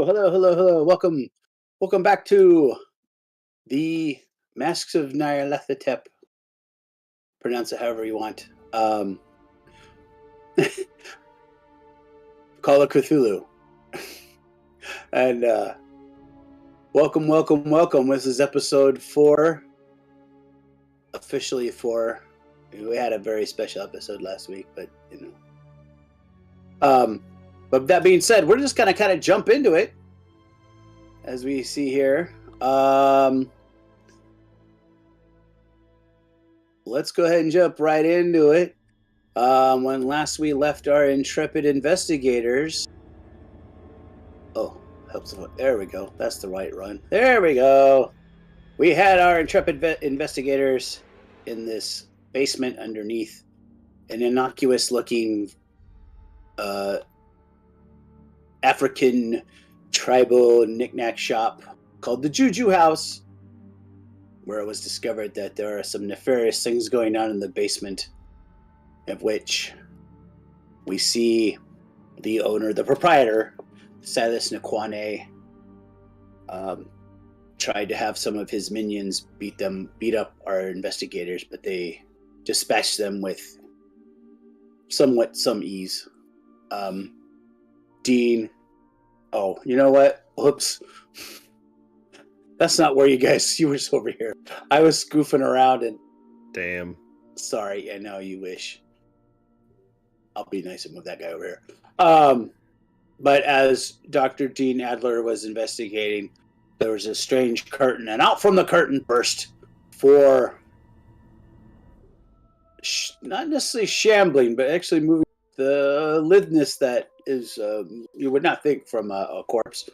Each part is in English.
hello. Welcome back to the Masks of Nyarlathotep. Pronounce it however you want. Call it Cthulhu. And welcome. This is episode 4. Officially 4. We had a very special episode last week, but But that being said, we're just gonna kind of jump into it, as we see here. Let's go ahead and jump right into it. When last we left our intrepid investigators. Oh, helps. There we go. That's the right run. There we go. We had our intrepid investigators in this basement underneath an innocuous-looking African tribal knickknack shop called the Juju House, where it was discovered that there are some nefarious things going on in the basement, of which we see the owner, the proprietor, Silas Nkwane, tried to have some of his minions beat up our investigators, but they dispatched them with some ease. Dean. Oh, you know what? Whoops. That's not where you were over here. I was goofing around and... Damn. Sorry, I know you wish. I'll be nice and move that guy over here. But as Dr. Dean Adler was investigating, there was a strange curtain, and out from the curtain burst 4... not necessarily shambling, but actually moving the litheness that is you would not think from a corpse,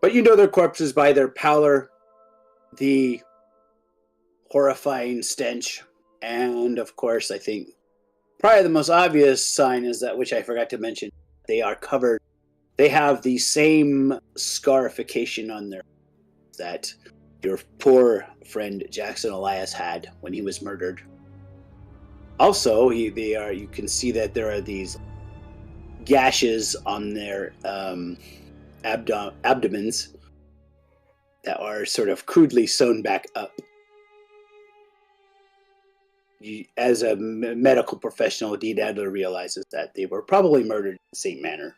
but you know their corpses by their pallor, the horrifying stench, and of course I think probably the most obvious sign is that, which I forgot to mention, they are covered. They have the same scarification on their that your poor friend Jackson Elias had when he was murdered. Also, you can see that there are these gashes on their abdomens that are sort of crudely sewn back up. As a medical professional, Dean Adler realizes that they were probably murdered in the same manner.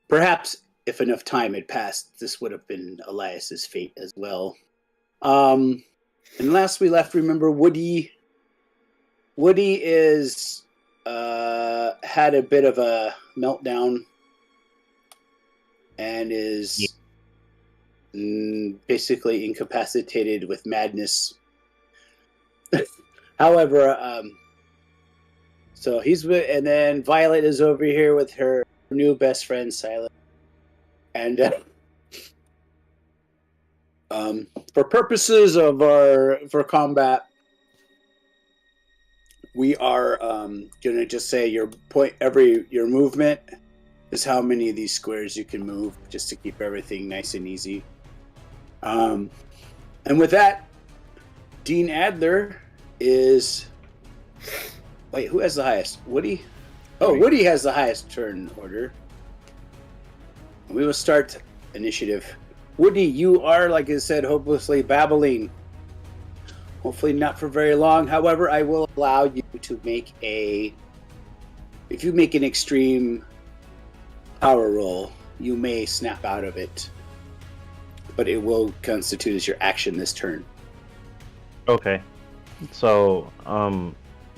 Perhaps, if enough time had passed, this would have been Elias's fate as well. And last we left, remember, Woody is had a bit of a meltdown and is basically incapacitated with madness. However, so and then Violet is over here with her new best friend Silas, and for purposes of for combat, we are gonna just say your movement is how many of these squares you can move, just to keep everything nice and easy. And with that, Dean Adler is... Wait, who has the highest? Woody? Oh, Woody has the highest turn order. We will start initiative. Woody, you are, like I said, hopelessly babbling. Hopefully not for very long. However, I will allow you to make if you make an extreme power roll, you may snap out of it. But it will constitute as your action this turn. Okay. So,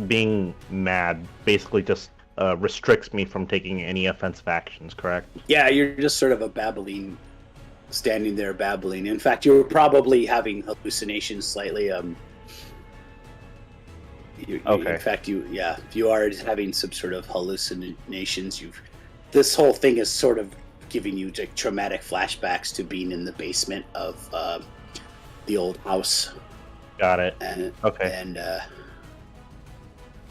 being mad basically just restricts me from taking any offensive actions, correct? Yeah, you're just sort of a babbling, standing there babbling. In fact, you're probably having hallucinations slightly. Okay. In fact, you are having some sort of hallucinations. This whole thing is sort of giving you like traumatic flashbacks to being in the basement of the old house. Got it. Okay. And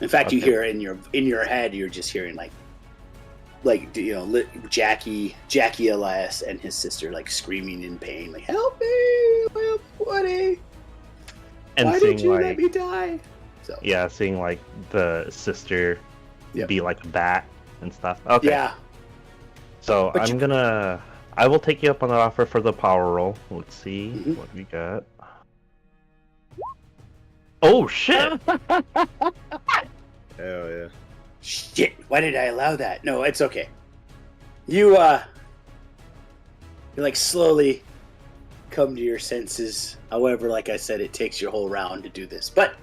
in fact, you hear in your head, you're just hearing Jackie Elias and his sister like screaming in pain, like "Help me, Woody! Why did you let me die?" So yeah, seeing like the sister be like a bat and stuff. Okay. Yeah. So I'm I will take you up on the offer for the power roll. Let's see what we got. Oh shit! Hell yeah. Shit! Why did I allow that? No, it's okay. You like slowly come to your senses. However, like I said, it takes your whole round to do this, but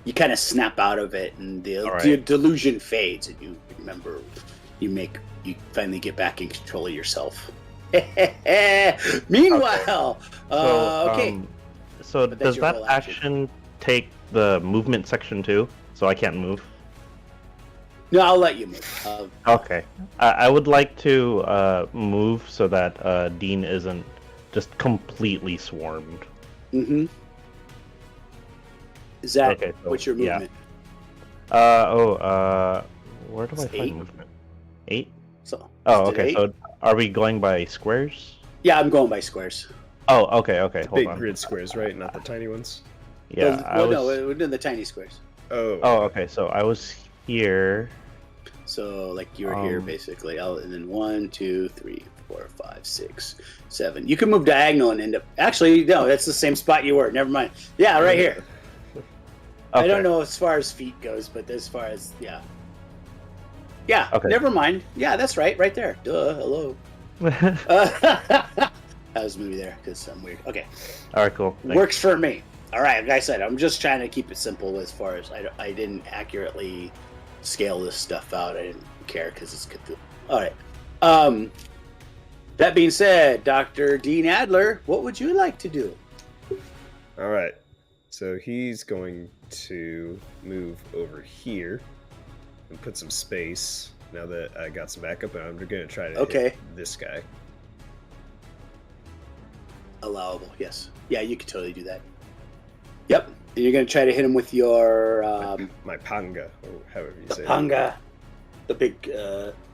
you kind of snap out of it, and the delusion fades, and you remember. You finally get back in control of yourself. Meanwhile, okay. So does that action take the movement section too? So I can't move? No, I'll let you move. Okay. I would like to move so that Dean isn't just completely swarmed. Mm-hmm. Is that what's your movement? Yeah. Where do I find 8? movement? 8? So. Okay. So are we going by squares? Yeah, I'm going by squares. Oh, okay. Hold big on. grid squares, right? Not the tiny ones. Yeah. No, we're doing the tiny squares. Oh. Okay. So I was here. So like you were here basically. And then 1, 2, 3, 4, 5, 6, 7. You can move diagonal and end up. Actually, no, that's the same spot you were. Never mind. Yeah, right here. Okay. I don't know as far as feet goes, but as far as Yeah, okay. Never mind. Yeah, that's right there. Duh, hello. I was maybe there because I'm weird. Okay. All right, cool. Thanks. Works for me. All right, like I said, I'm just trying to keep it simple as far as I didn't accurately scale this stuff out. I didn't care because it's Cthulhu. All right. That being said, Dr. Dean Adler, what would you like to do? All right. So he's going to move over here and put some space. Now that I got some backup, and I'm going to try to hit this guy. Allowable, yes. Yeah, you could totally do that. Yep. And you're going to try to hit him with your... my panga, or however you say it. Panga. The big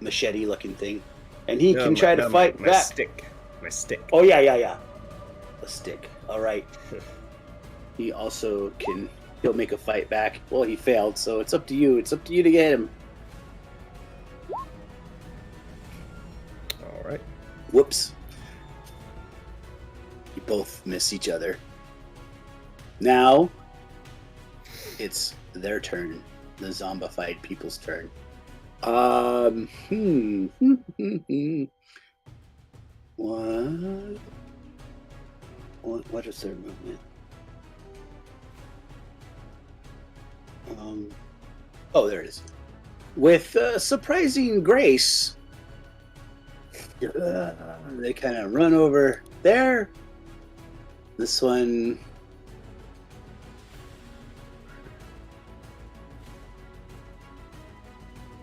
machete-looking thing. And he can try to fight my back. My stick. Oh, yeah. A stick. All right. He also can... He'll make a fight back. Well, he failed, so it's up to you. It's up to you to get him. All right. Whoops. You both miss each other. Now, it's their turn. The zombified people's turn. What is their movement? There it is. With surprising grace, they kind of run over there. This one...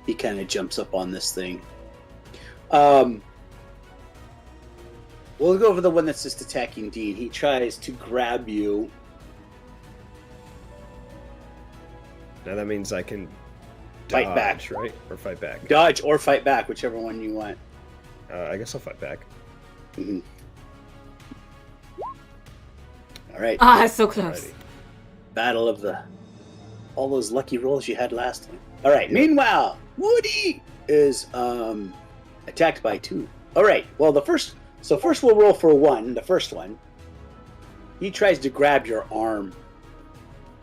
He kind of jumps up on this thing. We'll go over the one that's just attacking Dean. He tries to grab you. Now that means I can fight back, right? Or fight back. Dodge or fight back, whichever one you want. I guess I'll fight back. Mm-hmm. All right. So close. Alrighty. Battle of all those lucky rolls you had last time. All right. Yep. Meanwhile, Woody is attacked by 2. All right. Well, first we'll roll for 1. The first one. He tries to grab your arm.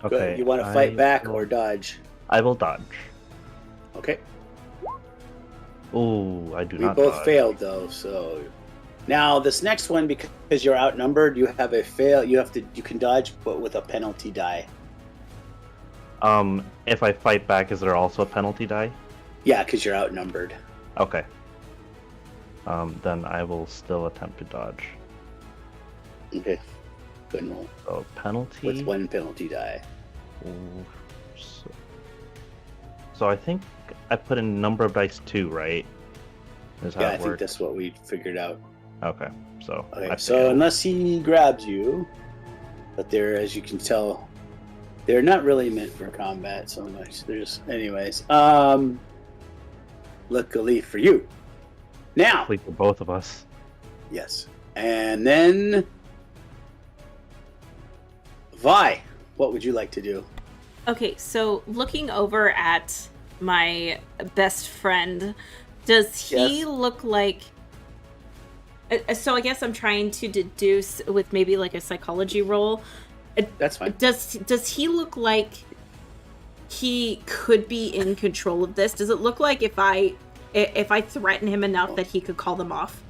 Okay. Good. You want to fight back or dodge? I will dodge. Okay. Oh, I do not. We both dodge. failed though, so now this next one, because you're outnumbered, you have a fail. You can dodge, but with a penalty die. If I fight back, is there also a penalty die? Yeah, because you're outnumbered. Okay. Then I will still attempt to dodge. Okay. Good roll. So penalty with 1 penalty die. Ooh, so I think I put in number of dice 2, right? I think that's what we figured out. Okay, so unless he grabs you, but they're, as you can tell, they're not really meant for combat so much. They're just, anyways. Luckily for you. Now, luckily for both of us. Yes, and then Vi, what would you like to do? Okay, so looking over at my best friend, does he look like So I guess I'm trying to deduce with maybe like a psychology roll. That's fine. Does he look like he could be in control of this? Does it look like if I threaten him enough that he could call them off?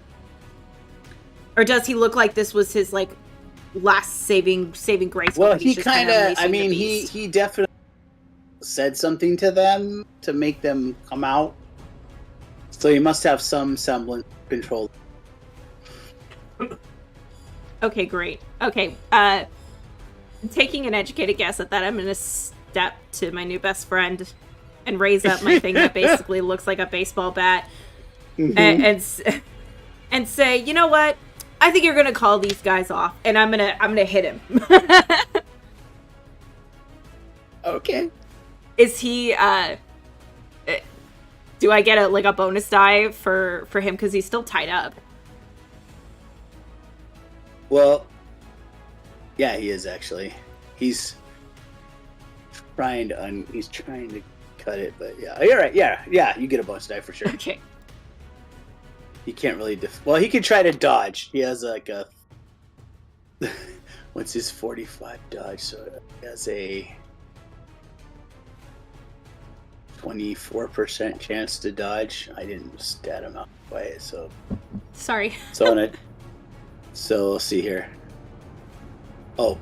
Or does he look like this was his like last saving grace? Well, he kind of. I mean, he definitely said something to them to make them come out. So he must have some semblance of control. Okay, great. Okay, taking an educated guess at that, I'm gonna step to my new best friend and raise up my thing that basically looks like a baseball bat, and say, you know what? I think you're gonna call these guys off, and I'm gonna hit him. Okay. Is he? Do I get a bonus die for him because he's still tied up? Well, yeah, he is actually. He's trying to cut it, but yeah, you're right. Yeah, you get a bonus die for sure. Okay. He can't really well, he can try to dodge. He has like a what's his 45 dodge? So he has a 24% chance to dodge. I didn't stat him out by it, so Sorry. So let's see here. Oh.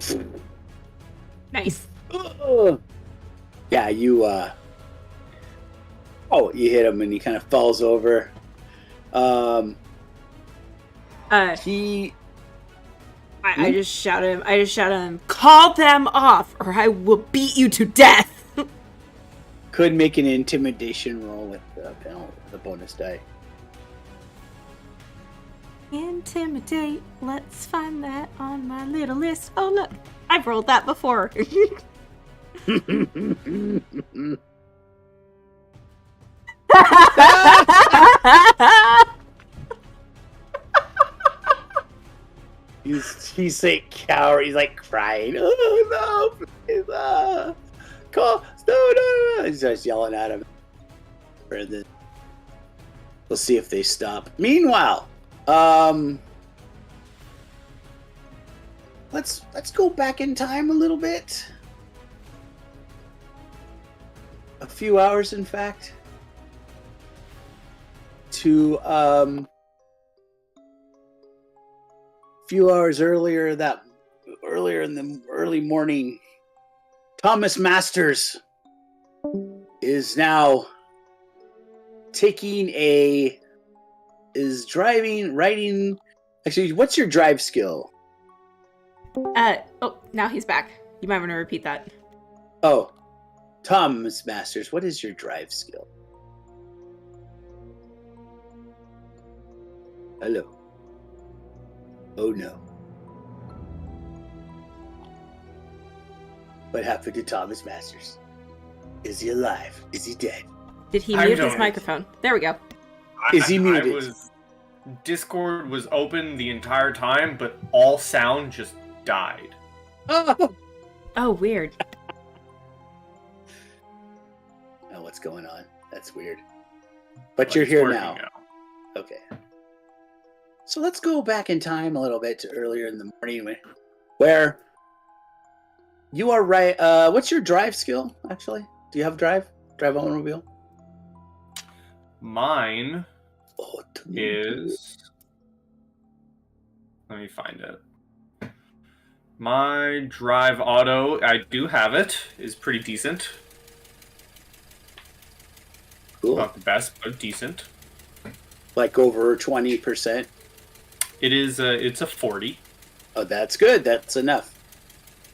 Nice. Yeah, you you hit him and he kind of falls over. I just shouted him, call them off or I will beat you to death. Could make an intimidation roll with the bonus die. Intimidate. Let's find that on my little list. Oh, look. I've rolled that before. He's like coward. He's like crying. Oh no! Please, call! No! He starts yelling at him. And then we'll see if they stop. Meanwhile, let's go back in time a little bit. A few hours, in fact, to few hours earlier in the early morning, Thomas Masters is now riding. Actually, what's your drive skill? Now he's back. You might want to repeat that. Oh, Thomas Masters, what is your drive skill? Hello. Oh no. What happened to Thomas Masters? Is he alive? Is he dead? Did he mute his microphone? There we go. Is he muted? Discord was open the entire time, but all sound just died. Oh, weird. Oh, what's going on? That's weird. But you're here now. Okay. So let's go back in time a little bit to earlier in the morning where you are right. What's your drive skill, actually? Do you have drive? Drive automobile? Mine is... Let me find it. My drive auto, I do have it, is pretty decent. Cool. Not the best, but decent. Like over 20%? It is, it's a 40. Oh, that's good. That's enough.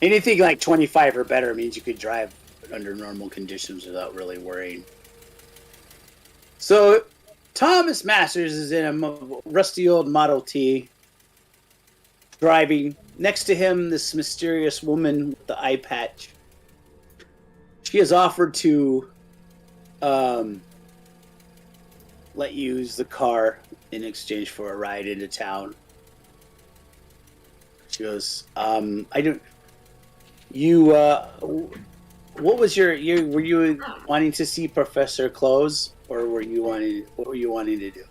Anything like 25 or better means you could drive under normal conditions without really worrying. So, Thomas Masters is in a rusty old Model T, driving. Next to him, this mysterious woman with the eye patch. She has offered to let you use the car in exchange for a ride into town. She goes, what was were you wanting to see Professor Close, or what were you wanting to do?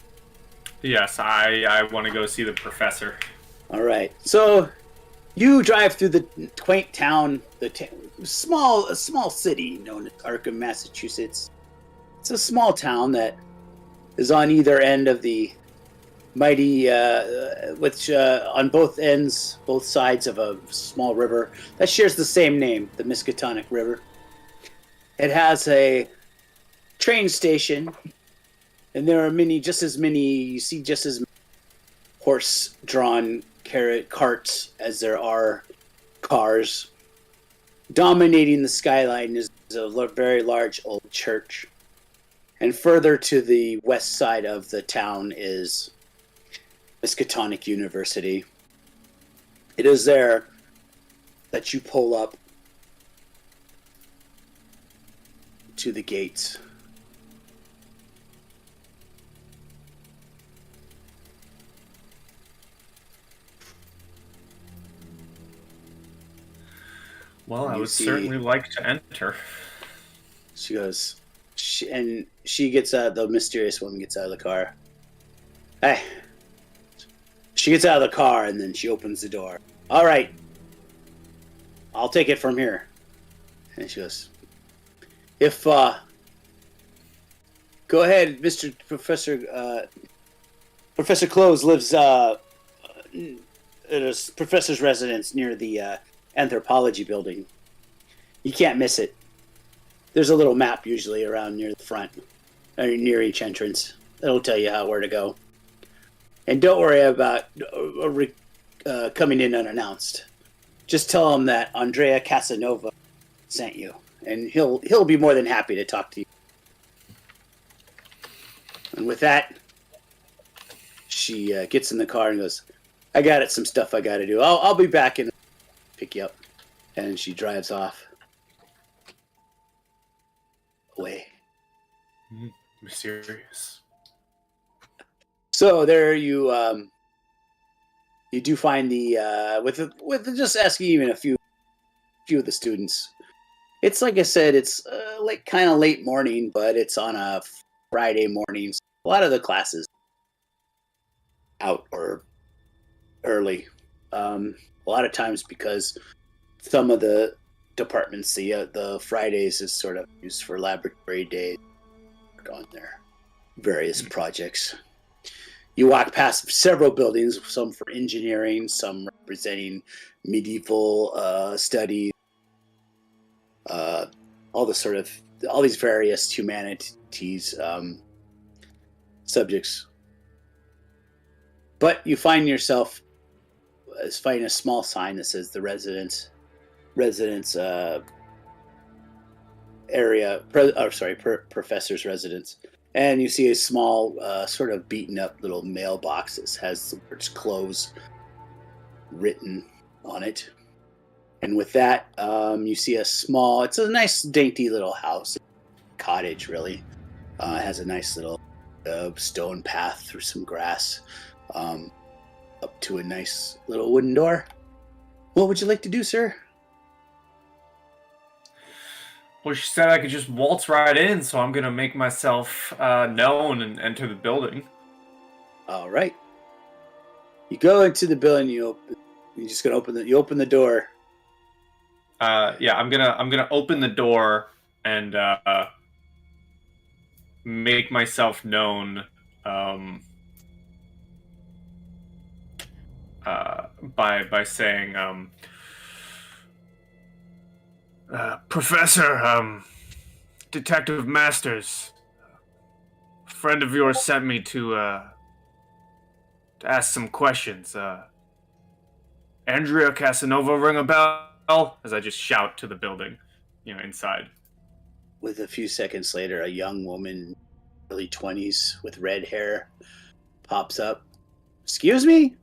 Yes, I want to go see the professor. All right. So you drive through the quaint town, a small city known as Arkham, Massachusetts. It's a small town that is on either end of the mighty, which on both sides of a small river that shares the same name, the Miskatonic River. It has a train station, and there are just as many horse-drawn carts as there are cars. Dominating the skyline is a very large old church. And further to the west side of the town is Miskatonic University. It is there that you pull up to the gates. Well, I would certainly like to enter. She goes, the mysterious woman gets out of the car. Hey. She gets out of the car and then she opens the door. All right. I'll take it from here. And she goes, go ahead, Mr. Professor, Professor Close lives, at a professor's residence near the, anthropology building. You can't miss it. There's a little map usually around near the front, or near each entrance. That'll tell you where to go. And don't worry about coming in unannounced. Just tell him that Andrea Casanova sent you, and he'll be more than happy to talk to you. And with that, she gets in the car and goes, "I got some stuff I got to do. I'll be back and pick you up." And she drives off. Away. Mysterious. So there you do find the with just asking even a few of the students. It's like I said, it's like kind of late morning, but it's on a Friday morning. So a lot of the classes out or early. A lot of times because some of the departments, the Fridays is sort of used for laboratory days, work on their various projects. You walk past several buildings, some for engineering, some representing medieval studies, all these various humanities subjects. But you find yourself finding a small sign that says the residence area, professor's residence. And you see a small, sort of beaten up little mailbox that has the words "close" written on it. And with that, you see it's a nice, dainty little house, cottage, really. It has a nice little stone path through some grass, up to a nice little wooden door. What would you like to do, sir? Well, she said I could just waltz right in, so I'm gonna make myself known and enter the building. All right. You go into the building. You open the door. Yeah, I'm gonna open the door and make myself known by saying Professor, Detective Masters, a friend of yours sent me to ask some questions. Andrea Casanova ring a bell? As I just shout to the building, inside. With a few seconds later, a young woman, early 20s, with red hair, pops up. Excuse me?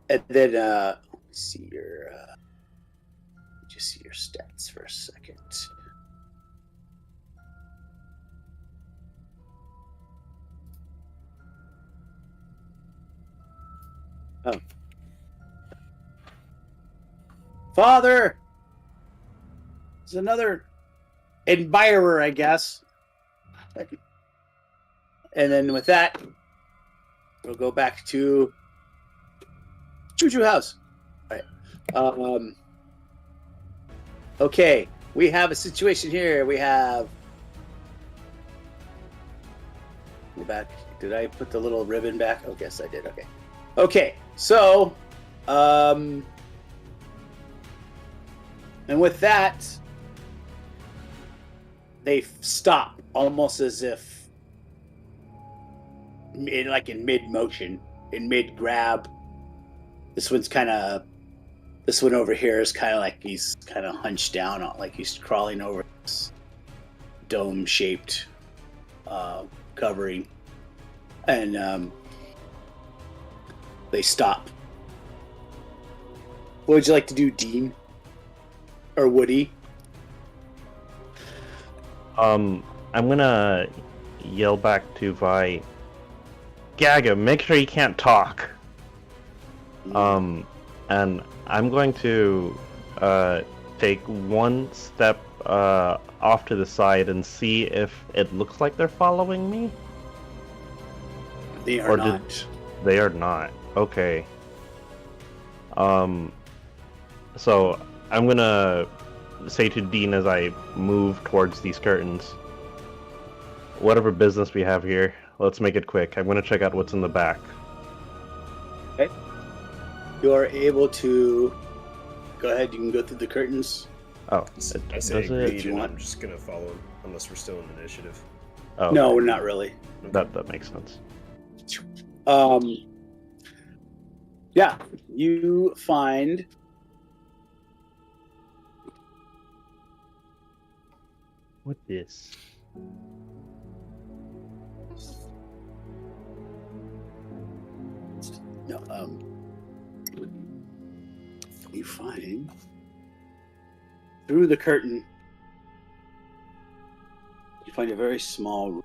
And then, see your stats for a second. Oh. Father! There's another admirer, I guess. And then with that, we'll go back to Choo Choo House. All right. Okay, we have a situation here. We have. Go back. Did I put the little ribbon back? Oh, yes, I did. Okay. Okay, so, and with that, they stop almost as if, in mid-motion, in mid-grab. This one over here is kind of like he's kind of hunched down, like he's crawling over this dome-shaped covering. And they stop. What would you like to do, Dean? Or Woody? I'm gonna yell back to Vi, Gaga, make sure you can't talk. And I'm going to take one step off to the side and see if it looks like they're following me. They are not. They are not. Okay. So I'm gonna say to Dean as I move towards these curtains, whatever business we have here, let's make it quick. I'm gonna check out what's in the back. Okay. You are able to go ahead. You can go through the curtains. Oh, I say does agreed, it? and I'm just gonna follow him unless we're still in initiative. Oh, No, okay. we're not really. That makes sense. Yeah, you find What this? no. You find through the curtain. You find a very small room.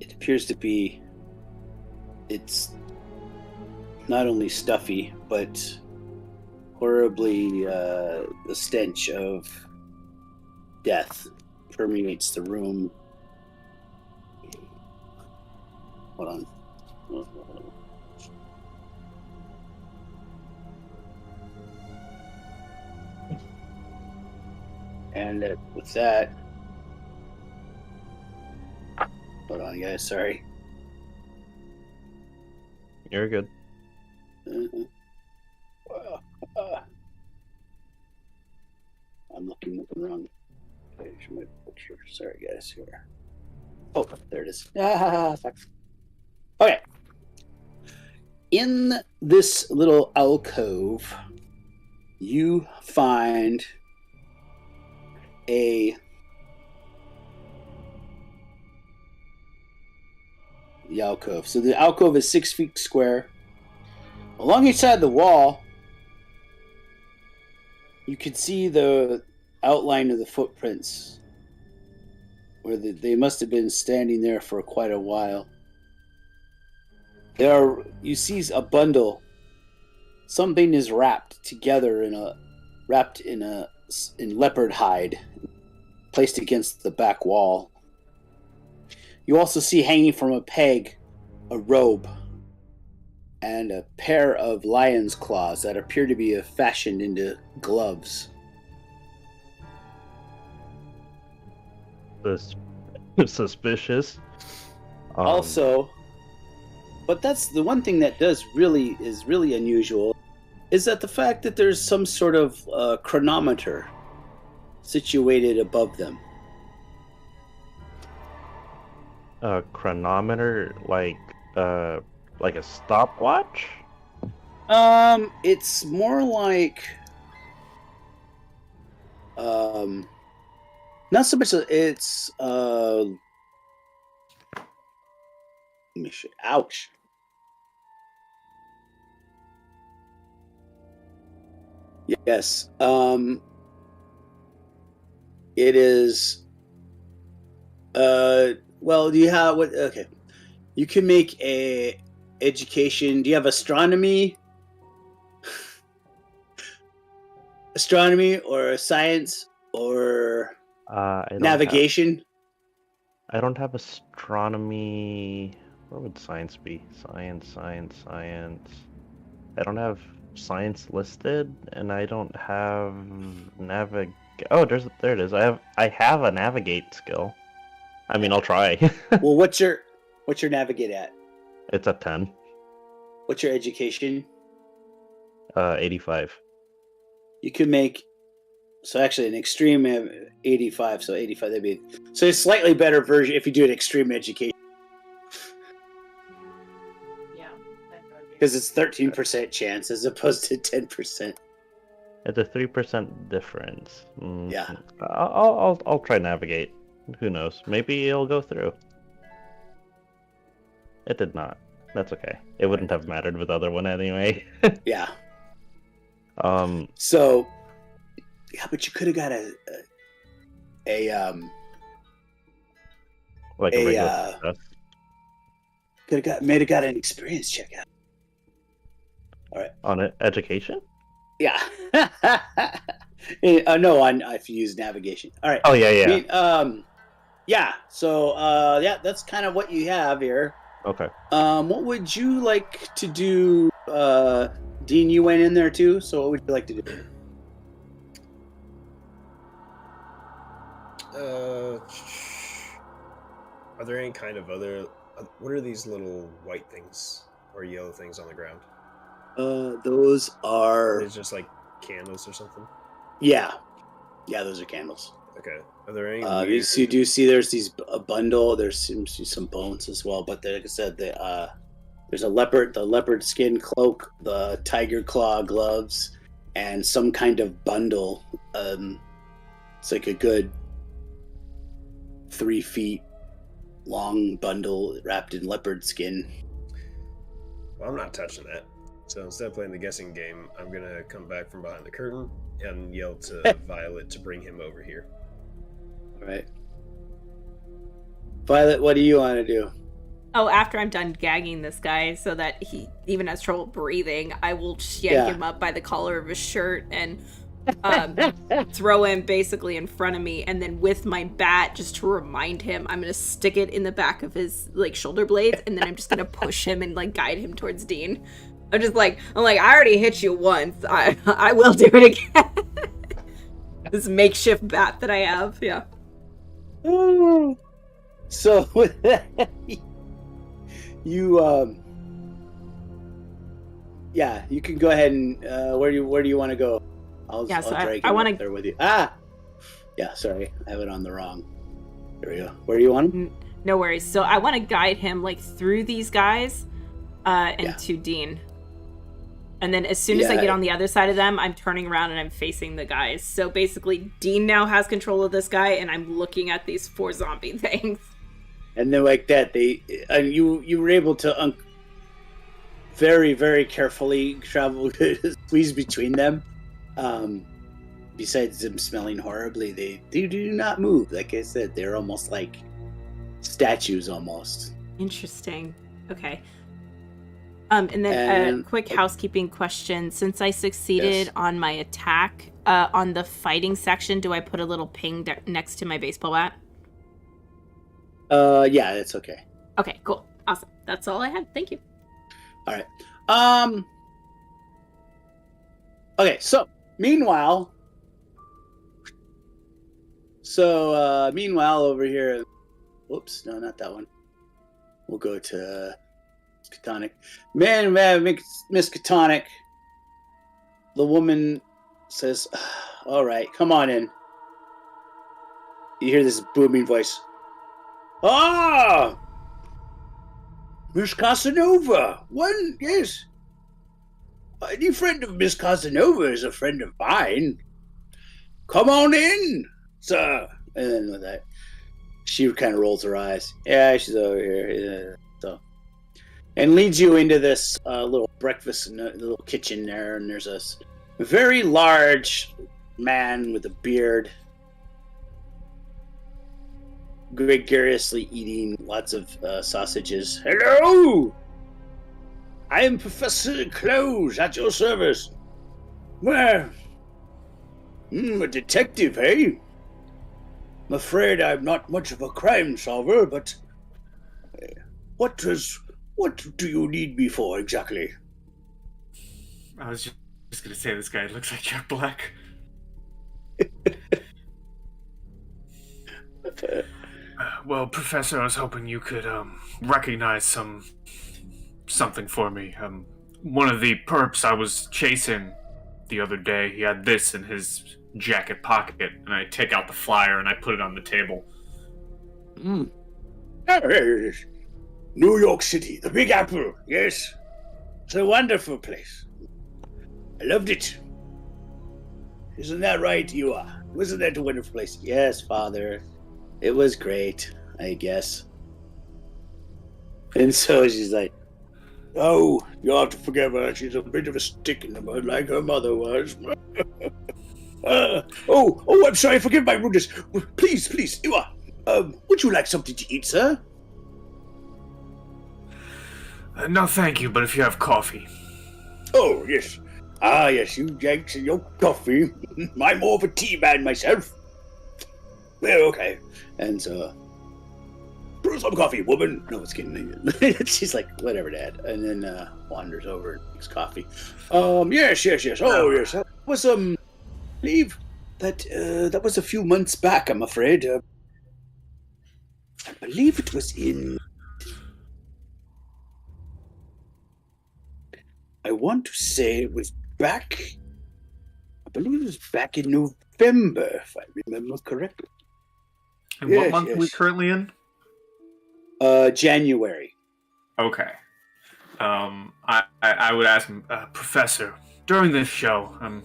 It appears to be. It's not only stuffy, but horribly the stench of death permeates the room. Hold on. And with that, hold on, guys. Sorry. You're good. I'm looking wrong page. My picture. Sorry, guys. Here. Oh, there it is. Okay. In this little alcove, you find the alcove. So the alcove is 6 feet square. Along each side of the wall, you can see the outline of the footprints, where they must have been standing there for quite a while. You see a bundle. Something is wrapped together in leopard hide, placed against the back wall. You also see hanging from a peg a robe and a pair of lion's claws that appear to be fashioned into gloves. Suspicious. Also, but that's the one thing that is really unusual, is that the fact that there's some sort of chronometer situated above them. A chronometer, like a stopwatch? It's more like not so much. It's ouch. Yes. It is. Well, do you have what? Okay, you can make a education. Do you have astronomy or science or I navigation? I don't have astronomy. Where would science be? Science. I don't have science listed, and I don't have Oh, there it is. I have a navigate skill. I mean, I'll try. Well, what's your navigate at? It's a 10. What's your education? 85. You could make actually an extreme 85. So 85 that'd be a slightly better version if you do an extreme education. Yeah. Because it's 13% chance as opposed to 10%. It's a 3% difference. Yeah. I'll try navigate. Who knows? Maybe it'll go through. It did not. That's okay. It wouldn't have mattered with the other one anyway. Yeah. So. Yeah, but you could have got a regular stuff. Could have got an experience check out. All right. On it, education? Yeah. No, if you use navigation. All right. Oh yeah. Yeah. So yeah, that's kind of what you have here. Okay. What would you like to do? Dean, you went in there too. So what would you like to do? Are there any kind of other? What are these little white things or yellow things on the ground? Those are. It's just like candles or something. Yeah, those are candles. Okay. Are there any? You do see there's a bundle. There seems to be some bones as well, but like I said, there's the leopard skin cloak, the tiger claw gloves, and some kind of bundle. It's like a good 3 feet long bundle wrapped in leopard skin. Well, I'm not touching that. So instead of playing the guessing game, I'm gonna come back from behind the curtain and yell to Violet to bring him over here. All right, Violet, what do you want to do? Oh, after I'm done gagging this guy so that he even has trouble breathing, I will yank him up by the collar of his shirt and throw him basically in front of me, and then with my bat, just to remind him, I'm gonna stick it in the back of his shoulder blades, and then I'm just gonna push him and guide him towards Dean. I'm like, I already hit you once. I will do it again. This makeshift bat that I have, yeah. So you you can go ahead and where do you want to go? I'll drag him up there with you. Yeah, sorry, I have it on the wrong. There we go. Where do you want him? No worries. So I want to guide him through these guys and to Dean. And then as soon as I get on the other side of them, I'm turning around and I'm facing the guys. So basically, Dean now has control of this guy, and I'm looking at these 4 zombie things. And then like that, you were able to very, very carefully travel, squeeze between them. Besides them smelling horribly, they do not move. Like I said, they're almost like statues almost. Interesting. Okay. And then a quick housekeeping question. Since I succeeded on my attack, on the fighting section, do I put a little ping next to my baseball bat? Yeah, that's okay. Okay, cool. Awesome. That's all I had. Thank you. All right. Okay, so meanwhile over here, whoops, no, not that one. We'll go to Catonic. Man, Miss Catonic. The woman says, all right, come on in. You hear this booming voice. Ah! Miss Casanova! Yes. Any friend of Miss Casanova is a friend of mine. Come on in, sir. And then with that, she kind of rolls her eyes. Yeah, she's over here. Yeah. So, and leads you into this little breakfast, little kitchen there. And there's a very large man with a beard, gregariously eating lots of sausages. Hello! I am Professor Close, at your service. Well, a detective, hey? I'm afraid I'm not much of a crime solver, but what do you need me for exactly? I was just gonna say this guy looks like Jack Black. Well, Professor, I was hoping you could recognize something for me. One of the perps I was chasing the other day, he had this in his jacket pocket, and I take out the flyer and I put it on the table. New York City, the Big Apple, yes. It's a wonderful place. I loved it. Isn't that right, you are? Wasn't that a wonderful place? Yes, Father. It was great, I guess. And so she's like, oh, you'll have to forgive her. She's a bit of a stick in the mud like her mother was. I'm sorry. Forgive my rudeness. Please, Iwa. Would you like something to eat, sir? No, thank you, but if you have coffee. Oh, yes. Ah, yes, you Yanks and your coffee. I'm more of a tea man myself. Well, okay. And so, brew some coffee, woman. No, it's kidding. She's like, whatever, Dad. And then wanders over and makes coffee. Yes. Oh, yes. That was, I believe that was a few months back, I'm afraid. I believe it was in... I want to say it was back... I believe it was back in November, if I remember correctly. And what month are we currently in? January. Okay. I would ask him, Professor, during this show, I'm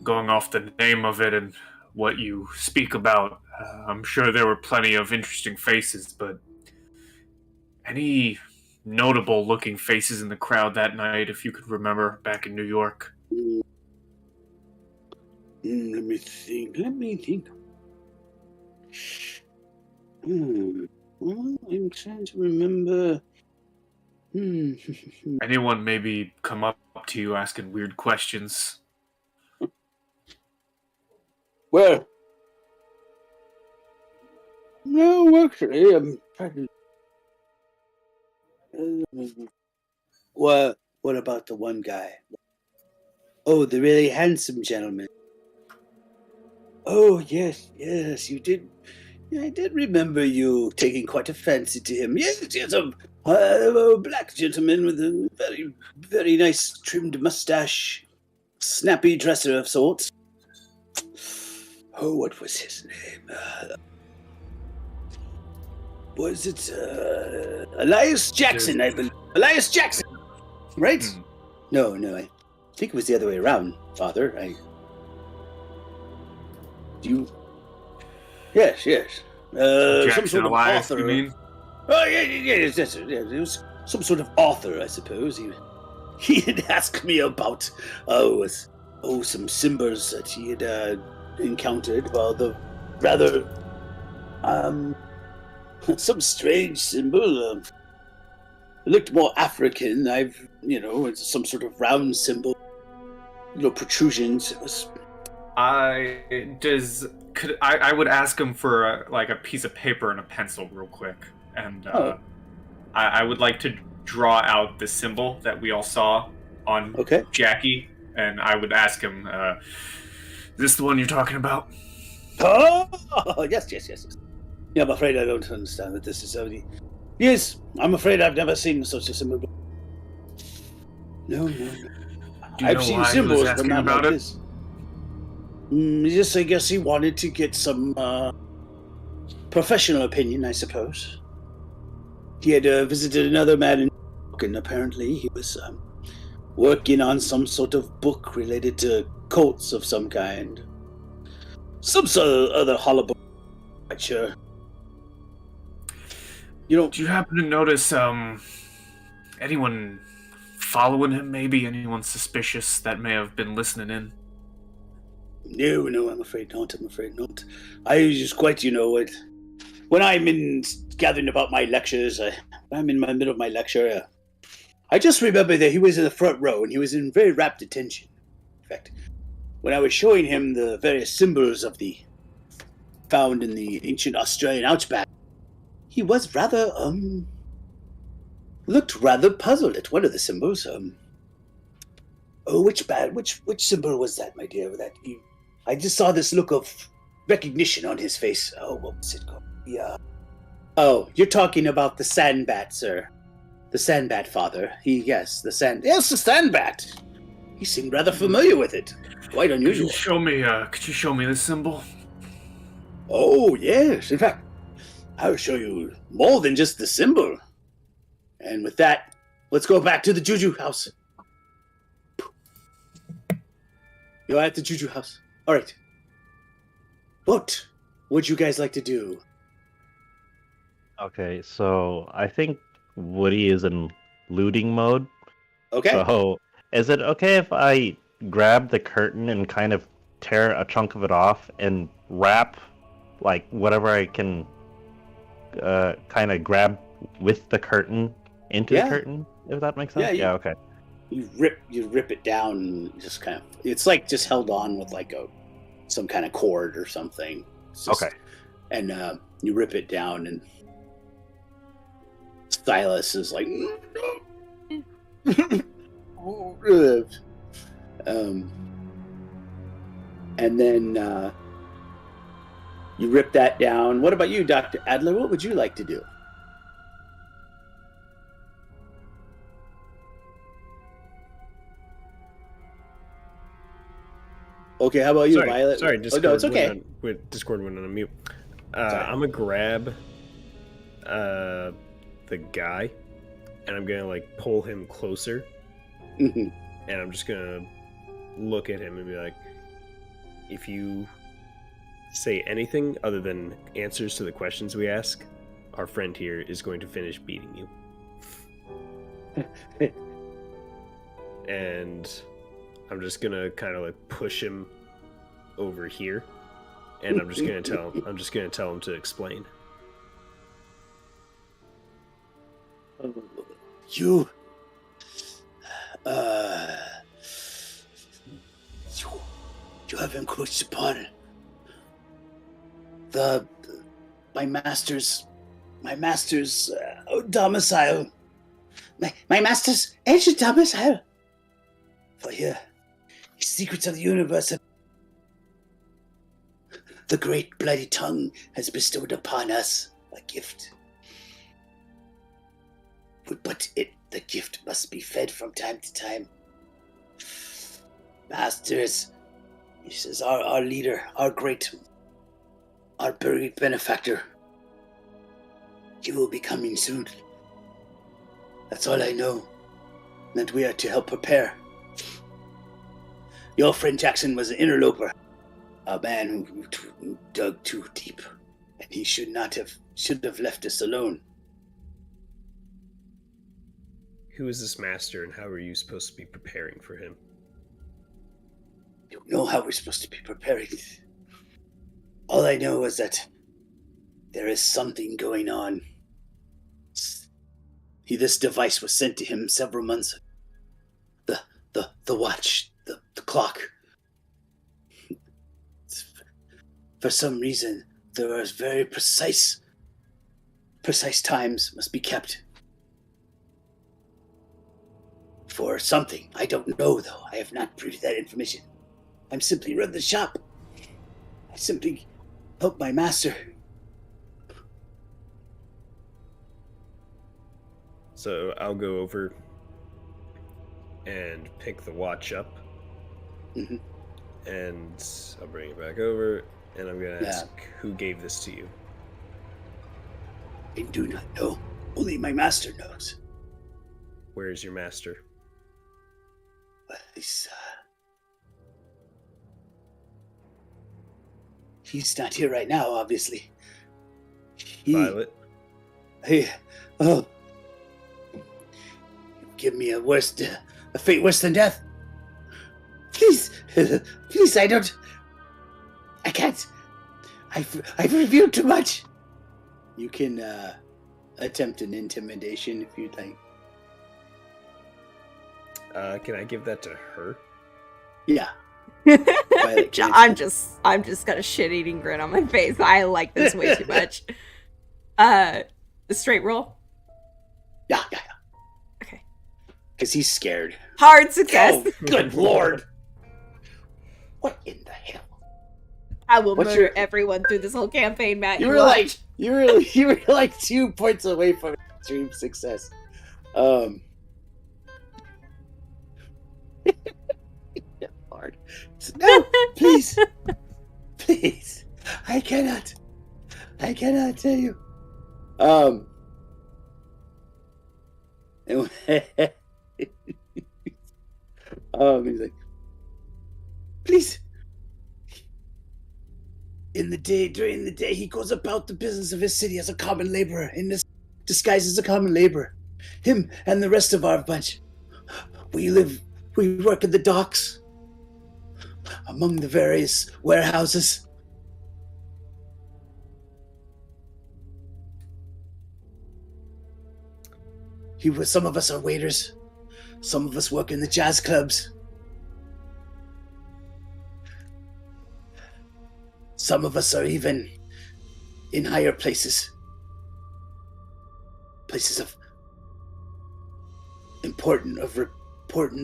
going off the name of it and what you speak about. I'm sure there were plenty of interesting faces, but any notable looking faces in the crowd that night, if you could remember, back in New York? Let me think. Well, I'm trying to remember. Anyone maybe come up to you asking weird questions? Well, no, actually, I'm trying to... What about the one guy? Oh, the really handsome gentleman. Oh, yes, you did. Yeah, I did remember you taking quite a fancy to him. Yes, a black gentleman with a very, very nice trimmed mustache, snappy dresser of sorts. Oh, what was his name? Was it Elias Jackson, I believe. Elias Jackson, right? No, I think it was the other way around, Father. Yes. Some sort of author. You mean? Oh, yes. It was some sort of author, I suppose. He had asked me about some symbols that he had encountered. Well, the rather some strange symbol. It looked more African. It's some sort of round symbol. Protrusions. It was. I would ask him for a piece of paper and a pencil real quick, and I would like to draw out the symbol that we all saw on Jackie, and I would ask him, is this the one you're talking about? Oh, yes. Yeah, I'm afraid I don't understand what this is. Yes, I'm afraid I've never seen such a symbol. No. I've seen symbols, but not like this. Yes, I guess he wanted to get some professional opinion, I suppose. He had visited another man in New York, and apparently he was working on some sort of book related to cults of some kind. Some sort of other hullabaloo, I'm not sure. Do you happen to notice anyone following him, maybe? Anyone suspicious that may have been listening in? No, I'm afraid not. I just quite, when I'm gathering about my lectures, I'm in the middle of my lecture, I just remember that he was in the front row and he was in very rapt attention. In fact, when I was showing him the various symbols of the found in the ancient Australian outback. He was rather, looked rather puzzled at one of the symbols. Which symbol was that, my dear? I just saw this look of recognition on his face. Oh, what was it called? Yeah. Oh, you're talking about the sandbat, sir. The sandbat, father. Yes, the sandbat. He seemed rather familiar with it. Quite unusual. Could you show me the symbol? Oh, yes. In fact, I'll show you more than just the symbol. And with that, let's go back to the Juju house. You're at the Juju house. All right. What would you guys like to do? Okay, so I think Woody is in looting mode. Okay. So is it okay if I grab the curtain and kind of tear a chunk of it off and wrap like whatever I can kind of grab with the curtain into the curtain, if that makes sense? Yeah, okay. You rip it down and just kind of, it's like just held on with like some kind of cord or something. Okay. And you rip it down and Silas is like and then you rip that down. What about you, Dr. Adler? What would you like to do? Okay, how about you, Violet? Sorry, Discord, no, it's okay. Discord went on mute. I'm gonna grab the guy, and I'm gonna like pull him closer, and I'm just gonna look at him and be like, if you say anything other than answers to the questions we ask, our friend here is going to finish beating you. And I'm just gonna kind of like push him over here, and I'm just gonna tell him to explain. You have encroached upon my master's domicile. My master's ancient domicile. For here, secrets of the universe, the great bloody tongue has bestowed upon us a gift. But the gift must be fed from time to time. Masters, he says, our leader, our buried benefactor, he will be coming soon. That's all I know, that we are to help prepare. Your friend Jackson was an interloper, a man who dug too deep, and he should have left us alone. Who is this master, and how are you supposed to be preparing for him? I don't know how we're supposed to be preparing. All I know is that there is something going on. This device was sent to him several months ago. The watch, the clock. For some reason, there are very precise times must be kept. For something. I don't know, though. I have not proved that information. I'm simply run the shop. I simply help my master. So I'll go over and pick the watch up. Mm-hmm. And I'll bring it back over, and I'm going to ask, who gave this to you? I do not know. Only my master knows. Where is your master? He's not here right now, obviously. Violet? Give me a fate worse than death. Please, I can't. I've revealed too much. You can attempt an intimidation if you'd like. Can I give that to her? Yeah. I'm just got a shit-eating grin on my face. I like this way too much. The straight roll? Yeah. Okay. Because he's scared. Hard success. Oh, good lord. What in the hell? I will murder everyone through this whole campaign, Matt. You were like 2 points away from extreme success. Hard. No, please. I cannot tell you. He's like, please. During the day, he goes about the business of his city as a common laborer, in this disguise as a common laborer. Him and the rest of our bunch. We work at the docks, among the various warehouses. Some of us are waiters. Some of us work in the jazz clubs. Some of us are even in higher places. Places of important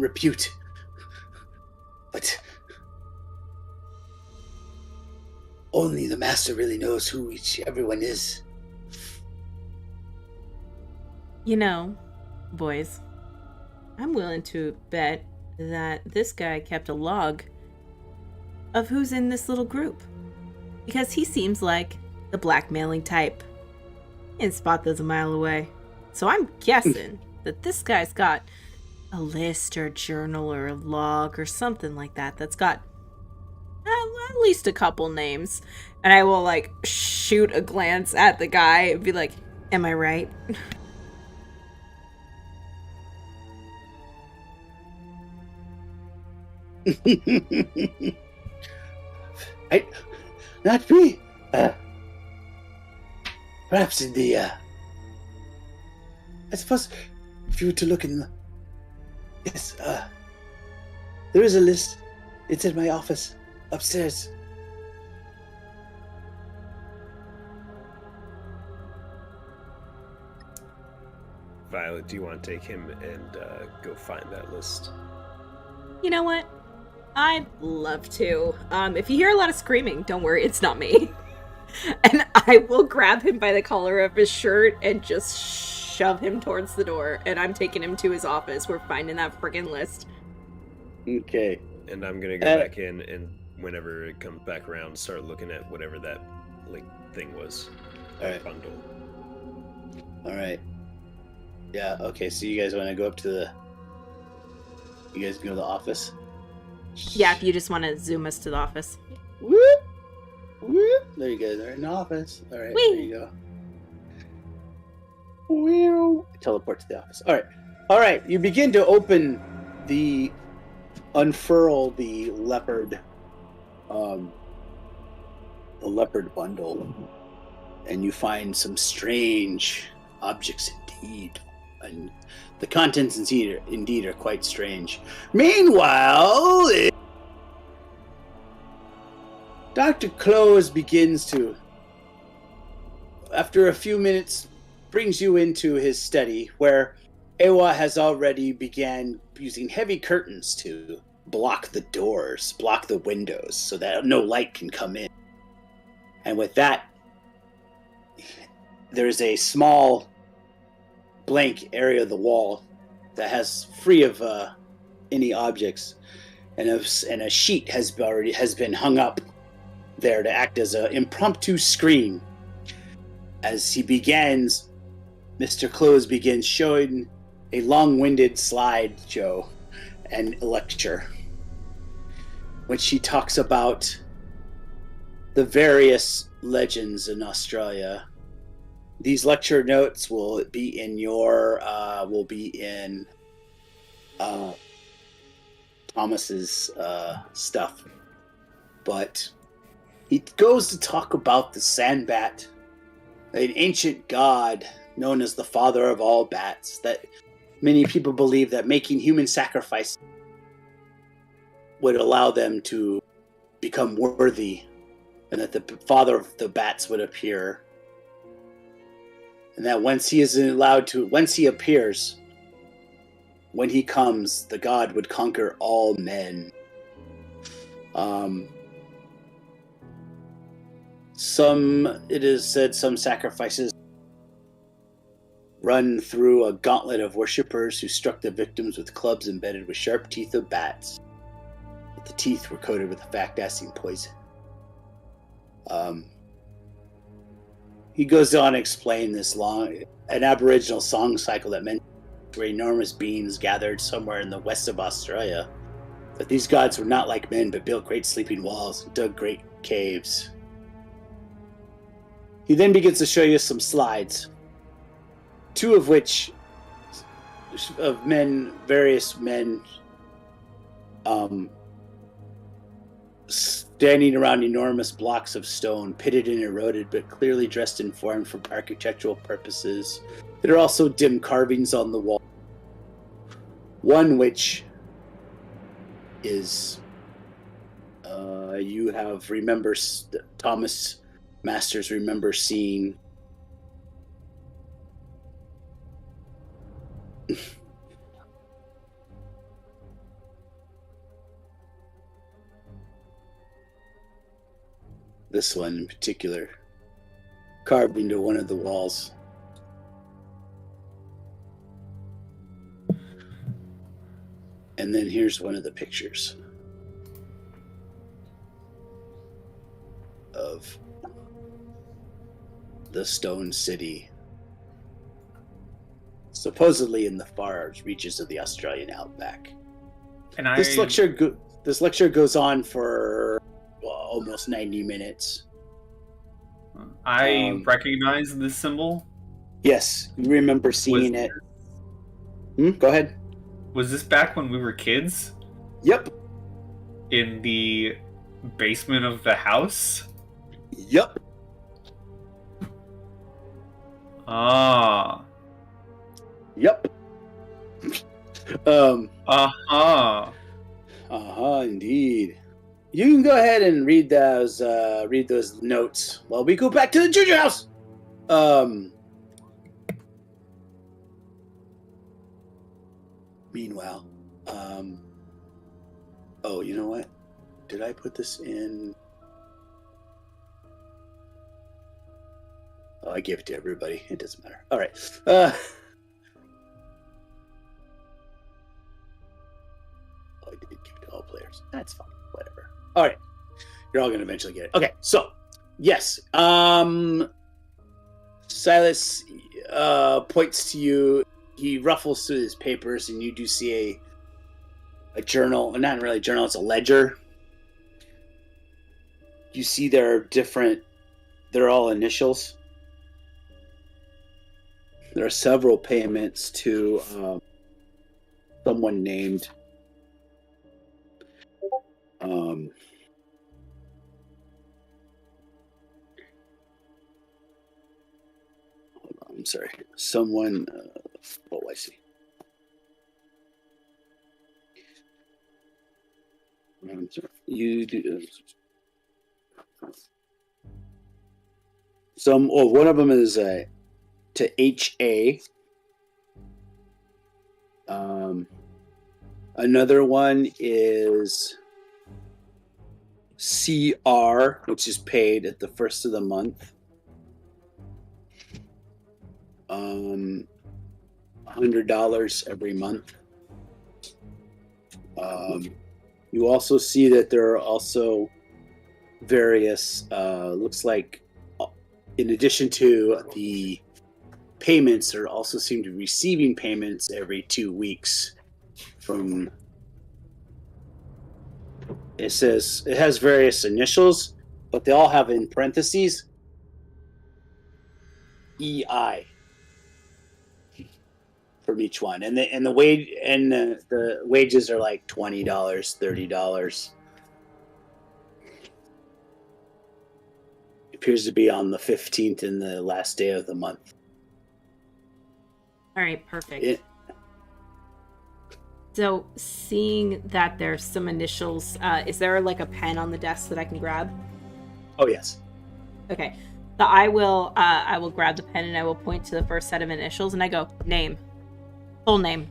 repute. But only the master really knows who everyone is. You know, boys, I'm willing to bet that this guy kept a log of who's in this little group. Because he seems like the blackmailing type. And spot those a mile away. So I'm guessing that this guy's got a list or a journal or a log or something like that that's got at least a couple names. And I will like shoot a glance at the guy and be like, am I right? Not me. Perhaps in the, I suppose if you were to look in the, yes, there is a list. It's in my office, upstairs. Violet, do you want to take him and go find that list? You know what? I'd love to. If you hear a lot of screaming, don't worry, it's not me. And I will grab him by the collar of his shirt and just shove him towards the door. And I'm taking him to his office. We're finding that friggin' list. Okay. And I'm gonna go back in, and whenever it comes back around, start looking at whatever that thing was. Alright. Bundle. Alright. Yeah, okay, so you guys want to go up to the... You guys go to the office? Yeah, if you just want to zoom us to the office. Whoop! Whoop! There you go. They're in the office. All right, Whee! There you go. Wheel. Teleport to the office. All right. You begin to unfurl the leopard bundle, and you find some strange objects indeed. And the contents indeed are quite strange. Meanwhile, Dr. Close begins to, after a few minutes, brings you into his study, where Ewa has already began using heavy curtains to block the doors, block the windows, so that no light can come in. And with that, there's a small blank area of the wall that has free of any objects, and a sheet has been hung up there to act as an impromptu screen. As he begins, Mr. Close begins showing a long-winded slideshow and lecture, which he talks about the various legends in Australia. These lecture notes will be in Thomas's stuff, but he goes to talk about the sandbat, an ancient god known as the father of all bats, that many people believe that making human sacrifice would allow them to become worthy, and that the father of the bats would appear. And that once he appears, when he comes, the god would conquer all men. It is said some sacrifices run through a gauntlet of worshippers who struck the victims with clubs embedded with sharp teeth of bats. But the teeth were coated with a fast-acting poison. He goes on to explain an Aboriginal song cycle that mentions where enormous beings gathered somewhere in the west of Australia. That these gods were not like men, but built great sleeping walls and dug great caves. He then begins to show you some slides, two of which of various men, standing around enormous blocks of stone, pitted and eroded, but clearly dressed in form for architectural purposes. There are also dim carvings on the wall. One which is, Thomas Masters remember seeing this one in particular, carved into one of the walls. And then here's one of the pictures of the stone city, supposedly in the far reaches of the Australian outback. This lecture goes on for almost 90 minutes. I recognize this symbol. Yes, you remember seeing it. Go ahead. Was this back when we were kids? Yep. In the basement of the house? Yep. Ah. Yep. Indeed. You can go ahead and read those notes while we go back to the junior house. Meanwhile, oh, you know what? Did I put this in? Oh, I gave it to everybody. It doesn't matter. All right. I did give it to all players. That's fine. Whatever. All right. You're all going to eventually get it. Okay. So, yes. Silas points to you. He ruffles through his papers, and you do see a journal. Not really a journal. It's a ledger. You see they're all initials. There are several payments to someone named hold on, I'm sorry. Someone I see. I'm sorry. You do one of them is to HA. Another one is CR, which is paid at the first of the month. $100 every month. You also see that there are also various, looks like in addition to the payments, there also seem to be receiving payments every 2 weeks from, it says, it has various initials, but they all have in parentheses EI from each one. And the wages are like $20, $30. It appears to be on the 15th and the last day of the month. All right, perfect. So, seeing that there's some initials, is there like a pen on the desk that I can grab? Oh yes. Okay. So I will grab the pen and I will point to the first set of initials and I go, name. Full name.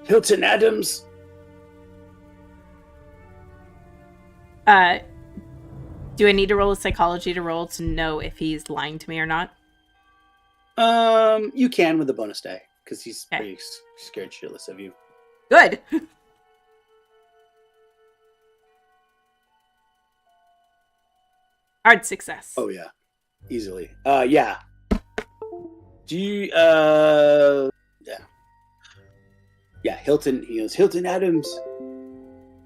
Hilton Adams. Do I need to roll a psychology to roll to know if he's lying to me or not? You can with a bonus die because he's Okay. pretty scared shitless of you. Good. Hard success. Oh yeah, easily. Yeah. Do you? Yeah. Hilton. He goes. Hilton Adams.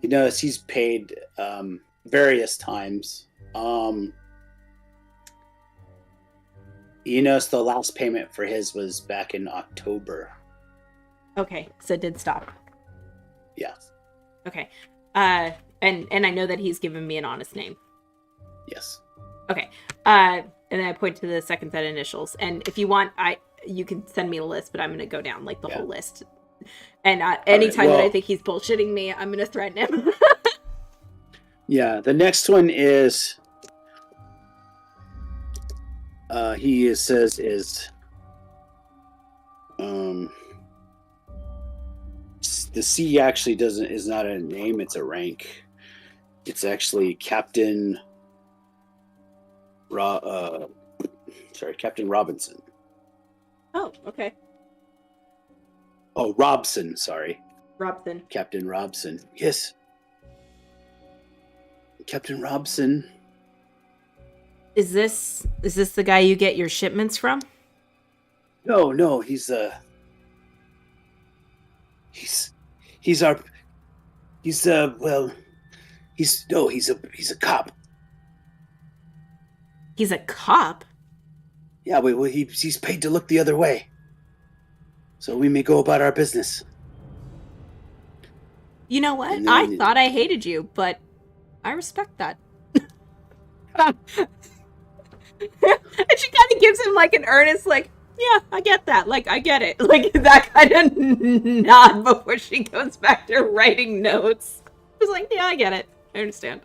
You notice he's paid various times. You notice the last payment for his was back in October. Okay, so it did stop. Yeah. Okay. And I know that he's given me an honest name. Yes. Okay. And then I point to the second set of initials. And if you want, you can send me a list, but I'm going to go down like the whole list. And anytime that I think he's bullshitting me, I'm going to threaten him. Yeah. The next one is. He says is. The C actually is not a name; it's a rank. It's actually Captain. Captain Robinson. Oh, okay. Oh, Robson. Sorry, Robson. Captain Robson. Yes, Captain Robson. Is this the guy you get your shipments from? No, he's a cop. He's a cop? Yeah, he's paid to look the other way, so we may go about our business. You know what? I thought I hated you, but I respect that. And she kind of gives him like an earnest, like, yeah, I get that. Like, I get it. Like, that kind of nod before she goes back to writing notes. She's like, yeah, I get it. I understand.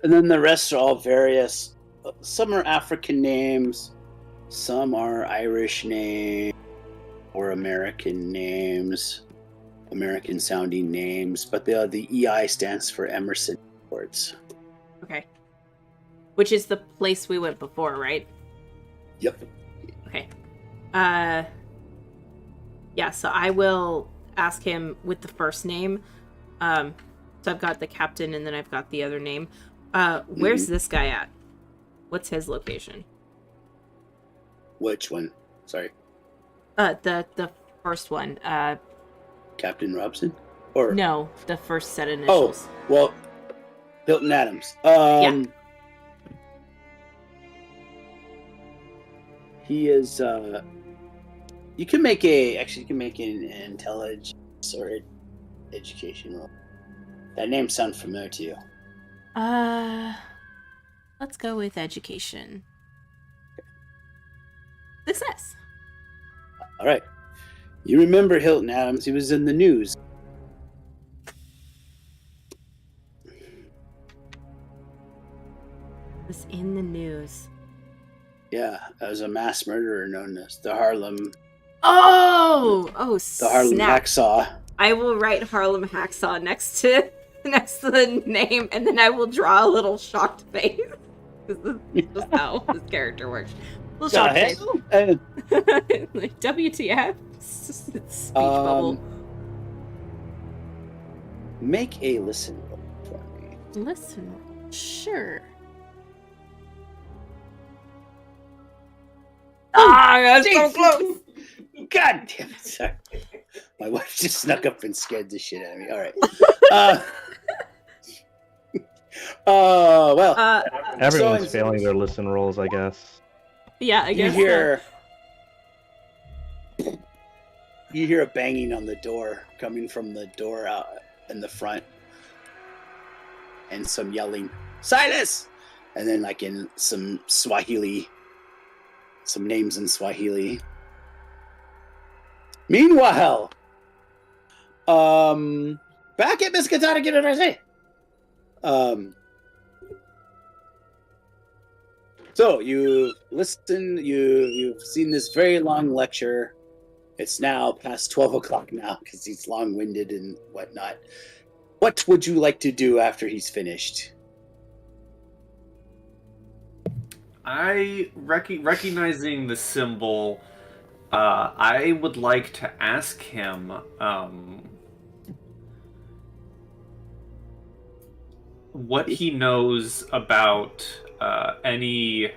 And then the rest are all various. Some are African names. Some are Irish names. Or American names. American-sounding names. But the EI stands for Emerson Awards. Okay. Which is the place we went before, right? Yep. Okay. Yeah, so I will ask him with the first name. So I've got the captain and then I've got the other name. Where's this guy at? What's his location? Which one? Sorry. The first one. Captain Robson? Or no, the first set of initials. Oh, well, Hilton Adams. Yeah. He is, you can make an intelligence or education roll. That name sounds familiar to you. Let's go with education. Success. All right. You remember Hilton Adams. He was in the news. Was in the news. Yeah, as a mass murderer known as the Harlem. Oh, the Harlem snap. Hacksaw. I will write Harlem Hacksaw next to the name, and then I will draw a little shocked face. This is just how this character works. Little shocked face. Like, WTF? It's speech bubble. Make a listen roll for me. Listen, sure. That's so close. God damn it! Sorry, my wife just snuck up and scared the shit out of me. All right. Well. Everyone's failing their listen rolls, I guess. Yeah, I guess. You hear a banging on the door coming from the door out in the front, and some yelling, "Silas!" And then, like in some Swahili, some names in Swahili. Meanwhile, back at Miss Katana University. So you've listened, you've seen this very long lecture. It's now past 12 o'clock now because he's long-winded and whatnot. What would you like to do after he's finished? Recognizing the symbol, I would like to ask him what he knows about any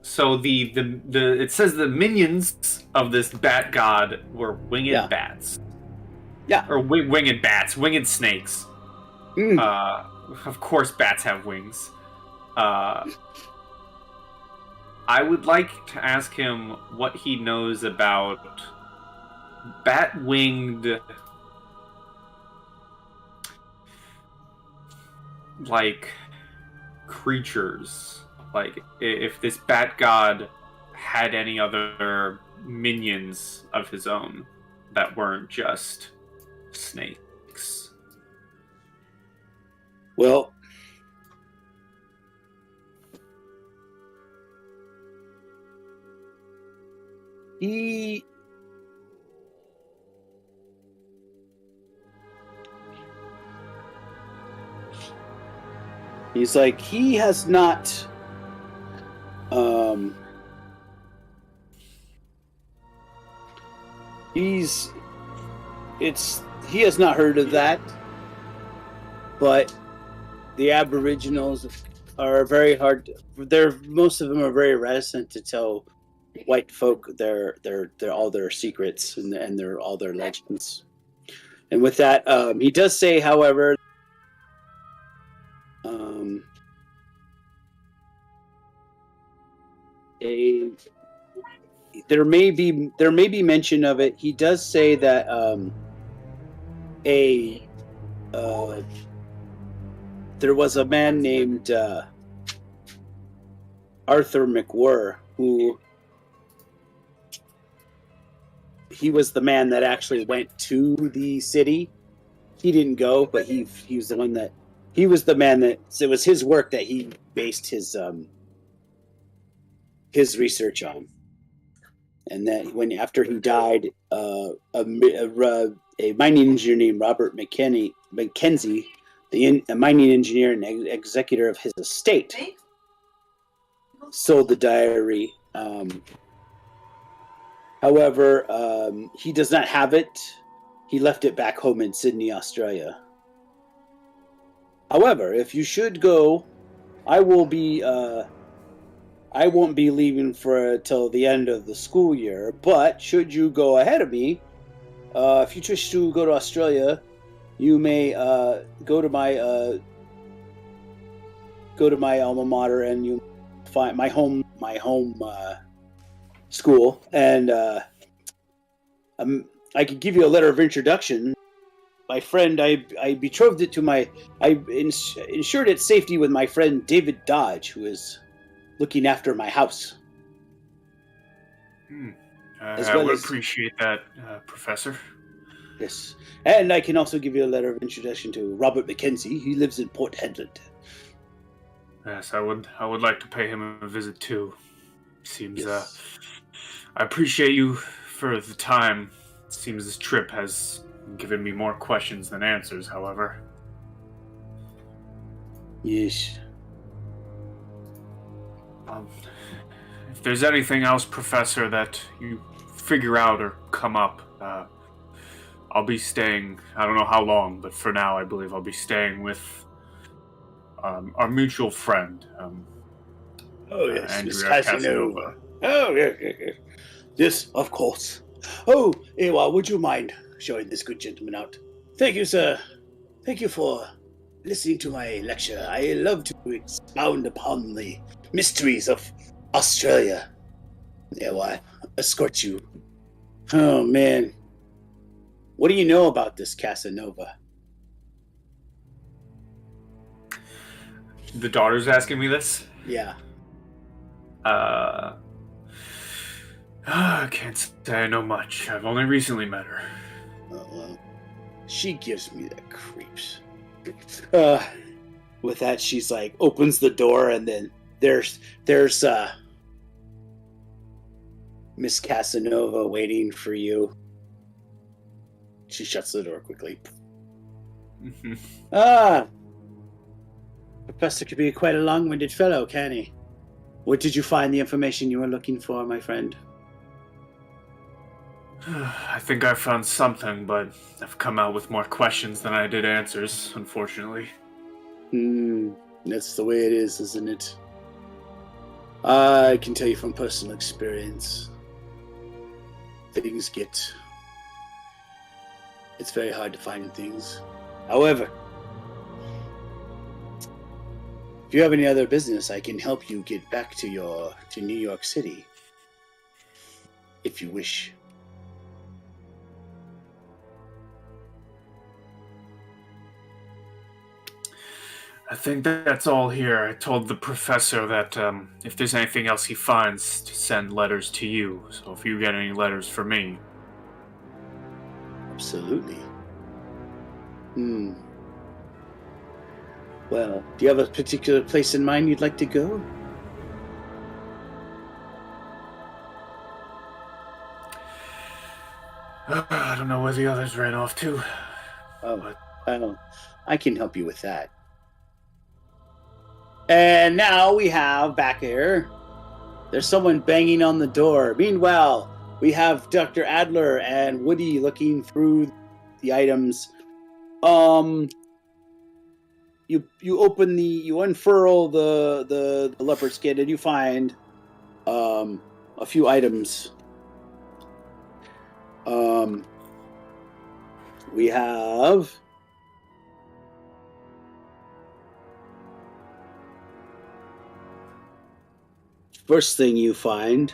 so the it says the minions of this bat god were winged bats. Yeah. Or winged bats, winged snakes. Of course bats have wings. I would like to ask him what he knows about bat-winged, like, creatures. Like, if this bat god had any other minions of his own that weren't just snakes. Well, he's like, he has not he has not heard of that, but the Aboriginals are very hard. Most of them are very reticent to tell white folk their all their secrets and all their legends. And with that, he does say, however, there may be mention of it. He does say that there was a man named Arthur McWhirr who he was the man that actually went to the city. He didn't go, but he was the one that he was the man that it was his work that he based his research on. And that when after he died, a mining engineer named Robert Mackenzie, a mining engineer and executor of his estate, sold the diary. However, he does not have it. He left it back home in Sydney, Australia. However, if you should go, I won't be leaving till the end of the school year. But should you go ahead of me, if you wish to go to Australia, you may go to my alma mater, and you find my home school, and I could give you a letter of introduction. My friend, I betrothed it to I ensured its safety with my friend David Dodge, who is looking after my house. I would appreciate that, Professor. Yes, and I can also give you a letter of introduction to Robert Mackenzie. He lives in Port Hedland. Yes, I would like to pay him a visit too. Seems yes. I appreciate you for the time. It seems this trip has given me more questions than answers, however. Yes. If there's anything else, Professor, that you figure out or come up, I'll be staying. I don't know how long, but for now, I believe I'll be staying with our mutual friend, Miss Andrea Casanova. Oh, yes. Yes, of course. Oh, Ewa, would you mind showing this good gentleman out? Thank you, sir. Thank you for listening to my lecture. I love to expound upon the mysteries of Australia. Ewa, escort you. Oh, man. What do you know about this Casanova? The daughter's asking me this? Yeah. I can't say I know much. I've only recently met her. Oh, well. She gives me the creeps. With that, she's like, opens the door, and then there's Miss Casanova waiting for you. She shuts the door quickly. Professor could be quite a long-winded fellow, can he? Where did you find the information you were looking for, my friend? I think I found something, but I've come out with more questions than I did answers, unfortunately. That's the way it is, isn't it? I can tell you from personal experience. It's very hard to find things. However, if you have any other business, I can help you get back to New York City. If you wish. I think that's all here. I told the professor that if there's anything else he finds, to send letters to you. So if you get any letters for me. Absolutely. Well, do you have a particular place in mind you'd like to go? I don't know where the others ran off to. Oh, well, I can help you with that. And now we have back here, there's someone banging on the door. Meanwhile, we have Dr. Adler and Woody looking through the items. You unfurl the leopard skin and you find a few items. We have first thing you find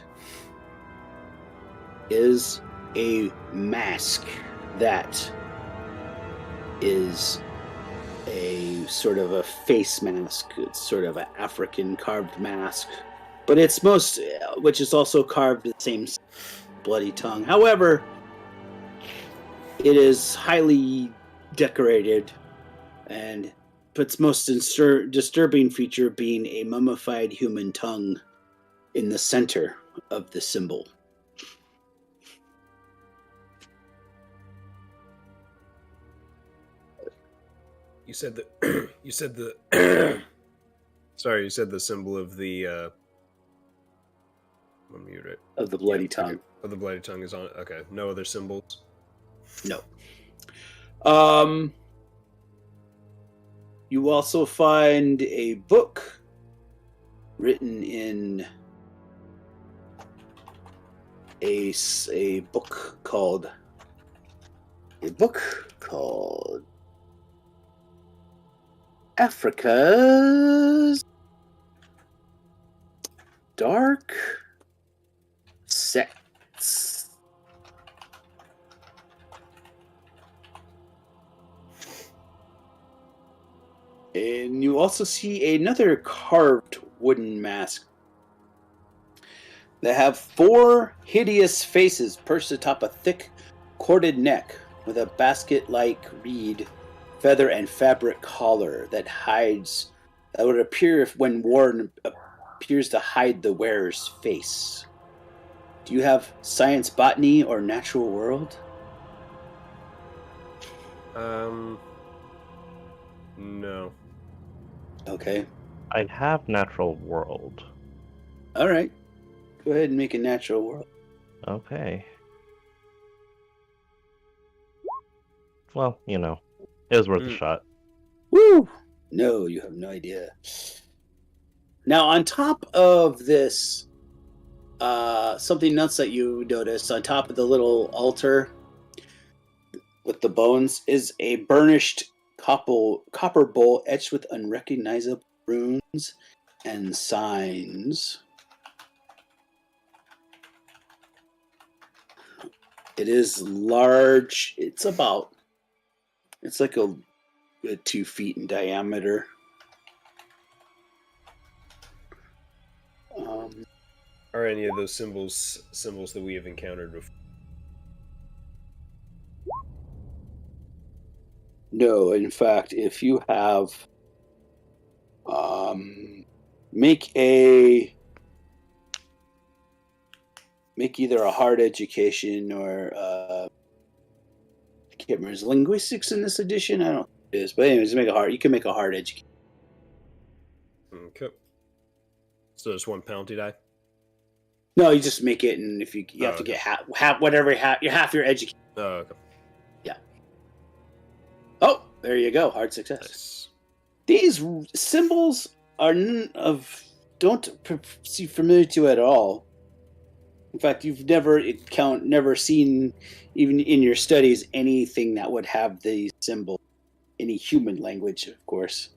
is a mask that is a sort of a face mask. It's sort of an African carved mask, but which is also carved the same bloody tongue. However, it is highly decorated, and its most disturbing feature being a mummified human tongue in the center of the symbol. You said the symbol of the let me mute it. Of the bloody tongue. Okay. Of the bloody tongue is on it. Okay. No other symbols? No. You also find a book written in a book called Africa's Dark Sects. And you also see another carved wooden mask that have 4 hideous faces perched atop a thick corded neck with a basket-like reed, feather, and fabric collar that would appear if when worn appears to hide the wearer's face. Do you have science, botany, or natural world? No. Okay. I have natural world. All right. Go ahead and make a natural world. Okay. Well, it was worth a shot. Woo! No, you have no idea. Now, on top of this, something else that you notice on top of the little altar with the bones is a burnished copper bowl etched with unrecognizable runes and signs. It is large. It's like a 2 feet in diameter. Are any of those symbols that we have encountered before? No, in fact, if you have, make either a hard education or I can't remember. Is linguistics in this edition? I don't know if it is, but anyways, you can make a hard education. Okay. So there's one penalty die? No, you just make it, and if you have to get half your education. Oh, okay. Yeah. Oh, there you go. Hard success. Nice. These symbols are don't seem familiar to you at all. In fact, you've never seen, even in your studies, anything that would have these symbols, any human language, of course,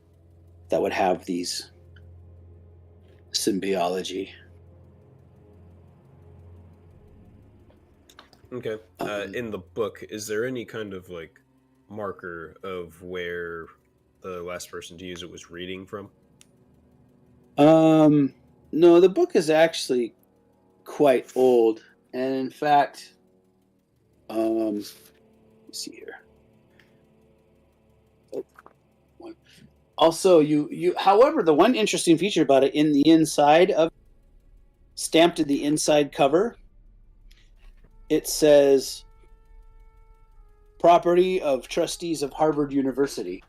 that would have these symbiology. Okay. In the book, is there any kind of like marker of where the last person to use it was reading from? No, the book is actually quite old, and in fact, let's see here. Also, however, the one interesting feature about it, in the inside of, stamped in the inside cover, it says property of trustees of Harvard University.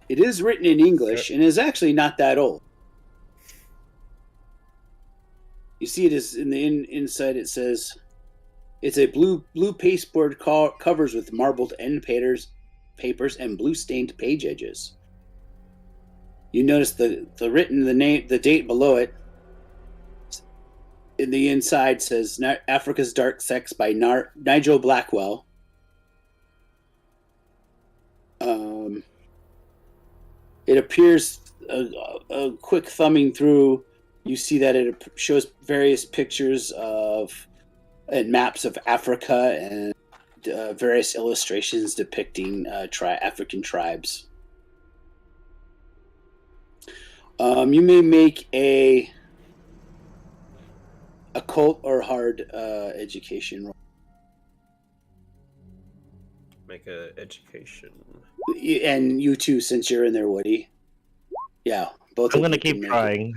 It is written in English and is actually not that old. You see it is in the inside. It says it's a blue pasteboard covers with marbled end papers and blue stained page edges. You notice the date below it. In the inside says Africa's Dark Sex by Nigel Blackwell. It appears a quick thumbing through. You see that it shows various pictures and maps of Africa and various illustrations depicting African tribes. You may make a occult or hard education roll. Make a education. And you too, since you're in there, Woody. Yeah, both. I'm gonna keep trying.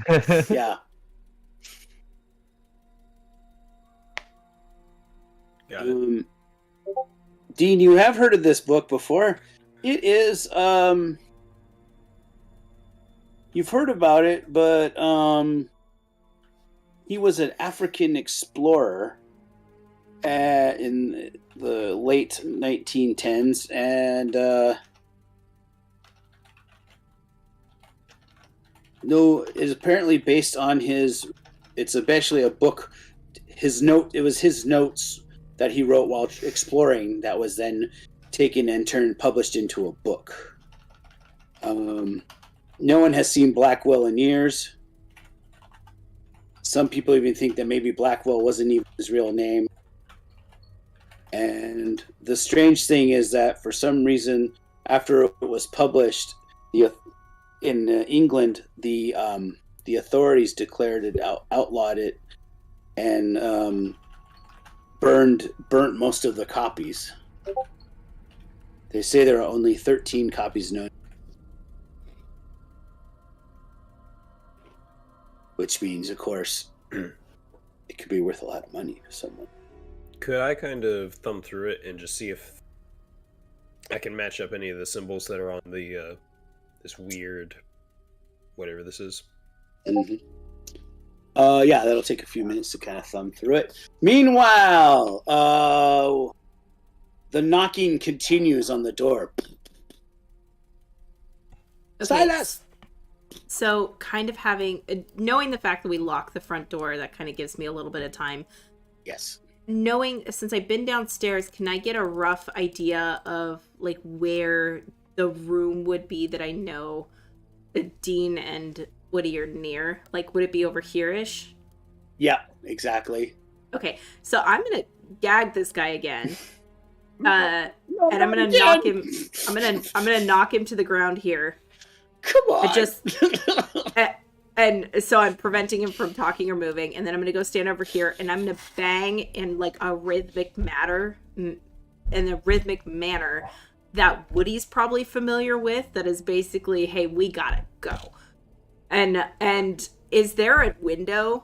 Yeah. Got it. Dean, you have heard of this book before. It is you've heard about it, but he was an African explorer in the late 1910s, and it is apparently based on his. It's especially a book. It was his notes that he wrote while exploring that was then taken and published into a book. No one has seen Blackwell in years. Some people even think that maybe Blackwell wasn't even his real name. And the strange thing is that for some reason, after it was published, in England, the authorities declared it outlawed it, and burnt most of the copies. They say there are only 13 copies known, which means, of course, it could be worth a lot of money to someone. Could I kind of thumb through it and just see if I can match up any of the symbols that are on the this weird whatever this is? Mm-hmm. Yeah, that'll take a few minutes to kind of thumb through it. Meanwhile, the knocking continues on the door. Okay. Silas! So, kind of knowing the fact that we locked the front door, that kind of gives me a little bit of time. Yes. Since I've been downstairs, can I get a rough idea of, like, where the room would be that I know Dean and Woody are near? Like, would it be over here-ish? Yeah, exactly. Okay, so I'm going to gag this guy again. And I'm gonna knock him. I'm gonna knock him to the ground here. Come on. And so I'm preventing him from talking or moving, and then I'm gonna go stand over here, and I'm gonna bang in like a rhythmic manner, that Woody's probably familiar with. That is basically, hey, we gotta go. And is there a window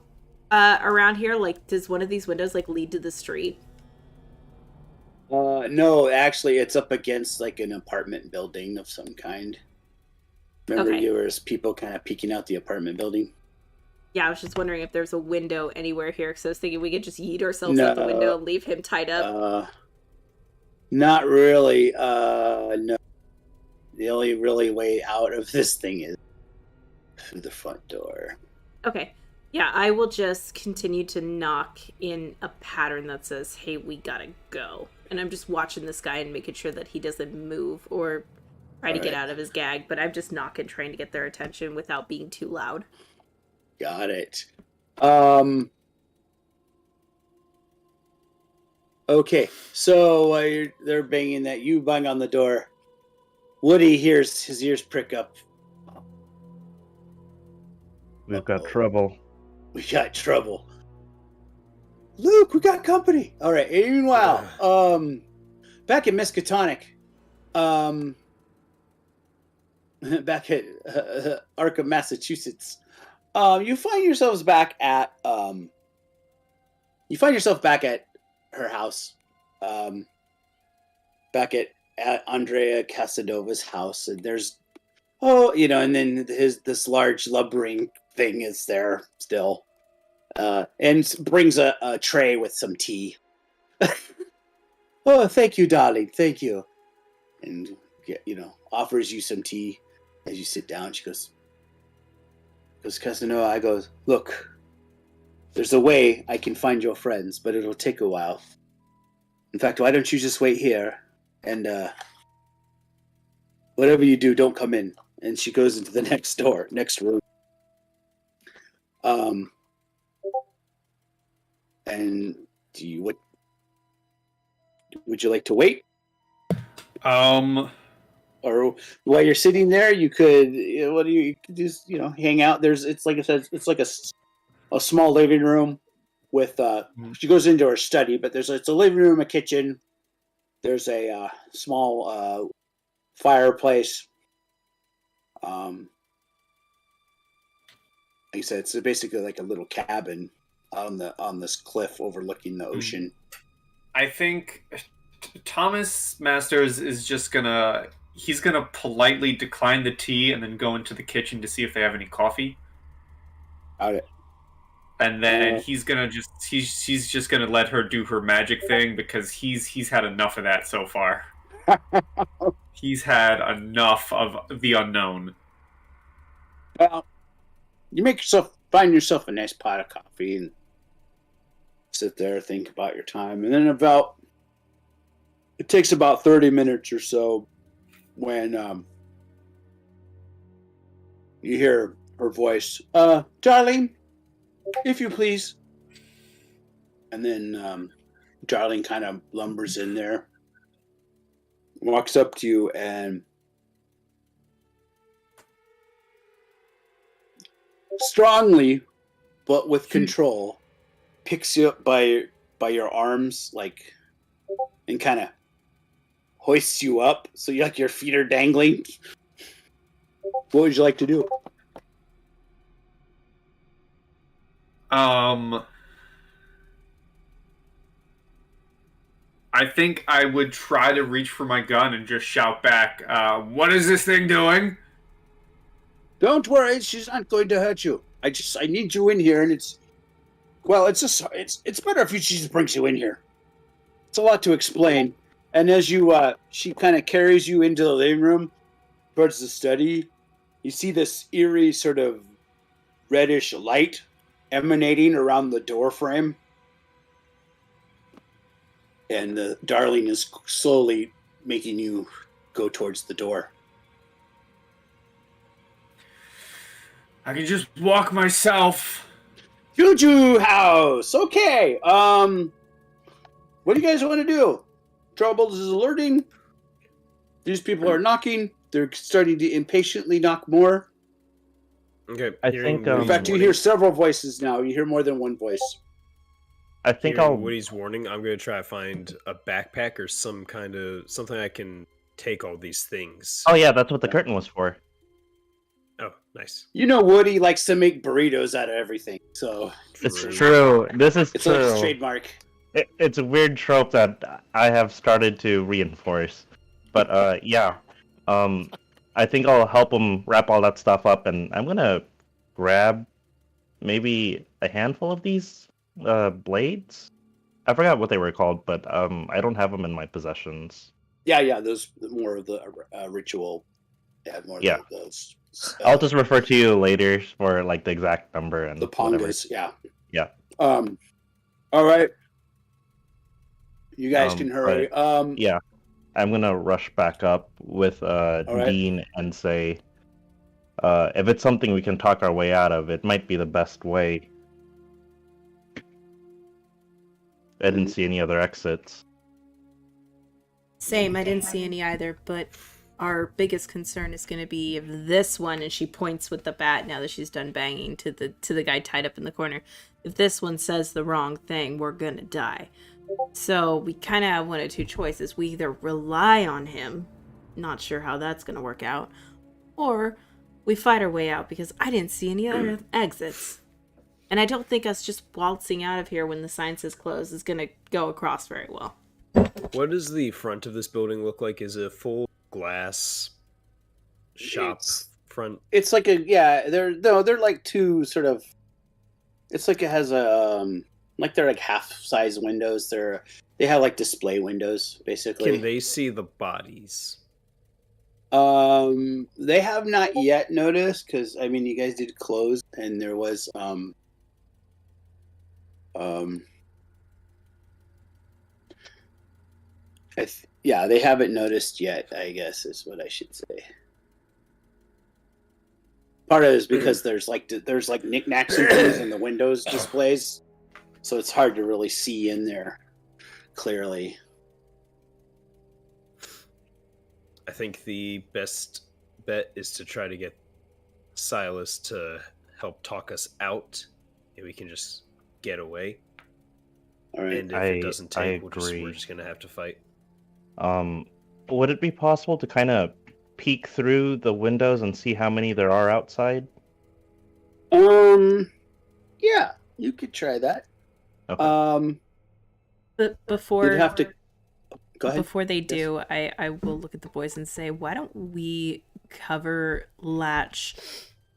around here? Like, does one of these windows like lead to the street? No, actually, it's up against like an apartment building of some kind. Remember, Okay. there was people kind of peeking out the apartment building. Yeah, I was just wondering if there's a window anywhere here, because I was thinking we could just yeet ourselves out the window and leave him tied up. Not really. No. The only really way out of this thing is through the front door. Okay. Yeah, I will just continue to knock in a pattern that says, hey, we gotta go. And I'm just watching this guy and making sure that he doesn't move or try to get out of his gag, but I'm just knocking, trying to get their attention without being too loud. Got it. Okay, so while they're banging that, you bang on the door. Woody hears his ears prick up. We've got trouble. We got trouble. Luke, we got company. All right. And meanwhile, back at Miskatonic, back at Arkham, Massachusetts, you find yourself back at her house, back at Andrea Casadova's house, and there's and then this large lumbering thing is there still, and brings a tray with some tea. Oh, thank you, darling, thank you, and offers you some tea as you sit down. She goes, Casanova. I goes, look, there's a way I can find your friends, but it'll take a while. In fact, why don't you just wait here, and whatever you do, don't come in. And she goes into the next room. And would you like to wait? Or while you're sitting there, you could, you could just, hang out. It's like I said, it's like a small living room with, she goes into her study, but it's a living room, a kitchen. There's a small fireplace. Like I said, it's basically like a little cabin on this cliff overlooking the ocean. I think Thomas Masters is just he's gonna politely decline the tea and then go into the kitchen to see if they have any coffee. Got it. And then he's just gonna let her do her magic thing, because he's had enough of that so far. He's had enough of the unknown. Well, you find yourself a nice pot of coffee and sit there, think about your time, and then it takes about 30 minutes or so when you hear her voice, darling, if you please. And then darling kind of lumbers in there, walks up to you, and strongly, but with control, picks you up by your arms, like, and kind of hoists you up, so your feet are dangling. What would you like to do? I think I would try to reach for my gun and just shout back, what is this thing doing? Don't worry, she's not going to hurt you. I need you in here, and it's better if she just brings you in here. It's a lot to explain. And as she kind of carries you into the living room towards the study, you see this eerie sort of reddish light emanating around the door frame. And the darling is slowly making you go towards the door. I can just walk myself. Juju house. Okay. What do you guys want to do? Troubles is alerting. These people are knocking. They're starting to impatiently knock more. Okay. I think, In fact, you hear several voices now. You hear more than one voice. I think Woody's warning. I'm going to try to find a backpack or some kind of something I can take all these things. Oh yeah, that's what the curtain was for. Oh, nice. You know Woody likes to make burritos out of everything, so... It's true. This is it's true. like his trademark. It's a weird trope that I have started to reinforce. But yeah. I think I'll help him wrap all that stuff up, and I'm gonna grab maybe a handful of these blades. I forgot what they were called, but I don't have them in my possessions. Yeah, those more of the ritual. Yeah, of those. I'll just refer to you later for like the exact number and the pongas. Yeah. All right. You guys can hurry. Yeah. I'm gonna rush back up with Dean and say, if it's something we can talk our way out of, it might be the best way. I didn't see any other exits. Same, I didn't see any either, but our biggest concern is going to be if this one, and she points with the bat now that she's done banging to the guy tied up in the corner, if this one says the wrong thing, we're going to die. So we kind of have one of two choices. We either rely on him, not sure how that's going to work out, or we fight our way out because I didn't see any other exits. And I don't think us just waltzing out of here when the sign says closed is going to go across very well. What does the front of this building look like? Is it a full glass shop front? It's like they're like two sort of. It's like it has a like they're like half-size windows. They have like display windows basically. Can they see the bodies? They have not yet noticed because I mean you guys did close and there was they haven't noticed yet, I guess is what I should say. Part of it is because there's like knickknacks and things in the windows displays, so it's hard to really see in there clearly. I think the best bet is to try to get Silas to help talk us out, and we can just get away. All right. And if it doesn't take, we're just gonna have to fight. Would it be possible to kind of peek through the windows and see how many there are outside? Yeah, you could try that. Okay. But before you'd have to go ahead. Before they do, I will look at the boys and say, why don't we cover Latch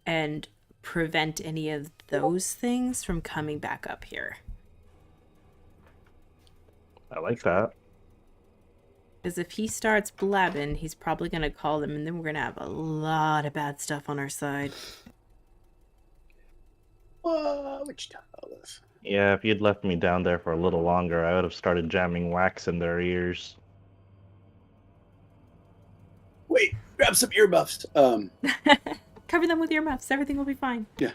and prevent any of those things from coming back up here? I like that. Because if he starts blabbing, he's probably going to call them, and then we're going to have a lot of bad stuff on our side. What you talking about this? Yeah, if you'd left me down there for a little longer, I would have started jamming wax in their ears. Wait, grab some earmuffs. Cover them with earmuffs. Everything will be fine. Yeah.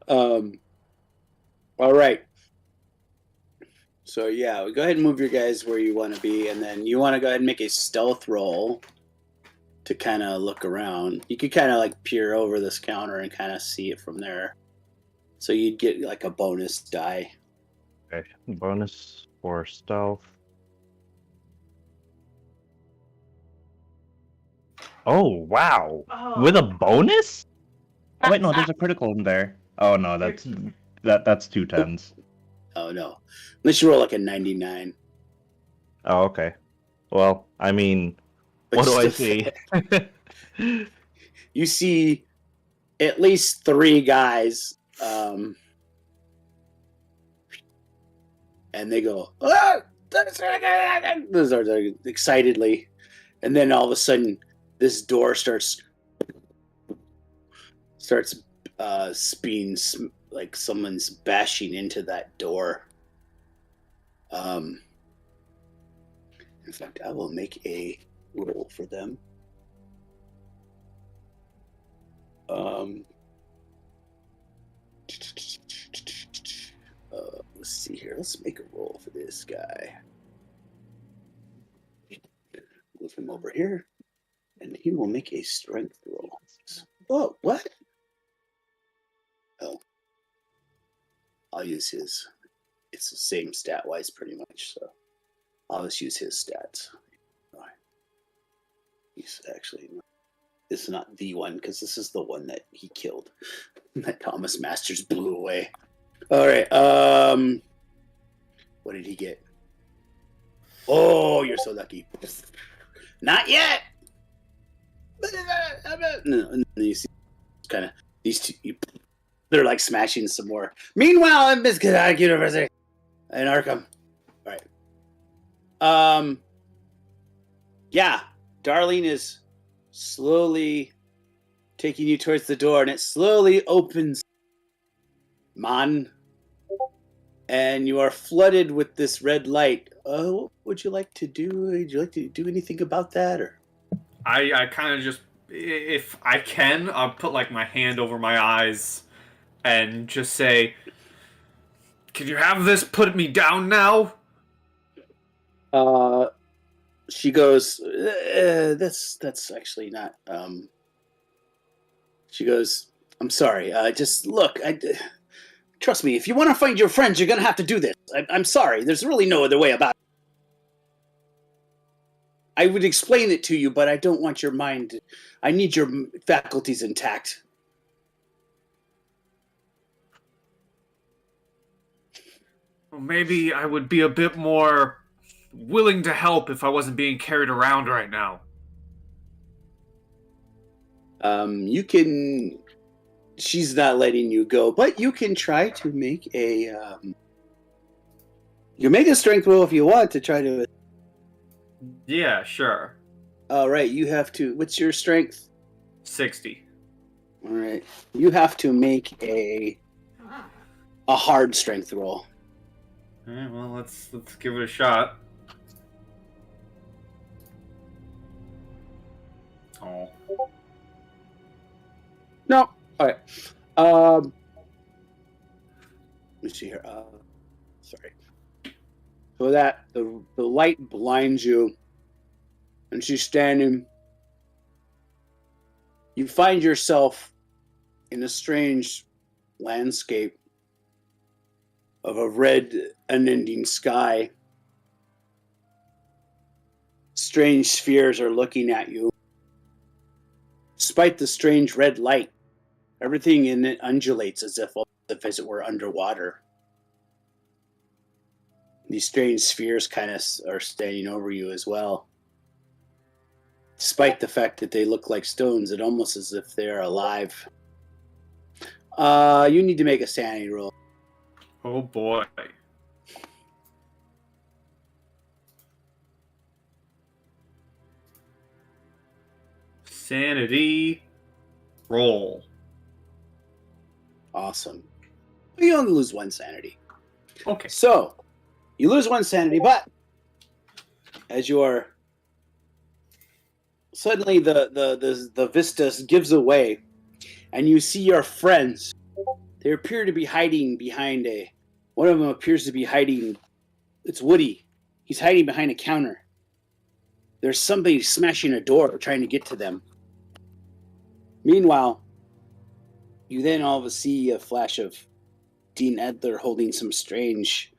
All right. So yeah, go ahead and move your guys where you want to be, and then you want to go ahead and make a stealth roll to kind of look around. You could kind of like peer over this counter and kind of see it from there. So you'd get like a bonus die. Okay, bonus for stealth. Oh wow! Oh. With a bonus? Oh wait, no, there's a critical in there. Oh no, that's 2 10s. Oh no, unless you roll like a 99. Oh okay. Well, I mean, what do I see? You see at least 3 guys, and they go, ah! Those are excitedly, and then all of a sudden, this door starts spinning like someone's bashing into that door. In fact, I will make a roll for them. let's see here. Let's make a roll for this guy. Move him over here, and he will make a strength roll. Oh, what? Oh, I'll use his. It's the same stat-wise, pretty much. So I'll just use his stats. He's actually. This is not the one, because this is the one that he killed. That Thomas Masters blew away. All right. What did he get? Oh, you're so lucky. Not yet. No, and you see, kind of these two. They're like smashing some more. Meanwhile, in Biscuit University in Arkham. All right. Yeah, Darlene is slowly taking you towards the door, and it slowly opens, man, and you are flooded with this red light. What would you like to do? Would you like to do anything about that, or? I kind of just, if I can, I'll put like my hand over my eyes and just say, "Can you have this? Put me down now." She goes, that's actually not, she goes, I'm sorry, just look, trust me, if you want to find your friends, you're going to have to do this. I'm sorry, there's really no other way about it. I would explain it to you, but I don't want your mind, I need your faculties intact. Well, maybe I would be a bit more willing to help if I wasn't being carried around right now. You can. She's not letting you go, but you can try to make a. You make a strength roll if you want to try to. Yeah, sure. All right, you have to. What's your strength? 60. All right, you have to make a hard strength roll. All right, well, let's give it a shot. Oh. No. All right. Let me see here. Sorry. So that the light blinds you, and she's standing. You find yourself in a strange landscape of a red, unending sky. Strange spheres are looking at you. Despite the strange red light, everything in it undulates as if it were underwater. These strange spheres kind of are standing over you as well. Despite the fact that they look like stones, it almost as if they're alive. You need to make a sanity roll. Oh boy. Sanity roll. Awesome. You only lose one sanity. Okay. So, you lose one sanity, but as you are suddenly the vista gives away, and you see your friends. They appear to be hiding behind one of them appears to be hiding. It's Woody. He's hiding behind a counter. There's somebody smashing a door trying to get to them. Meanwhile, you then all of a see a flash of Dean Edler holding some strange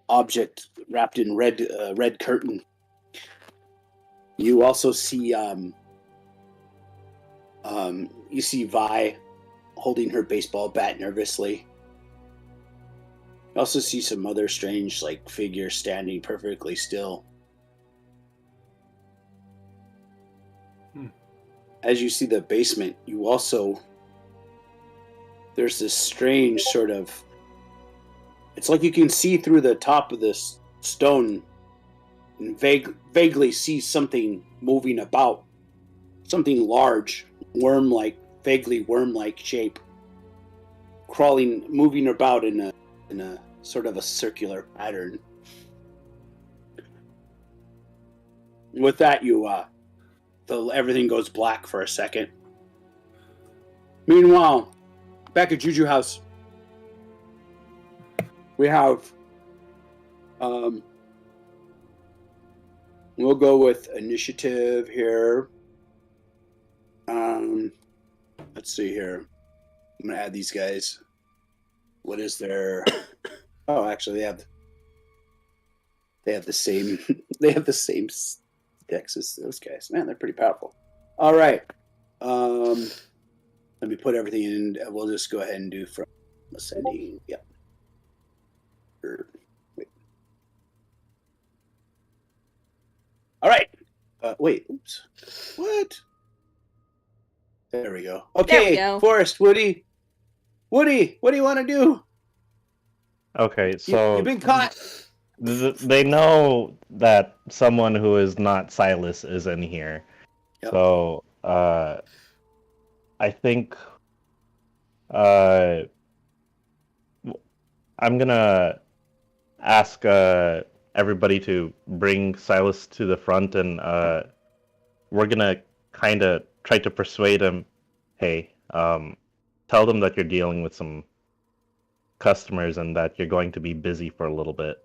object wrapped in red curtain. You also see you see Vi holding her baseball bat nervously. You also see some other strange figures standing perfectly still. As you see the basement, you also there's this strange sort of, it's like you can see through the top of this stone and vaguely see something moving about, something large, vaguely worm-like shape, moving about in a sort of a circular pattern. With that, everything goes black for a second. Meanwhile, back at Juju House. we have. We'll go with initiative here. Let's see here. I'm gonna add these guys. What is their? Oh, actually, they have the same. They have the same decks as those guys. Man, they're pretty powerful. All right. Let me put everything in. We'll just go ahead and do from ascending. Yep. Wait. All right. Wait. Oops. What? There we go. Okay. There we go. Forrest, Woody, what do you want to do? Okay, so you've been caught. They know that someone who is not Silas is in here. Yep. So, I think I'm gonna ask everybody to bring Silas to the front, and we're gonna kind of try to persuade him. Hey, tell them that you're dealing with some customers and that you're going to be busy for a little bit.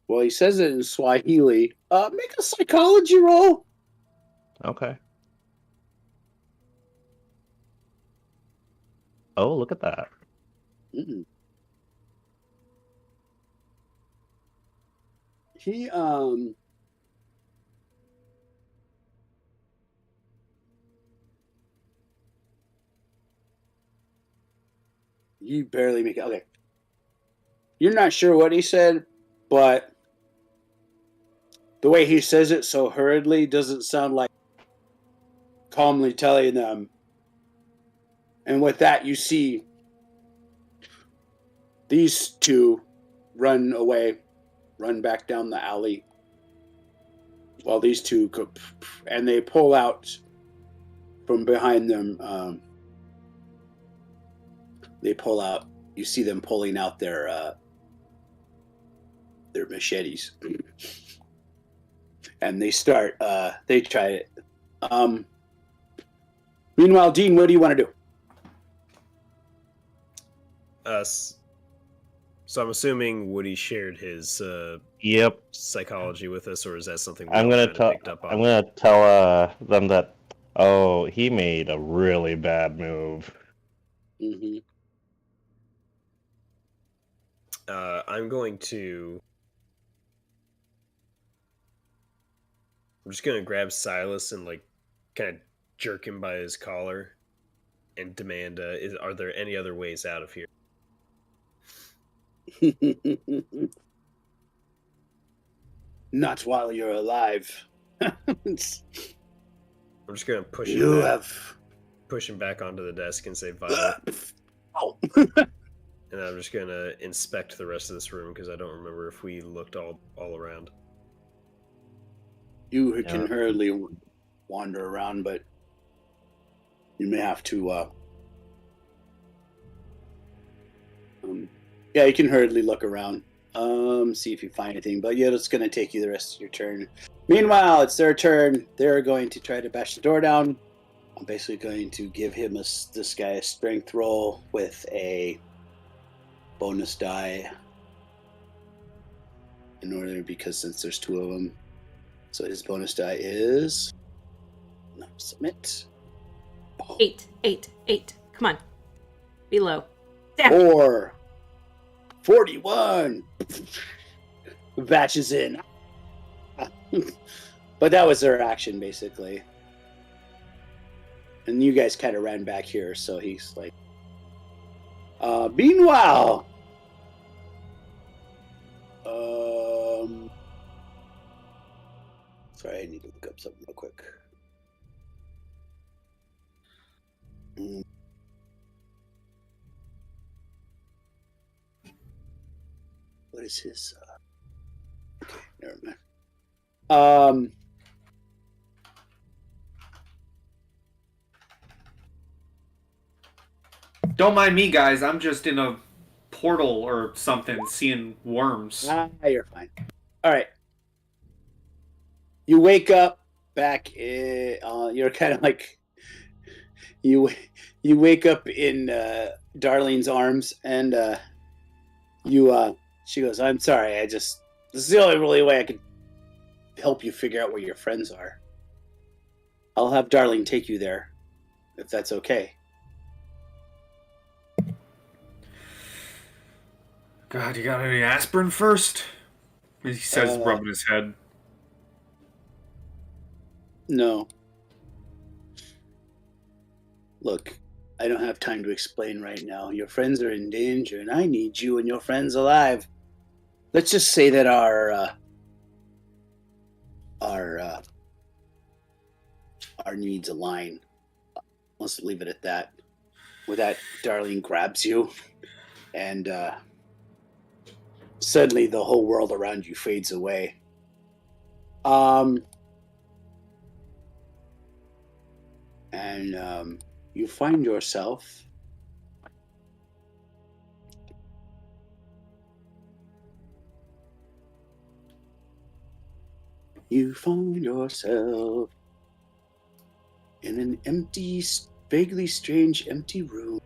Well, he says it in Swahili. Make a psychology roll. Okay. Oh, look at that. Mm-mm. He you barely make it. Okay. You're not sure what he said, but the way he says it so hurriedly doesn't sound like calmly telling them. And with that, you see these two run away, run back down the alley, while these two go, and they pull out from behind them. They pull out. You see them pulling out their machetes, and they start. They try it. Meanwhile, Dean, what do you want to do? So I'm assuming Woody shared his Yep. psychology with us, or is that something I'm gonna picked up on? I'm gonna tell them that. Oh, he made a really bad move. Mm-hmm. I'm going to. I'm just gonna grab Silas and like kind of jerk him by his collar, and demand: are there any other ways out of here? Not while you're alive. I'm just gonna push him back onto the desk and say, "Violet." Oh. And I'm just gonna inspect the rest of this room because I don't remember if we looked all around. You can hardly wander around, but you may have to. Yeah, you can hurriedly look around. See if you find anything. But yeah, it's going to take you the rest of your turn. Meanwhile, it's their turn. They're going to try to bash the door down. I'm basically going to give him this guy a strength roll with a bonus die in order, because since there's two of them, so his bonus die is submit. Oh. 8. Come on, be low. 4. 41. Batches in. But that was their action, basically. And you guys kind of ran back here, so he's like... meanwhile... Sorry, I need to look up something real quick. What is his... Okay, never mind. Don't mind me, guys. I'm just in a portal or something, seeing worms. You're fine. All right. You wake up back, you're kind of like you wake up in Darlene's arms, and she goes, "I'm sorry. This is the only really way I could help you figure out where your friends are. I'll have Darlene take you there, if that's okay." God, you got any aspirin first? He says, rubbing his head. No. Look, I don't have time to explain right now. Your friends are in danger, and I need you and your friends alive. Let's just say that our needs align. Let's leave it at that. With that, Darlene grabs you, and suddenly the whole world around you fades away. You find yourself in an empty, vaguely strange, empty room.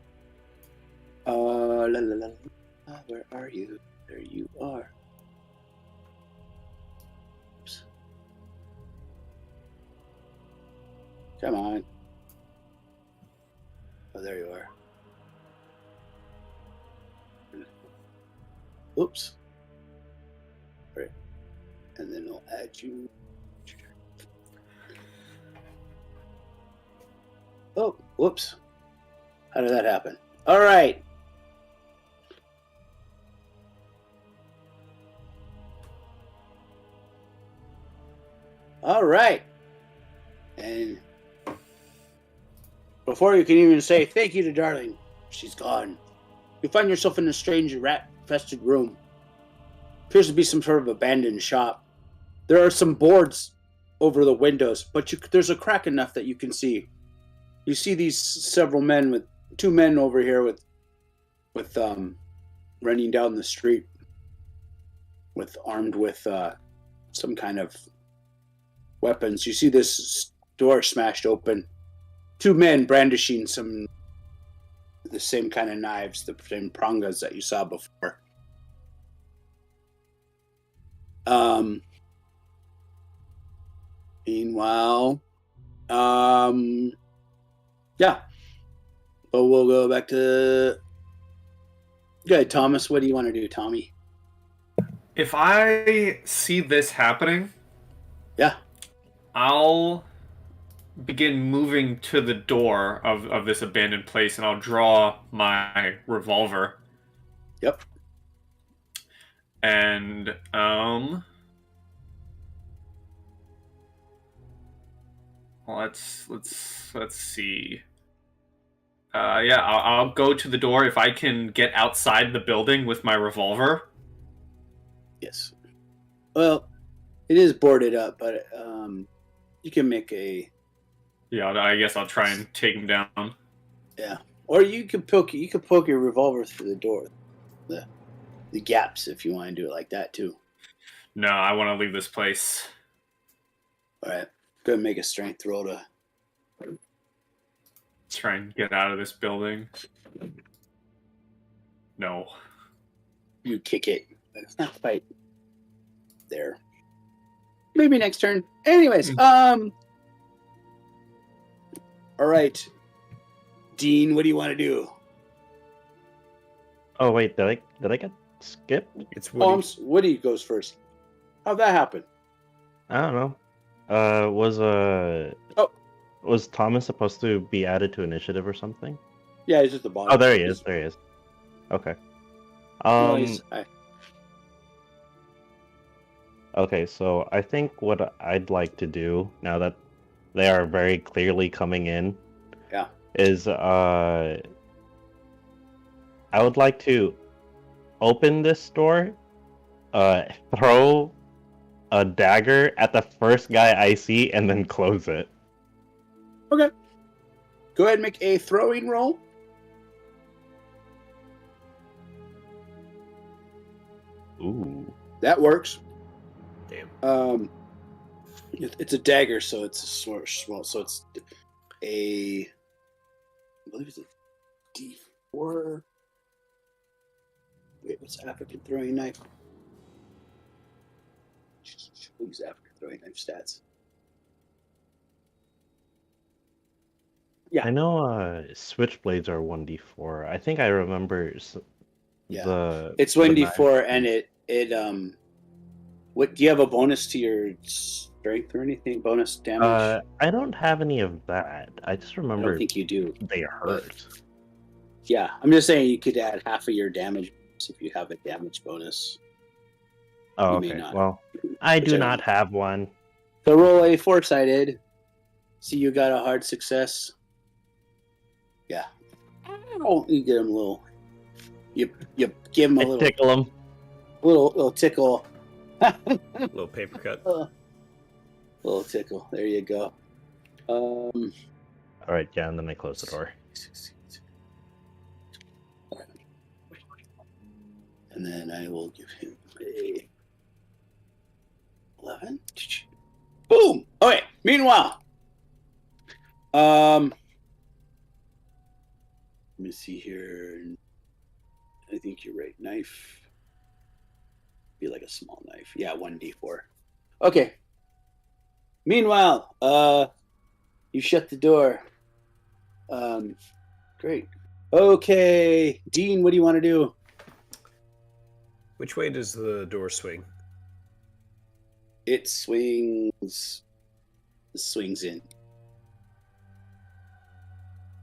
Where are you? There you are. Oops. Come on. Oh, there you are. Oops. All right. And then I'll add you. Oh, whoops. How did that happen? All right. All right. And before you can even say thank you to Darling, she's gone. You find yourself in a strange rat-infested room. Appears to be some sort of abandoned shop. There are some boards over the windows, but there's a crack enough that you can see. You see these several men with two men over here with running down the street armed with some kind of weapons. You see this door smashed open. Two men brandishing the same kind of knives, the same prangas that you saw before. Meanwhile, yeah. But we'll go back to. Good, Thomas. What do you want to do, Tommy? If I see this happening, yeah, I'll begin moving to the door of this abandoned place, and I'll draw my revolver. Yep. And let's see. Yeah, I'll go to the door if I can get outside the building with my revolver. Yes. Well, it is boarded up, but you can make a. Yeah, I guess I'll try and take him down. Yeah, or you could poke your revolver through the door, the gaps, if you want to do it like that too. No, I want to leave this place. All right, go ahead and make a strength roll to. Let's try and get out of this building. No. You kick it, but it's not quite there. Maybe next turn. Anyways, all right. Dean, what do you want to do? Oh wait, did I get skipped? It's Woody. Woody goes first. How'd that happen? I don't know. Was Thomas supposed to be added to initiative or something? Yeah, he's at the bottom. Oh, there he is. There he is. Okay. Okay, so I think what I'd like to do now that they are very clearly coming in, is I would like to open this door, throw a dagger at the first guy I see, and then close it. Okay. Go ahead and make a throwing roll. Ooh. That works. Damn. It's a dagger, so it's a sword. So it's I believe it's a D4. Wait, what's African throwing knife? We'll use African throwing knife stats. Yeah. I know switchblades are 1d4. I think I remember it's 1d4 and it what do you have a bonus to your strength or anything? Bonus damage? I don't have any of that. I just remember I don't think you do. They hurt. Yeah, I'm just saying you could add half of your damage if you have a damage bonus. Oh, okay. Well, I do not have one. So roll a 4-sided. See, you got a hard success. Yeah. Oh, you get him a little. You give him a little. Tickle him. Little tickle. Little paper cut. Little tickle. There you go. All right. Yeah, and then I close the door. And then I will give him a 11. Boom. Okay. Meanwhile, let me see here. I think you're right. Knife. Be like a small knife. Yeah, 1d4. Okay. Meanwhile, you shut the door. Great. Okay, Dean, what do you want to do? Which way does the door swing? It swings in.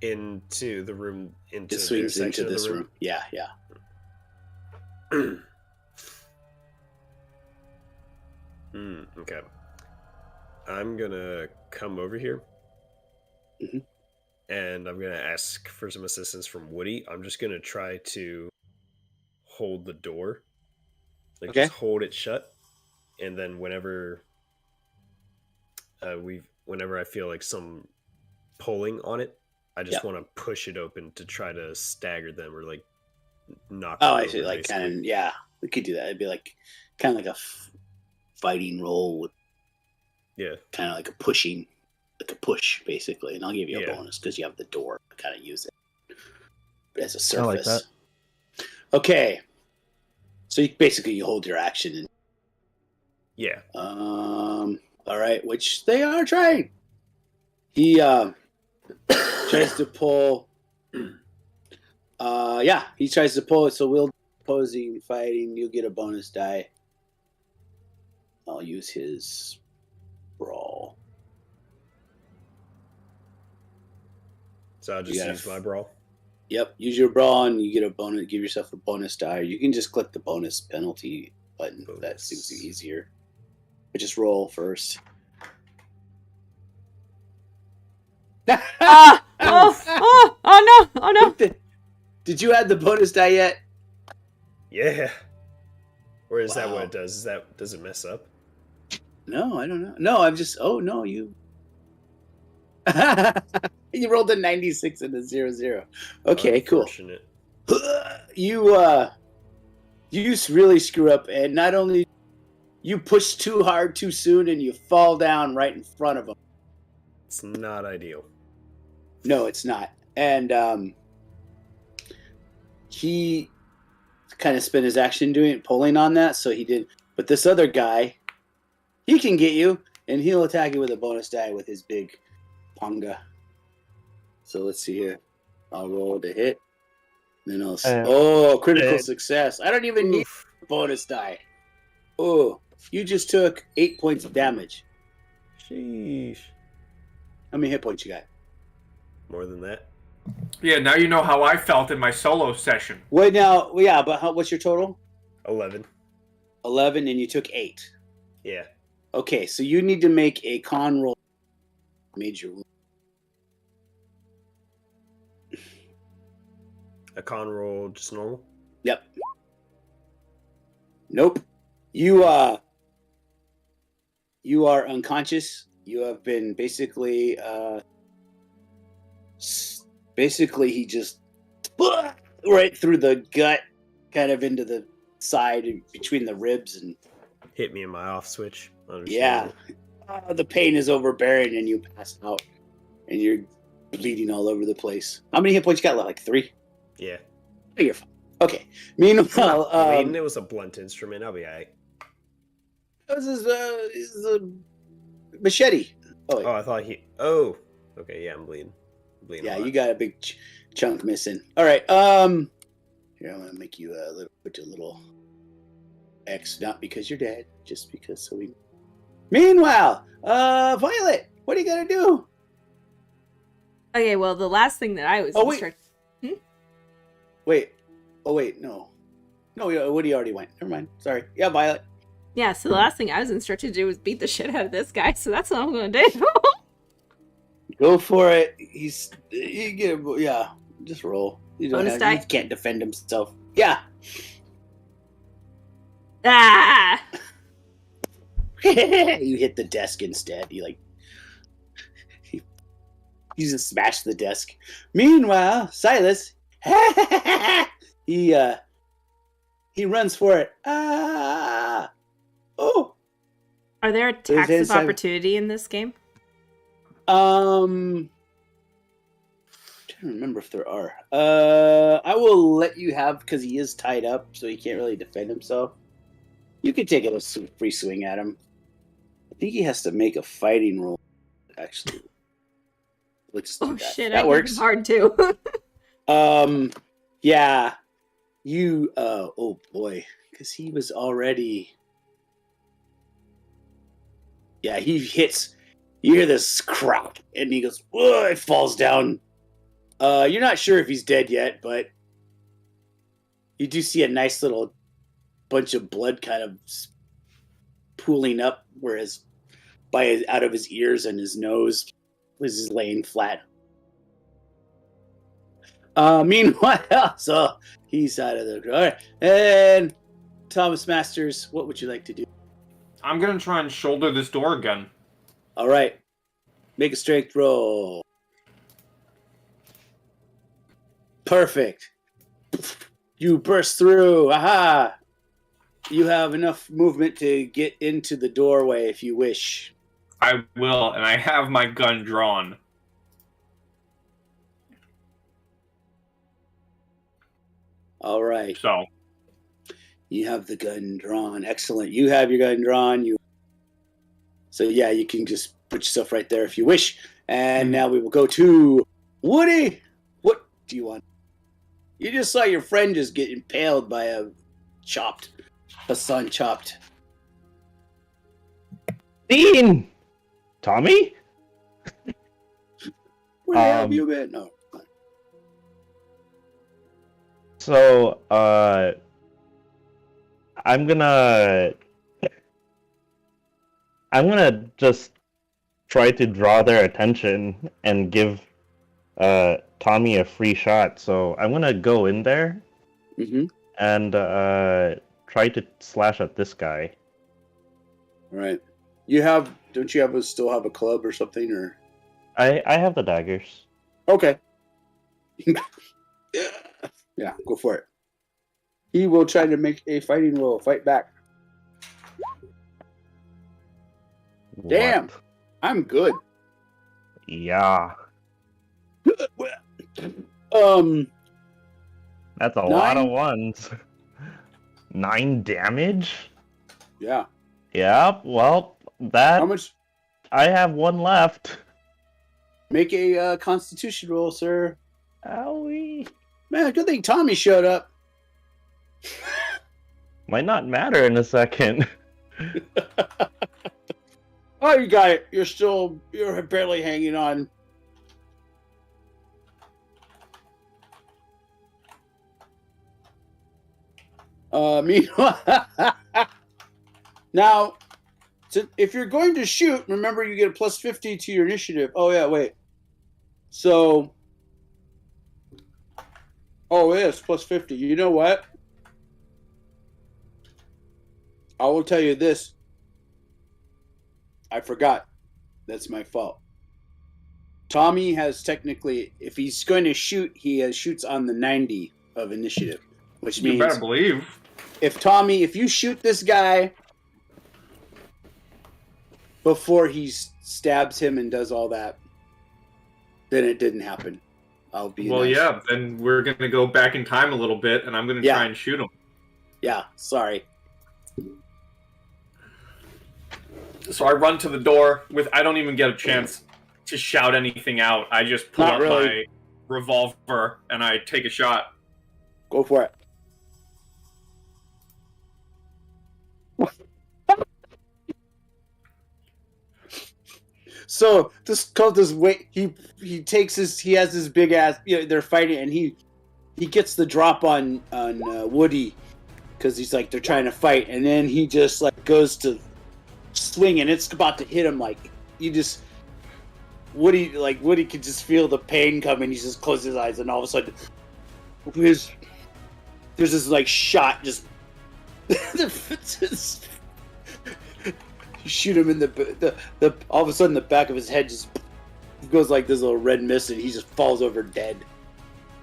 Into the room, into it swings the into this room. room. Yeah. Okay. I'm gonna come over here. Mm-hmm. And I'm gonna ask for some assistance from Woody. I'm just gonna try to hold the door. Just hold it shut. And then whenever I feel like some pulling on it, I just want to push it open to try to stagger them or like knock them over. I see. Like kind of, yeah, we could do that. It'd be like kind of like a fighting roll with, kind of like a pushing, like a push basically. And I'll give you a bonus because you have the door to kind of use it as a surface. I like that. Okay, so you hold your action and. Yeah. All right, which they are trying. He tries to pull. He tries to pull it. So we'll opposing fighting. You'll get a bonus die. I'll use his brawl. So I'll just use my brawl. Yep, use your brawl and you get a bonus. Give yourself a bonus die. You can just click the bonus penalty button. That seems easier. But just roll first. Oh no! Did you add the bonus die yet? Yeah. Or is that what it does? Does it mess up? No, I don't know. No, I'm just. Oh no, you. You rolled a 96 and a 0-0. Okay, cool. You really screw up, and not only you push too hard too soon, and you fall down right in front of him. It's not ideal. No, it's not. And he kind of spent his action pulling on that, so he did. But this other guy, he can get you, and he'll attack you with a bonus die with his big panga. So let's see here. I'll roll to hit. Then I'll critical success. I don't even need a bonus die. Oh, you just took 8 points of damage. Sheesh. How many hit points you got? More than that. Yeah, now you know how I felt in my solo session. Wait, now, yeah, but what's your total? 11. 11, and you took 8. Yeah. Okay, so you need to make a con roll. Major. A con roll, just normal? Yep. Nope. You are unconscious. You have been basically he just right through the gut, kind of into the side between the ribs and hit me in my off switch. Yeah. the pain is overbearing, and you pass out, and you're bleeding all over the place. How many hit points you got left? Like 3? Yeah. Oh, you're fine. Okay. Meanwhile, I mean, it was a blunt instrument. I'll be alright. this is a machete. Oh, I thought he. Oh, okay. Yeah, I'm bleeding. Yeah, you got a big chunk missing. All right. Here, I'm gonna make you put a little X, not because you're dead, just because so we. Meanwhile, Violet, what are you gonna do? Okay, well, the last thing that I was Wait. Oh wait, no, Woody already went. Never mind. Sorry. Yeah, Violet. Yeah, so the last thing I was instructed to do was beat the shit out of this guy, so that's what I'm gonna do. Go for it. Yeah, just roll. He can't defend himself. Yeah. Ah! You hit the desk instead. You just smashed the desk. Meanwhile, Silas, he runs for it. Ah! Oh! Are there attacks of opportunity in this game? I'm trying to remember if there are. I will let you have, because he is tied up, so he can't really defend himself. You can take a free swing at him. I think he has to make a fighting roll, actually. Let's do that. Shit, that works. Hard too. Yeah. You, oh boy, because he was already. Yeah, he hits. You hear this crack, and he goes, whoa, it falls down. You're not sure if he's dead yet, but you do see a nice little bunch of blood kind of pooling up out of his ears and his nose was just laying flat. Meanwhile, so he's out of the. All right, and Thomas Masters, what would you like to do? I'm gonna try and shoulder this door again. All right, make a strength roll. Perfect. You burst through. Aha! You have enough movement to get into the doorway if you wish. I will, and I have my gun drawn. All right. So. You have the gun drawn. Excellent. You have your gun drawn. So yeah, you can just put yourself right there if you wish. And now we will go to Woody. What do you want? You just saw your friend just get impaled by a Hassan chopped. Dean! Tommy? Where have you been? No. So, I'm gonna just try to draw their attention and give Tommy a free shot. So I'm gonna go in there and try to slash at this guy. All right. Don't you still have a club or something, or? I have the daggers. Okay. Yeah, go for it. He will try to make a fighting roll. Fight back. What? Damn, I'm good. Yeah. That's a 9? lot of ones. 9 damage? Yeah. Yeah, well, that... How much? I have 1 left. Make a constitution roll, sir. Owie. Man, good thing Tommy showed up. Might not matter in a second. Oh, you got it. You're barely hanging on. Meanwhile, now, if you're going to shoot, remember you get a plus 50 to your initiative. Oh, yeah, wait. So, yes, plus 50. You know what? I will tell you this. I forgot. That's my fault. Tommy has technically, if he's going to shoot, he shoots on the 90 of initiative, which means you better believe. If you shoot this guy, before he stabs him and does all that, then it didn't happen. I'll be nice. Yeah, then we're going to go back in time a little bit, and I'm going to try and shoot him. Yeah, sorry. So I run to the door I don't even get a chance to shout anything out. I just pull out my revolver and I take a shot. Go for it. So this cultist he has his big ass, they're fighting, and he gets the drop on Woody because he's like, they're trying to fight, and then he just like goes to swing and it's about to hit him. Like Woody could just feel the pain coming. He just closes his eyes and all of a sudden there's this like shot just you shoot him in the all of a sudden the back of his head just goes like this little red mist and he just falls over dead.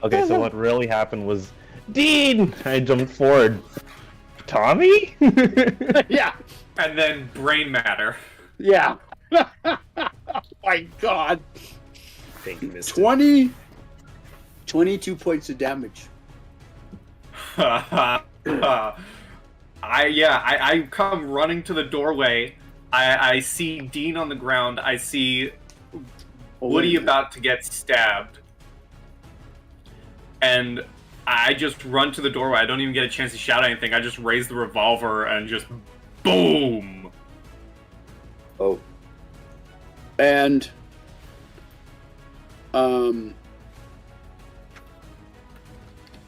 Okay, so what really happened was, Dean! I jumped forward. Tommy? Yeah. And then brain matter. Yeah. Oh my god. 22 points of damage. I come running to the doorway. I see Dean on the ground. I see Woody about to get stabbed. And I just run to the doorway. I don't even get a chance to shout anything. I just raise the revolver and just boom. Oh. And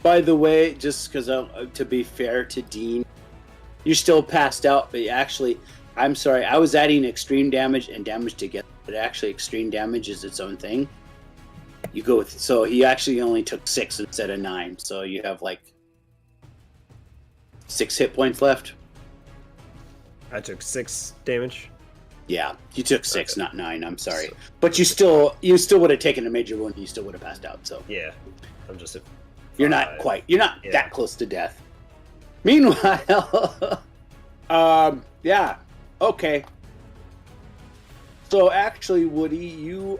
by the way, just because to be fair to Dean, you're still passed out, but actually, I'm sorry, I was adding extreme damage and damage together, but actually extreme damage is its own thing. You go with, so he actually only took 6 instead of 9, so you have like 6 hit points left. I took 6 damage. Yeah, you took 6, not 9. I'm sorry, but you still would have taken a major wound. You still would have passed out. So yeah, I'm just at 5. You're not that close to death. Meanwhile, yeah, okay. So actually, Woody, you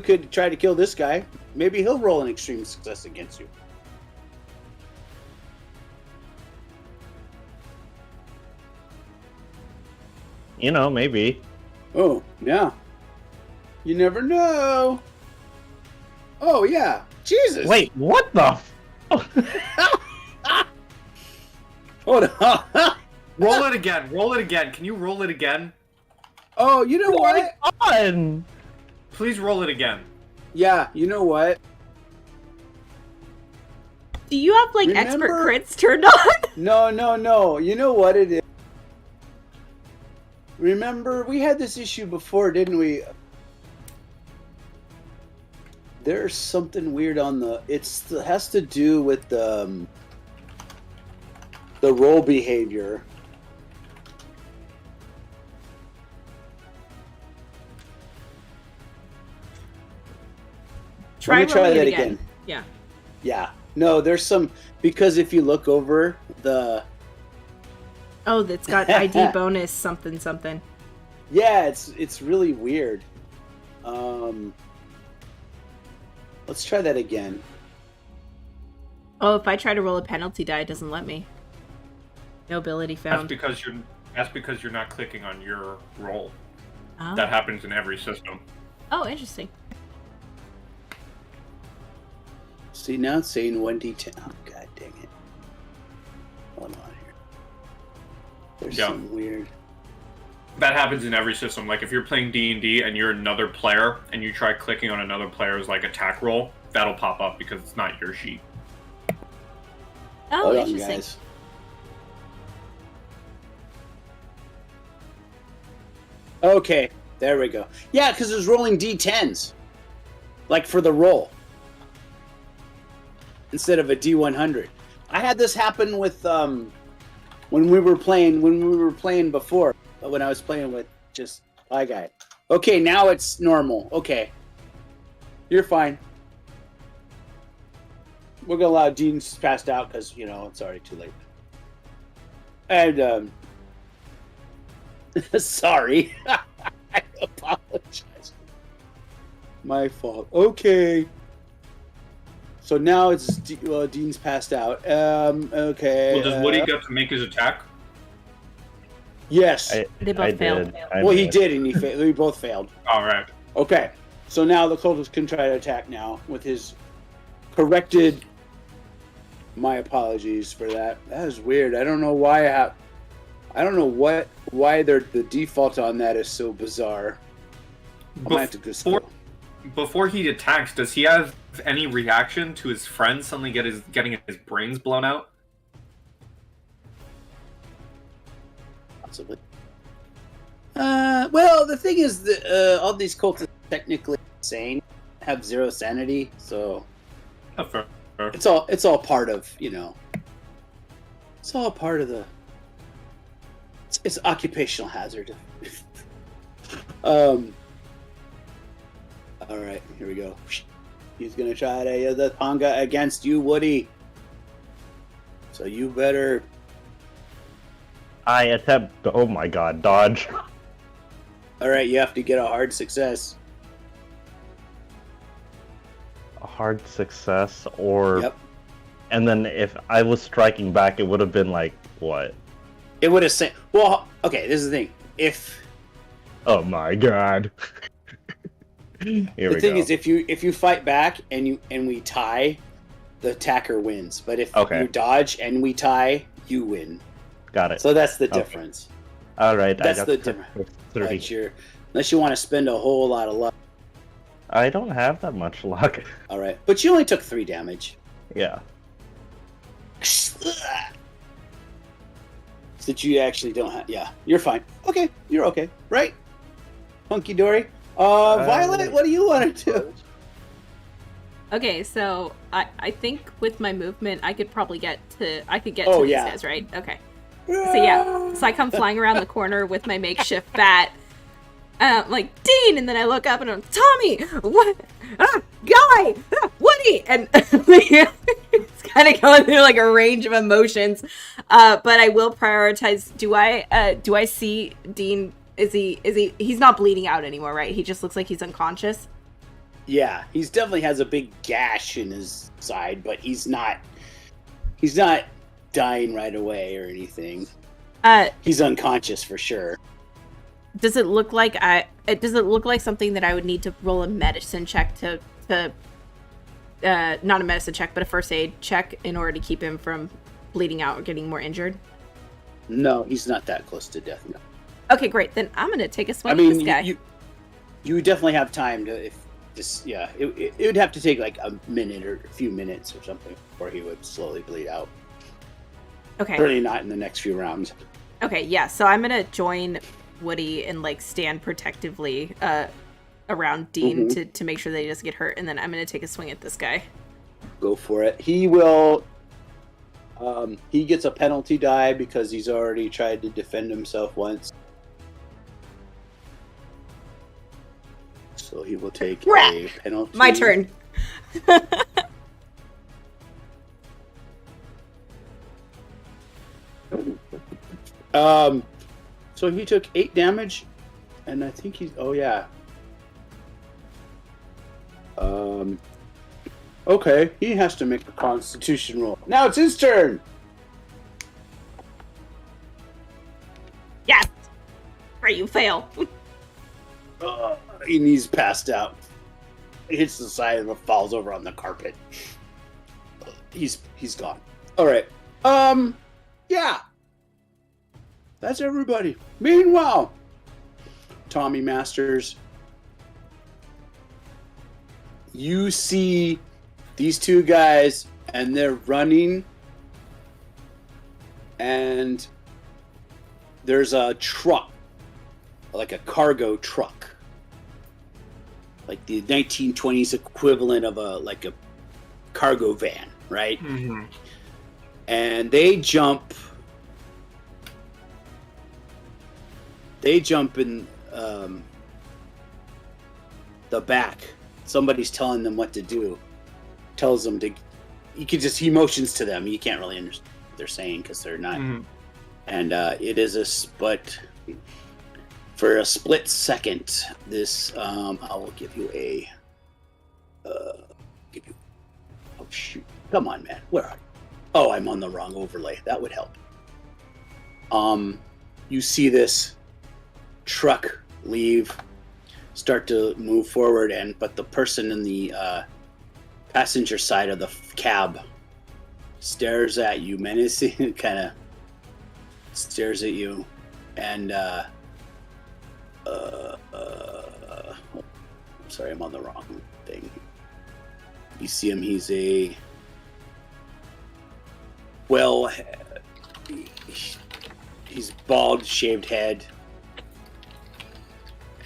could try to kill this guy. Maybe he'll roll an extreme success against you. Maybe. Oh, yeah. You never know. Oh, yeah. Jesus. Wait, what the? Hold on. Roll it again. Roll it again. Can you roll it again? Oh, you know what? On. Please roll it again. Yeah, you know what? Do you have, expert crits turned on? No. You know what it is? Remember, we had this issue before, didn't we? There's something weird on it has to do with the roll behavior. Try that again. Yeah. Yeah. No, there's some, because if you look over the... Oh, that's got ID bonus something. Yeah, it's really weird. Let's try that again. Oh, if I try to roll a penalty die, it doesn't let me. No ability found. That's because you're not clicking on your roll. Oh. That happens in every system. Oh, interesting. See, now it's saying 1d10. Oh, god dang it. Hold on here. There's something weird. That happens in every system. Like, if you're playing D&D and you're another player, and you try clicking on another player's, attack roll, that'll pop up because it's not your sheet. Oh, hold interesting. on, guys. Okay, there we go. Yeah, because it's rolling D10s. For the roll. Instead of a D100. I had this happen with when we were playing before, when I was playing with just Pie Guy. Okay, now it's normal. Okay. You're fine. We're gonna allow Dean's passed out because it's already too late. And Sorry. I apologize. My fault. Okay. So now it's Dean's passed out. Okay. Well, does Woody get to make his attack? Yes. They both failed. He did, and we both failed. All right. Okay. So now the cultist can try to attack now with his corrected. My apologies for that. That is weird. I don't know why. I don't know why the default on that is so bizarre. I might have to just go. Before he attacks, does he have any reaction to his friend suddenly getting his brains blown out? Possibly. Well, the thing is that all these cultists are technically insane, have 0 sanity, so Fair. it's all part of, it's all part of the. It's occupational hazard. All right, here we go. He's gonna try to use the panga against you, Woody. So you better. I attempt. Oh my god, dodge. All right, you have to get a hard success. A hard success, or. Yep. And then if I was striking back, it would have been like what? It would have said. Well, okay. This is the thing. If Oh my god. the thing is, if you fight back and we tie, the attacker wins. But if you dodge and we tie, you win. Got it. So that's the difference. All right. That's the difference. 30. Unless you want to spend a whole lot of luck. I don't have that much luck. All right, but you only took 3 damage. Yeah. That you actually don't have. Yeah, you're fine. Okay, you're okay, right? Hunky dory. Violet, what do you want to do? Okay, so I think with my movement, I could probably get to these guys, right? Okay. So I come flying around the corner with my makeshift bat. Like, Dean! And then I look up and I'm, Tommy! What? Guy! Woody! And it's kind of going through like a range of emotions. But I will prioritize. Do I see Dean? He's not bleeding out anymore, right? He just looks like he's unconscious. Yeah, he's definitely has a big gash in his side, but he's not dying right away or anything. He's unconscious for sure. Does it look like something that I would need to roll a medicine check to not a medicine check, but a first aid check in order to keep him from bleeding out or getting more injured? No, he's not that close to death. No. Okay, great. Then I'm gonna take a swing at this guy. You definitely have time to it would have to take like a minute or a few minutes or something before he would slowly bleed out. Okay. Certainly not in the next few rounds. Okay, yeah. So I'm gonna join Woody and like stand protectively around Dean to make sure that he doesn't get hurt, and then I'm gonna take a swing at this guy. Go for it. He will. He gets a penalty die because he's already tried to defend himself once. So he will take a penalty. My turn. So he took 8 damage, and I think he's. Oh yeah. Okay, he has to make a Constitution roll. Now it's his turn. Yes. Right, you fail. And he's passed out. He hits the side of it, falls over on the carpet. He's gone. All right. Yeah. That's everybody. Meanwhile, Tommy Masters, you see these 2 guys, and they're running, and there's a truck, like a cargo truck, like the 1920s equivalent of a cargo van, right? Mm-hmm. And they jump in the back. Somebody's telling them what to do. Tells them to. He motions to them. You can't really understand what they're saying because they're not. Mm-hmm. And it is but For a split second, this I will give you a. Oh shoot! Come on, man. Where are you? Oh, I'm on the wrong overlay. That would help. You see this truck leave, start to move forward, but the person in the passenger side of the cab stares at you, menacing, kind of stares at you, and sorry, I'm on the wrong thing. You see him, he's a he's bald, shaved head,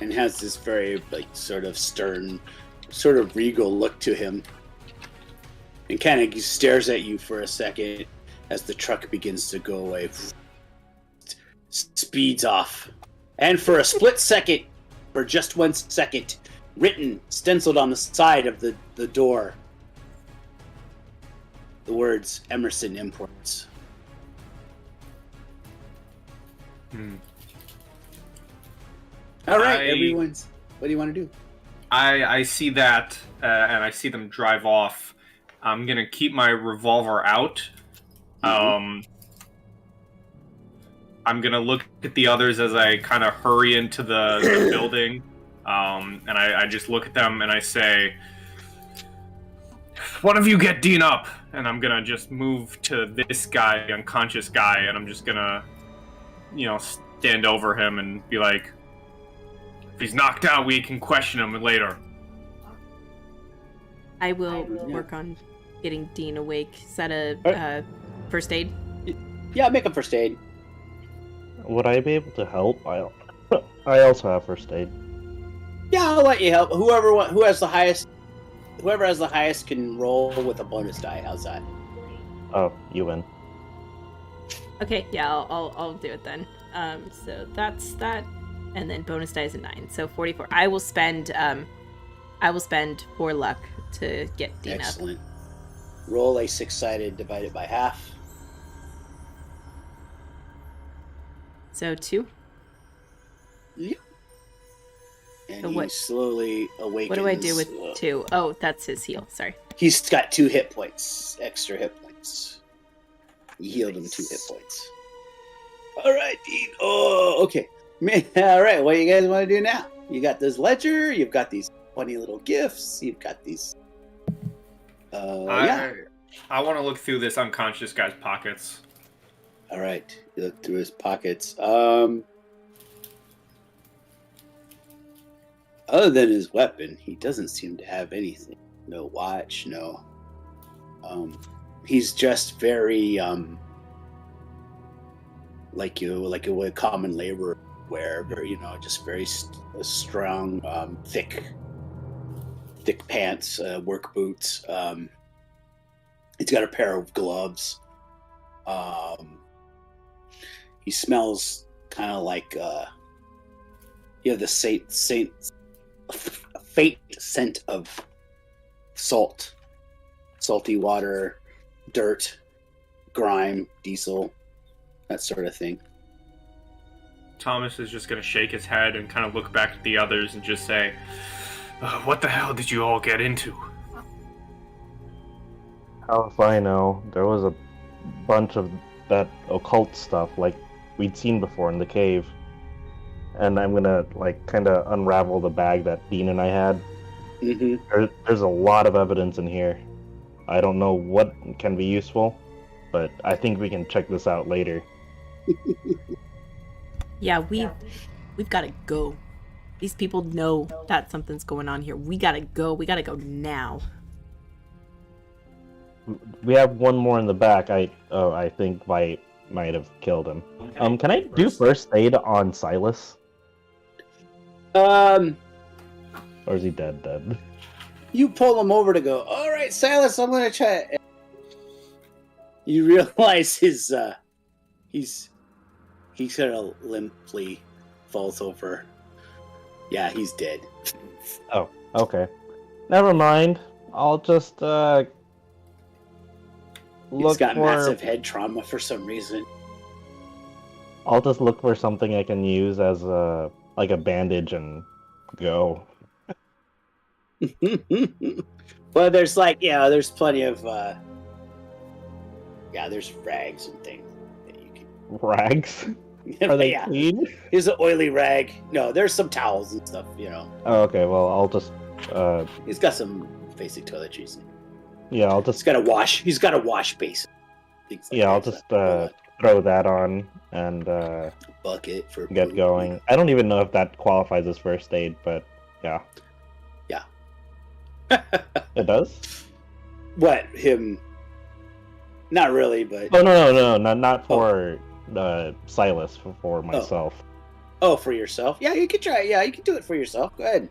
and has this very sort of stern, sort of regal look to him, and kind of stares at you for a second as the truck begins to go away, speeds off, and for a split second, for just 1 second, written, stenciled on the side of the door, the words Emerson Imports. All right, everyone's. What do you want to do? I see that, and I see them drive off. I'm gonna keep my revolver out. I'm gonna look at the others as I kind of hurry into the building, and I just look at them and I say, "One of you get Dean up," and I'm gonna just move to this guy, unconscious guy, and I'm just gonna, stand over him and be like, "If he's knocked out, we can question him later." I will work on getting Dean awake. Is that a first aid? Yeah, make a first aid. Would I be able to help? I also have first aid. Yeah, I'll let you help. Whoever has the highest can roll with a bonus die. How's that? Oh, you win. Okay, yeah, I'll do it then. So that's that, and then bonus die is a 9, so 44. I will spend 4 luck to get Dean up. Excellent. Roll a 6-sided divided by half. So 2. Yep. And So he slowly awakens. What do I do with 2? Oh, that's his heal. Sorry. He's got 2 hit points, extra hit points. You healed him 2 hit points. All right, Dean. Oh, okay. All right, what do you guys want to do now? You got this ledger. You've got these funny little gifts. You've got these. I want to look through this unconscious guy's pockets. All right, you look through his pockets. Other than his weapon, he doesn't seem to have anything. No watch, no. He's just very like a common laborer wear, very, just very strong, thick pants, work boots. He's got a pair of gloves. He smells kind of like the faint scent of salt, salty water, dirt, grime, diesel, that sort of thing. Thomas is just going to shake his head and kind of look back at the others and just say, "What the hell did you all get into?" How if I know? There was a bunch of that occult stuff like we'd seen before in the cave. And I'm gonna kind of unravel the bag that Dean and I had. Mm-hmm. There's a lot of evidence in here. I don't know what can be useful, but I think we can check this out later. Yeah, we've got to go. These people know that something's going on here. We gotta go. We gotta go now. We have one more in the back. I think I might have killed him. Can I do first aid on Silas? Or is he dead? You pull him over to go, "All right, Silas, I'm going to try it." You realize he sort of limply falls over. Yeah, he's dead. Oh, okay. Never mind. I'll just look He's got for... massive head trauma for some reason. I'll just look for something I can use as a like a bandage and go. Well, there's there's plenty of there's rags and things that you can. Rags? Are they clean? Here's an oily rag. No, there's some towels and stuff, Oh, okay. Well, I'll just. He's got some basic toiletries. Yeah, I'll just. He's got a wash basin. I'll just throw that on and bucket for get poop. going. I don't even know if that qualifies as first aid, but yeah. Yeah. It does? What, him? Not really, but... Oh, no, not for Silas, for myself. Oh, for yourself? Yeah, you can try. Yeah, you can do it for yourself. Go ahead.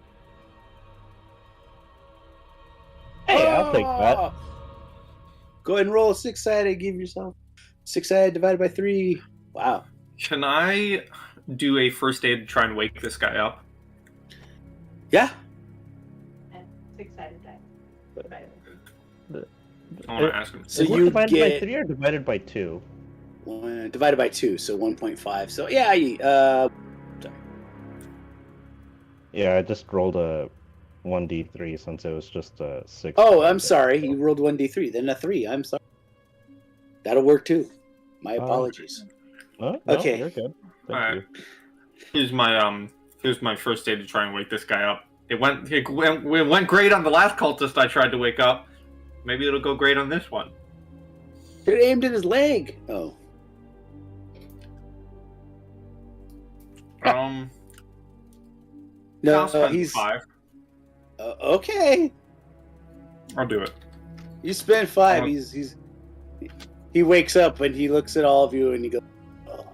Hey, I'll take that. Go ahead and roll a 6-sided. Give yourself 6-sided divided by 3. Wow. Can I do a first aid to try and wake this guy up? Yeah. 6-sided die. I want to ask him. So you you divided get by 3 or divided by 2? divided by 2, so 1.5. So yeah, sorry. Yeah, I just rolled a 1d3 since it was just a 6. Oh, I'm sorry. You rolled 1d3, then a 3. I'm sorry. That'll work too. My apologies. No, Okay. You're good. All right. Here's my first aid to try and wake this guy up. It went great on the last cultist I tried to wake up. Maybe it'll go great on this one. It aimed at his leg. Oh. No, I'll spend he's 5. Okay. I'll do it. You spend 5. He wakes up and he looks at all of you and he goes, "Oh,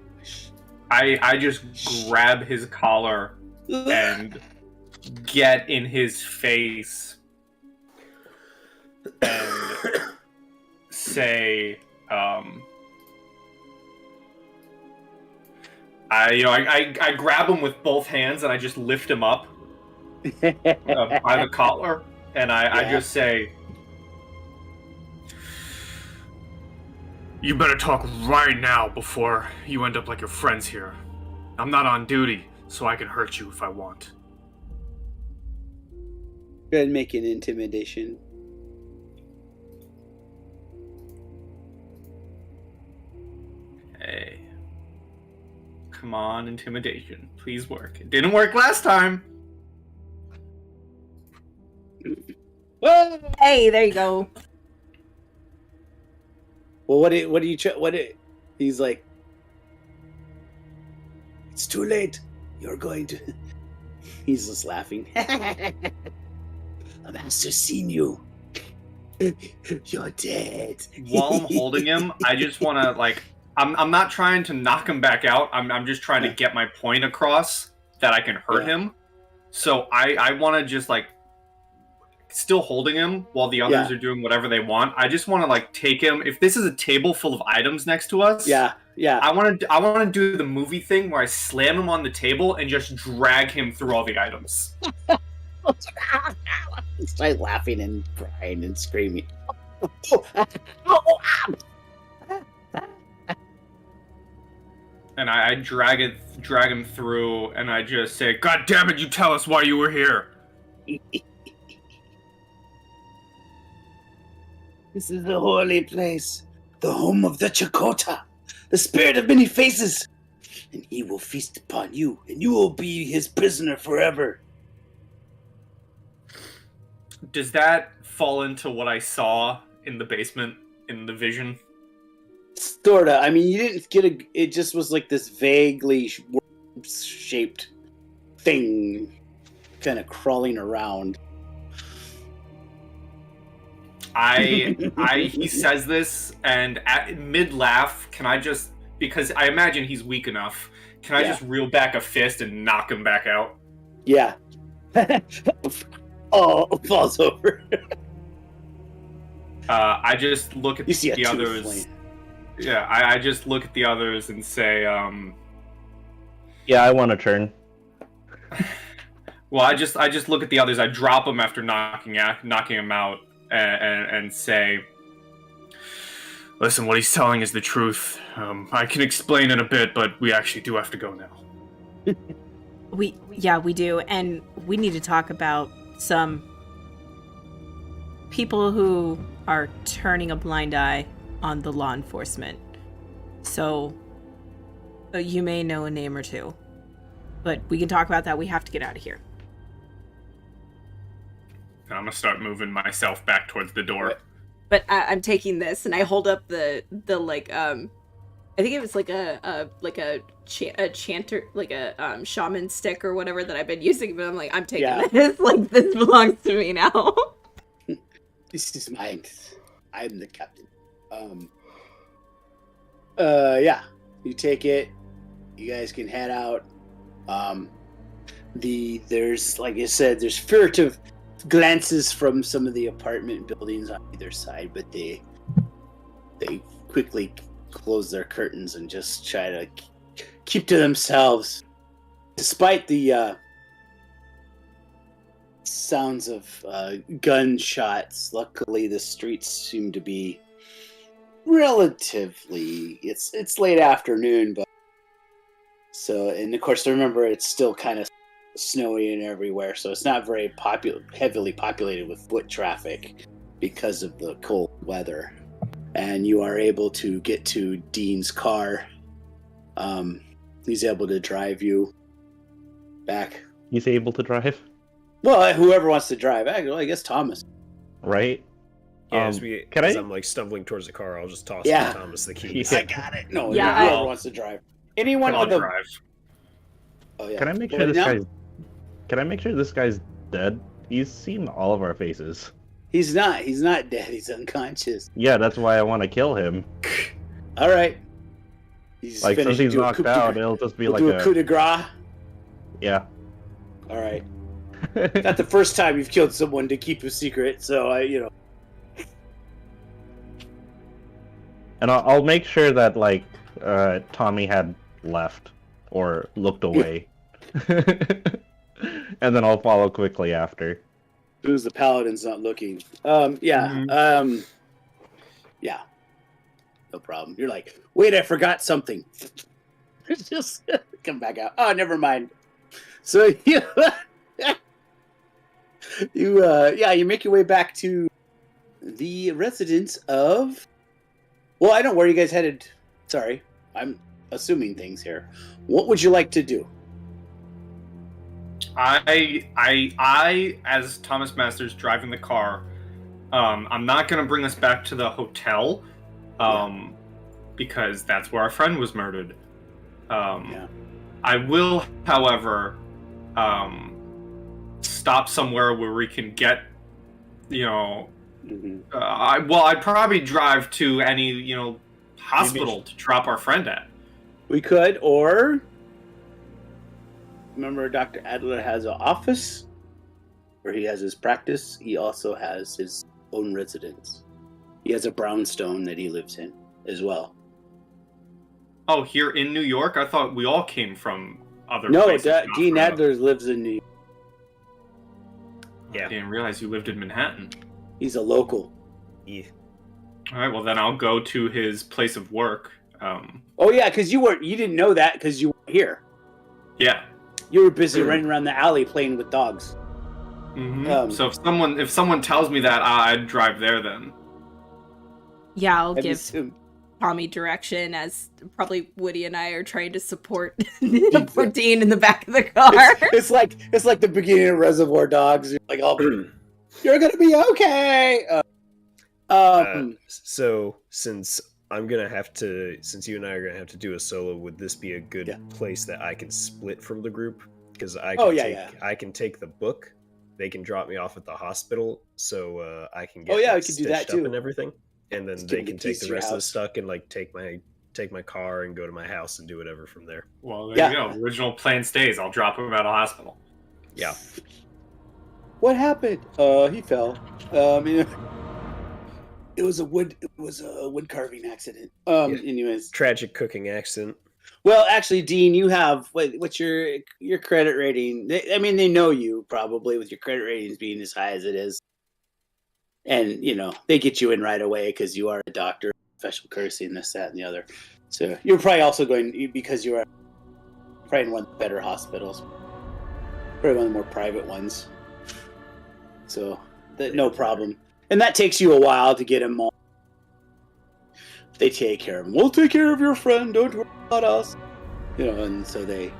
I just grab his collar and get in his face and say, I grab him with both hands and I just lift him up by the collar, and I just say, You better talk right now before you end up like your friends here. I'm not on duty, so I can hurt you if I want. Go ahead and make an intimidation. hey, come on, intimidation, please work. It didn't work last time. Hey, there you go. Well, he's like, it's too late. You're going to... He's just laughing. The master's seen you. You're dead. While I'm holding him, I just want to, like, I'm not trying to knock him back out. I'm just trying to get my point across that I can hurt him. So I want to just, like, still holding him while the others are doing whatever they want. I just want to, like, take him. If this is a table full of items next to us, I want to do the movie thing where I slam him on the table and just drag him through all the items. Start laughing and crying and screaming. And I drag him through, and I just say, "God damn it! You tell us why you were here." This is the holy place, the home of the Chakotay, the spirit of many faces, and he will feast upon you, and you will be his prisoner forever. Does that fall into what I saw in the basement in the vision? Sorta. I mean, you didn't get it just was like this vaguely shaped thing kind of crawling around. He says this, and at mid laugh, can I just, because I imagine he's weak enough, can I just reel back a fist and knock him back out? Yeah. Oh, falls over. I just look at the others. Flame. Yeah, I just look at the others and say, Yeah, I want to turn. Well, I just look at the others. I drop them after knocking him out, and say, Listen, what he's telling is the truth. I can explain in a bit, but we actually do have to go now. We do, and we need to talk about some people who are turning a blind eye on the law enforcement. So, you may know a name or two, but we can talk about that. We have to get out of here. I'm gonna start moving myself back towards the door. But I'm taking this, and I hold up the like I think it was like a chanter, like a shaman stick or whatever that I've been using. But I'm like, I'm taking this. Like, this belongs to me now. This is mine. I'm the captain. Yeah. You take it. You guys can head out. There's, like I said, there's furtive glances from some of the apartment buildings on either side, but they quickly close their curtains and just try to keep to themselves. Despite the sounds of gunshots, luckily the streets seem to be relatively, it's late afternoon, but so, and of course remember it's still kind of snowy and everywhere, so it's not very heavily populated with foot traffic because of the cold weather. And you are able to get to Dean's car. He's able to drive you back. He's able to drive? Well, whoever wants to drive. I guess Thomas. Right? Yeah, as I'm like stumbling towards the car, I'll just toss Thomas the keys. I got it. No, whoever wants to drive. Anyone on the drive. Oh yeah. Can I make sure Can I make sure this guy's dead? He's seen all of our faces. He's not. He's not dead. He's unconscious. Yeah, that's why I want to kill him. All right. He's like, since he's knocked out, it'll just be like a coup de grace. Yeah. All right. Not the first time you've killed someone to keep a secret, so And I'll make sure that like Tommy had left or looked away, and then I'll follow quickly after. As soon as the paladin's not looking. Yeah. No problem. You're like, wait, I forgot something. Just come back out. Oh, never mind. So you make your way back to the residence of. Well, I don't know where you guys headed. Sorry, I'm assuming things here. What would you like to do? I, as Thomas Masters driving the car, I'm not going to bring us back to the hotel, because that's where our friend was murdered. I will, however, stop somewhere where we can get, I'd probably drive to any, hospital to drop our friend at. We could, or remember Dr. Adler has an office where he has his practice. He also has his own residence. He has a brownstone that he lives in as well. Oh, here in New York? I thought we all came from other places. No, Dean Adler lives in New York. Yeah. I didn't realize you lived in Manhattan. He's a local. Yeah. All right, well then I'll go to his place of work. Oh yeah, because you didn't know that because you weren't here. Yeah. You were busy running around the alley playing with dogs. Mm-hmm. So if someone tells me that, I'd drive there then. Yeah, I'll give Tommy direction as probably Woody and I are trying to support Dean in the back of the car. It's like the beginning of Reservoir Dogs. You're like, oh, you're gonna be okay. So since you and I are gonna have to do a solo, would this be a good place that I can split from the group? Because I can take the book. They can drop me off at the hospital, so I can get we can do that stitched up too. and everything, and then they can take the rest of the stuff and like take my car and go to my house and do whatever from there. Well, there you go. Original plan stays. I'll drop him at a hospital. Yeah. What happened? He fell. It was a wood carving accident. Anyways, tragic cooking accident. Well, actually, Dean, you have what's your credit rating? They know you probably with your credit ratings being as high as it is, and they get you in right away because you are a doctor, special courtesy, and this, that, and the other. So you're probably also going because you are probably in one of the better hospitals. Probably one of the more private ones. So, no problem. And that takes you a while to get him all. They take care of him. We'll take care of your friend. Don't worry about us. And so they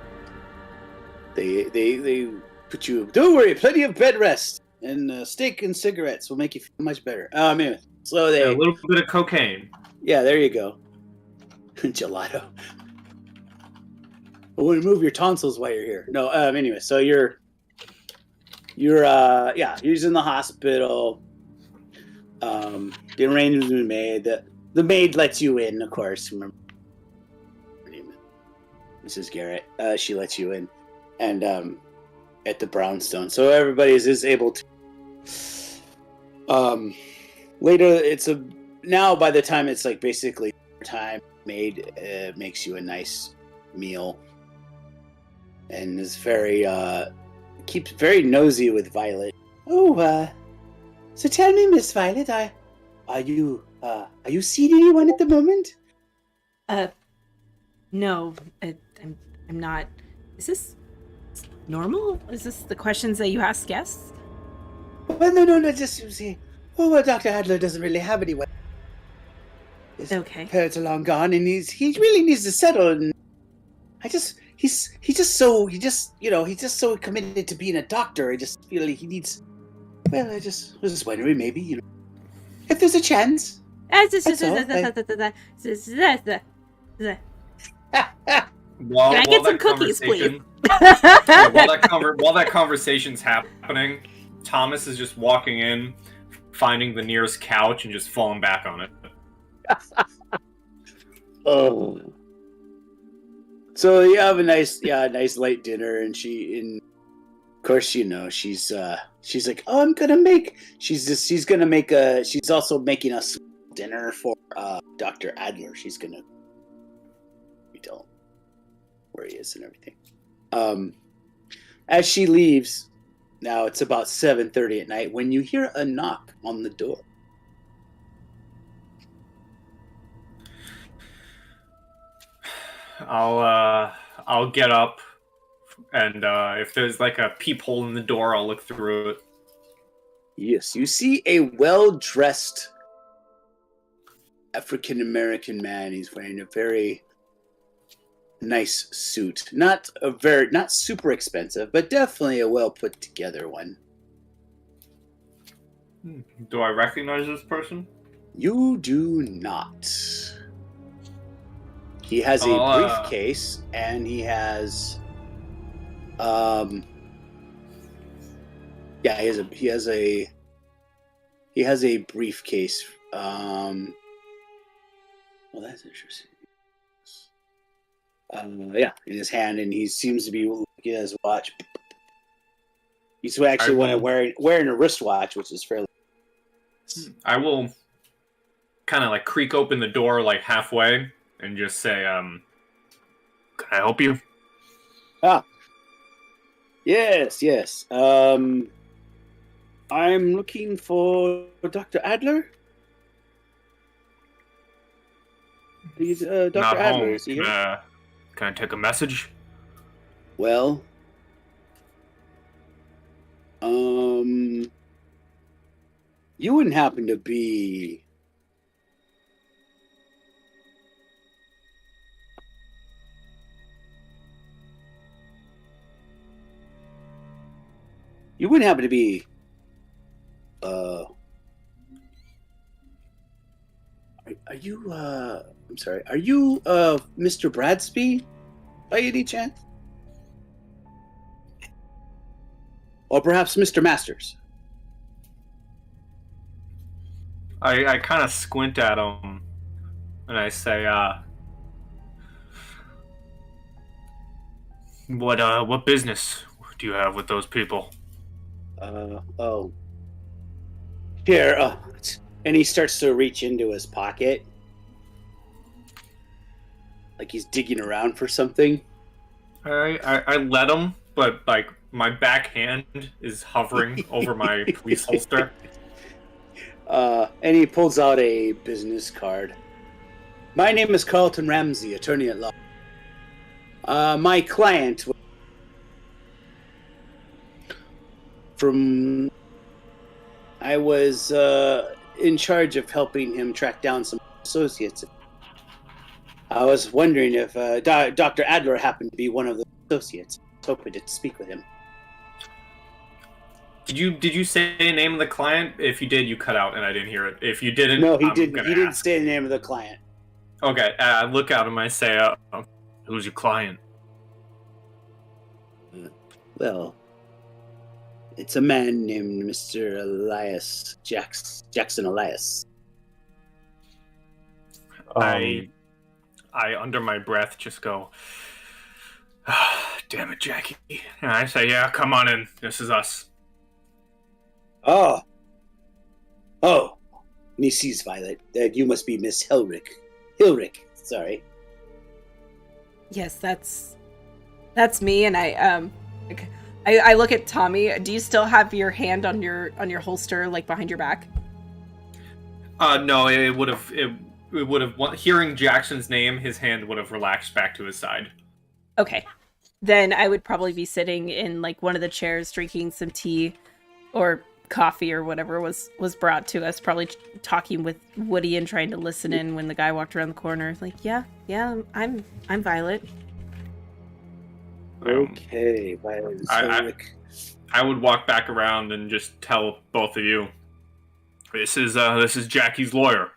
put you. Don't worry. Plenty of bed rest and steak and cigarettes will make you feel much better. Anyway, so they a little bit of cocaine. Yeah, there you go. Gelato. I want to move your tonsils while you're here. No. Anyway, so you're in the hospital. The arrangement's been made. The maid lets you in, of course. Remember her name is Mrs. Garrett. She lets you in, and at the brownstone, so everybody is able to. Later, now by the time it's like basically time, maid makes you a nice meal, and is keeps very nosy with Violet. Oh, so tell me, Miss Violet, are you seeing anyone at the moment? No, I'm not. Is this normal? Is this the questions that you ask guests? Well, no, just you see. Oh, well, Dr. Adler doesn't really have anyone. His parents are long gone, and he really needs to settle. And he's just so committed to being a doctor. I just feel like he needs. Well, I was just wondering, maybe if there's a chance. While Can I get some cookies, please? While that conversation's happening, Thomas is just walking in, finding the nearest couch, and just falling back on it. Oh. So you have a nice light dinner, and of course, she's like, oh, I'm gonna make. She's also making us dinner for Dr. Adler. She's gonna. We don't where he is and everything. As she leaves, now it's about 7:30 at night when you hear a knock on the door. I'll get up, and if there's like a peephole in the door, I'll look through it. Yes, you see a well-dressed African-American man. He's wearing a very nice suit. Not super expensive, but definitely a well put together one. Do I recognize this person? You do not. He has a briefcase, and he has he has a briefcase. Well, that's interesting. In his hand, and he seems to be looking at his watch. He's actually wearing a wristwatch, which is fairly. I will kind of like creak open the door like halfway and just say, "Can I help you?" Yes. I'm looking for Dr. Adler. Dr. Not Adler, home. is he here? Can I take a message? Well, you wouldn't happen to be are you I'm sorry, are you Mr. Bradsby by any chance? Or perhaps Mr. Masters? I kind of squint at him and I say, what business do you have with those people? Here, and he starts to reach into his pocket. Like he's digging around for something. I let him, but like my back hand is hovering over my police holster. And he pulls out a business card. My name is Carlton Ramsey, attorney at law. My client I was in charge of helping him track down some associates. I was wondering if Dr. Adler happened to be one of the associates. I was hoping to speak with him. Did you say the name of the client? If you did, you cut out and I didn't hear it. If you didn't, no, he didn't. He didn't say the name of the client. Okay, I look at him. I say, "Who's your client?" Well, it's a man named Mr. Elias Jackson Elias. I under my breath just go, "Damn it, Jackie!" And I say, "Yeah, come on in. This is us." Oh. And he sees Violet. You must be Miss Hilrick, sorry. Yes, that's me. And I look at Tommy. Do you still have your hand on your holster, like behind your back? No, it would have. It would have. Hearing Jackson's name, his hand would have relaxed back to his side. Okay, then I would probably be sitting in like one of the chairs, drinking some tea or coffee or whatever was brought to us, probably talking with Woody and trying to listen in when the guy walked around the corner. Like, yeah, I'm Violet. Okay, Violet. I would walk back around and just tell both of you, this is Jackie's lawyer.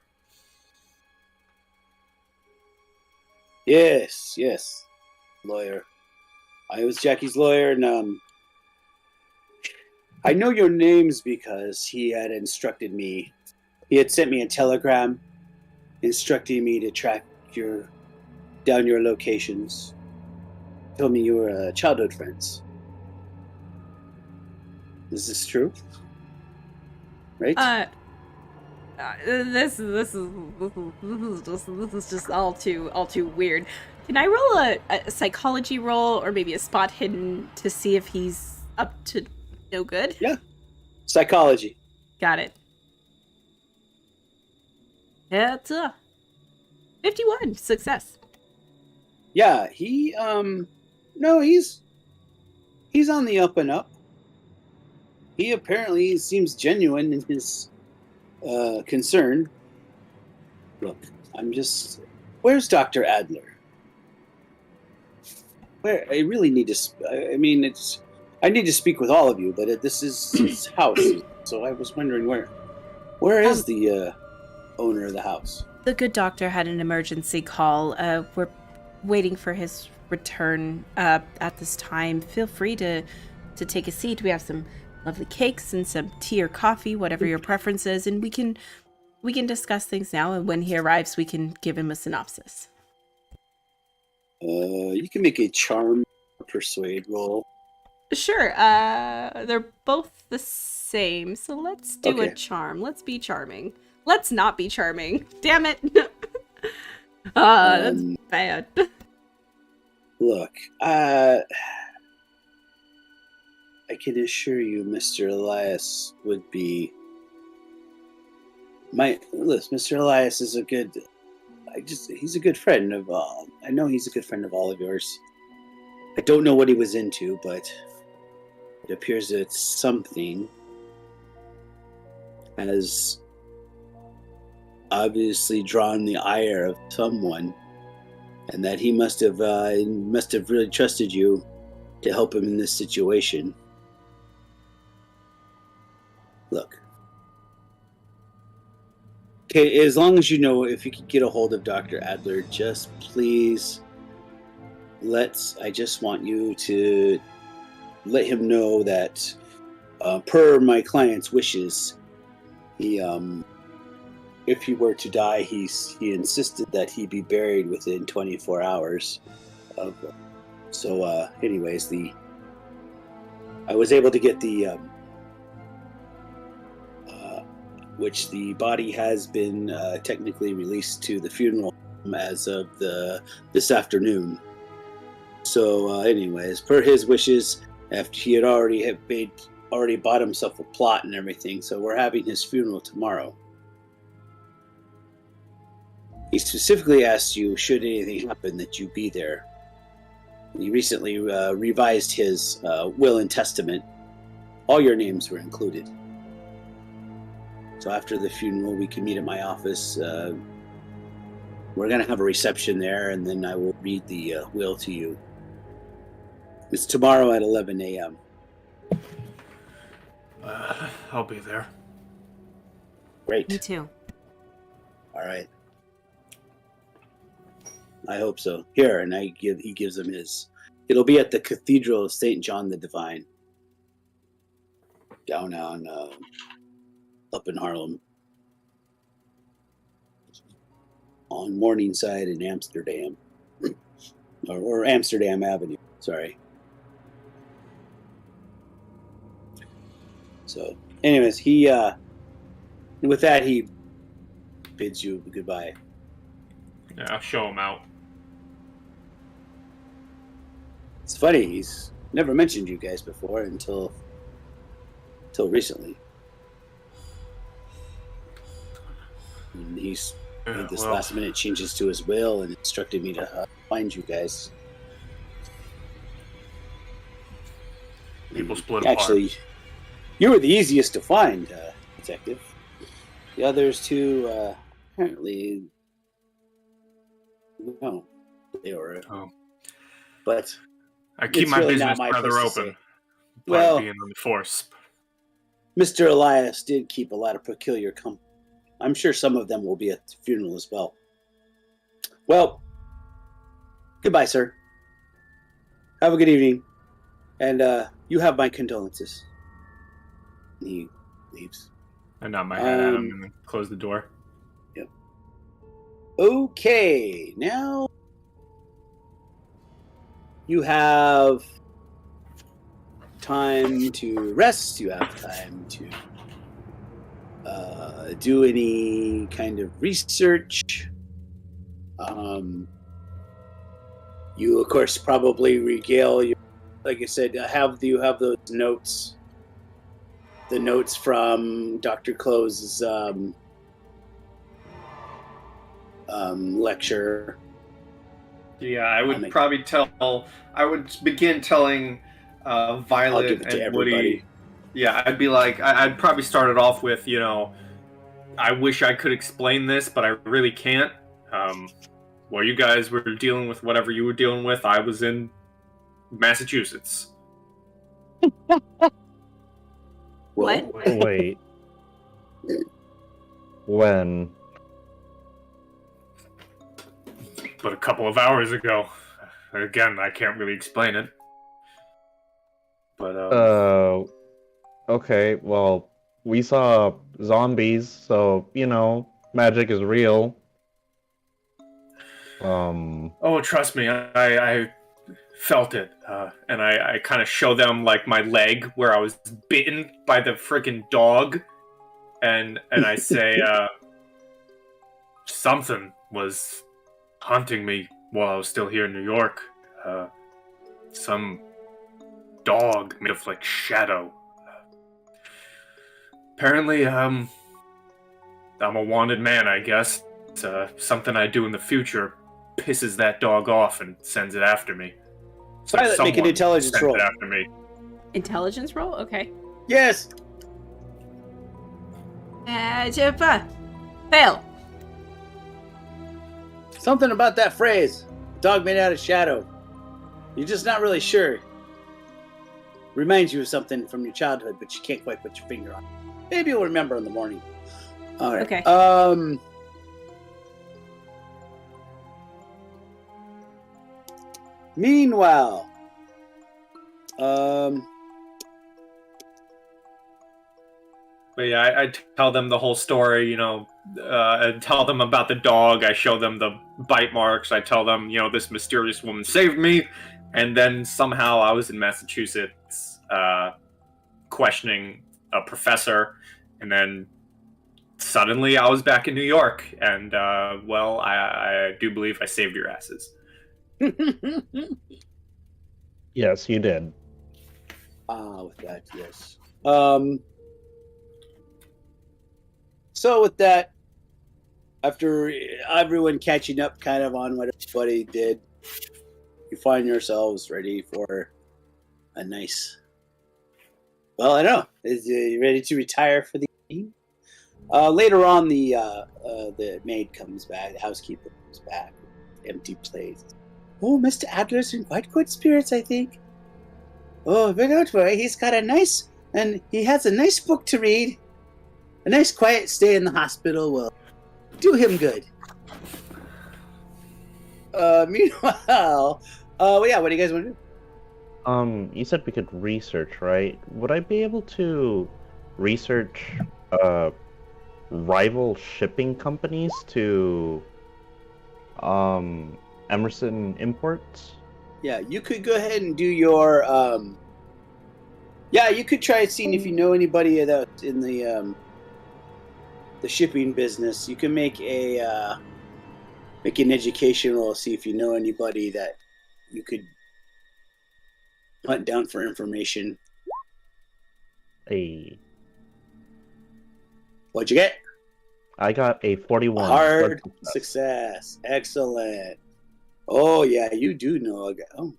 Yes, lawyer. I was Jackie's lawyer, and I know your names because he had instructed me. He had sent me a telegram instructing me to track down your locations. Told me you were childhood friends. Is this true? Right? This is just all too weird. Can I roll a psychology roll or maybe a spot hidden to see if he's up to no good? Yeah. Psychology. Got it. It's 51 success. Yeah, he's on the up and up. He apparently seems genuine in his concern. Look, where's Dr. Adler? Where I really need to. I need to speak with all of you, but this is his house, so I was wondering where is the owner of the house? The good doctor had an emergency call. We're waiting for his return at this time. Feel free to take a seat. We have some lovely cakes and some tea or coffee, whatever your preference is, and we can discuss things now, and when he arrives we can give him a synopsis. You can make a charm or persuade roll. Sure. They're both the same, so let's do a charm. Let's be charming. Let's not be charming. Damn it. That's bad. Look, I can assure you Mr. Elias would be Mr. Elias is he's a good friend of all. I know he's a good friend of all of yours. I don't know what he was into, but it appears that something has obviously drawn the ire of someone, and that he must have really trusted you to help him in this situation. Look. Okay, as long as you know, if you could get a hold of Dr. Adler, just please I just want you to let him know that per my client's wishes, if he were to die, he insisted that he be buried within 24 hours. Anyways, I was able to get which the body has been technically released to the funeral as of this afternoon. So, anyways, per his wishes, after he had already bought himself a plot and everything, so we're having his funeral tomorrow. He specifically asked you, should anything happen, that you be there. He recently revised his will and testament, all your names were included. So after the funeral, we can meet at my office. We're going to have a reception there, and then I will read the will to you. It's tomorrow at 11 a.m. I'll be there. Great. Me too. All right. I hope so. Here, and he gives him his. It'll be at the Cathedral of St. John the Divine. Down on, up in Harlem. On Morningside in Amsterdam. or Amsterdam Avenue, sorry. So, anyways, with that, he bids you goodbye. Yeah, I'll show him out. It's funny, he's never mentioned you guys before until recently. And he's made this last minute changes to his will and instructed me to find you guys. People split apart. Actually, you were the easiest to find, Detective. The others two, apparently, no, they were. Oh. But I keep my really business my rather open. Well, being on the force. Mr. Elias did keep a lot of peculiar company. I'm sure some of them will be at the funeral as well. Well, goodbye, sir. Have a good evening. And you have my condolences. And he leaves. I nod my head at him and then close the door. Yep. Okay, now you have time to rest. You have time to do any kind of research. You, of course, probably regale your, like I said, you have those notes, the notes from Dr. Close's lecture. Yeah, I would I would begin telling Violet and Woody. Yeah, I'd be like, I'd probably start it off with, I wish I could explain this, but I really can't. While you guys were dealing with whatever you were dealing with, I was in Massachusetts. What? Wait. When? But a couple of hours ago. Again, I can't really explain it. But, okay, well, we saw zombies, so, magic is real. Oh, trust me, I felt it. And I kind of show them, like, my leg where I was bitten by the freaking dog. And I say, something was hunting me while I was still here in New York. Some dog made of, like, shadow. Apparently, I'm a wanted man, I guess. Something I do in the future pisses that dog off and sends it after me. So Violet, make an intelligence roll. After me. Intelligence roll? Okay. Yes! Fail. Something about that phrase. Dog made out of shadow. You're just not really sure. Reminds you of something from your childhood, but you can't quite put your finger on it. Maybe you'll remember in the morning. All right. Okay. Meanwhile, But yeah, I tell them the whole story, I tell them about the dog, I show them the bite marks, I tell them, this mysterious woman saved me, and then somehow I was in Massachusetts, questioning a professor, and then suddenly I was back in New York, and, I do believe I saved your asses. Yes, you did. With that, yes. So with that, after everyone catching up kind of on what everybody did, you find yourselves ready for a nice Well, I know. Is you ready to retire for the evening? Later on, the maid comes back. The housekeeper comes back. Empty plates. Oh, Mr. Adler's in quite good spirits, I think. Oh, but don't worry. He's got and he has a nice book to read. A nice quiet stay in the hospital will do him good. Meanwhile, yeah, what do you guys want to do? You said we could research, right? Would I be able to research rival shipping companies to Emerson Imports? Yeah, you could go ahead and do your yeah, you could try seeing if you know anybody that's in the shipping business. You can make an educational, see if you know anybody that you could hunt down for information. What'd you get? I got a 41. Hard success. Excellent. Oh, yeah, you do know a guy. Oh,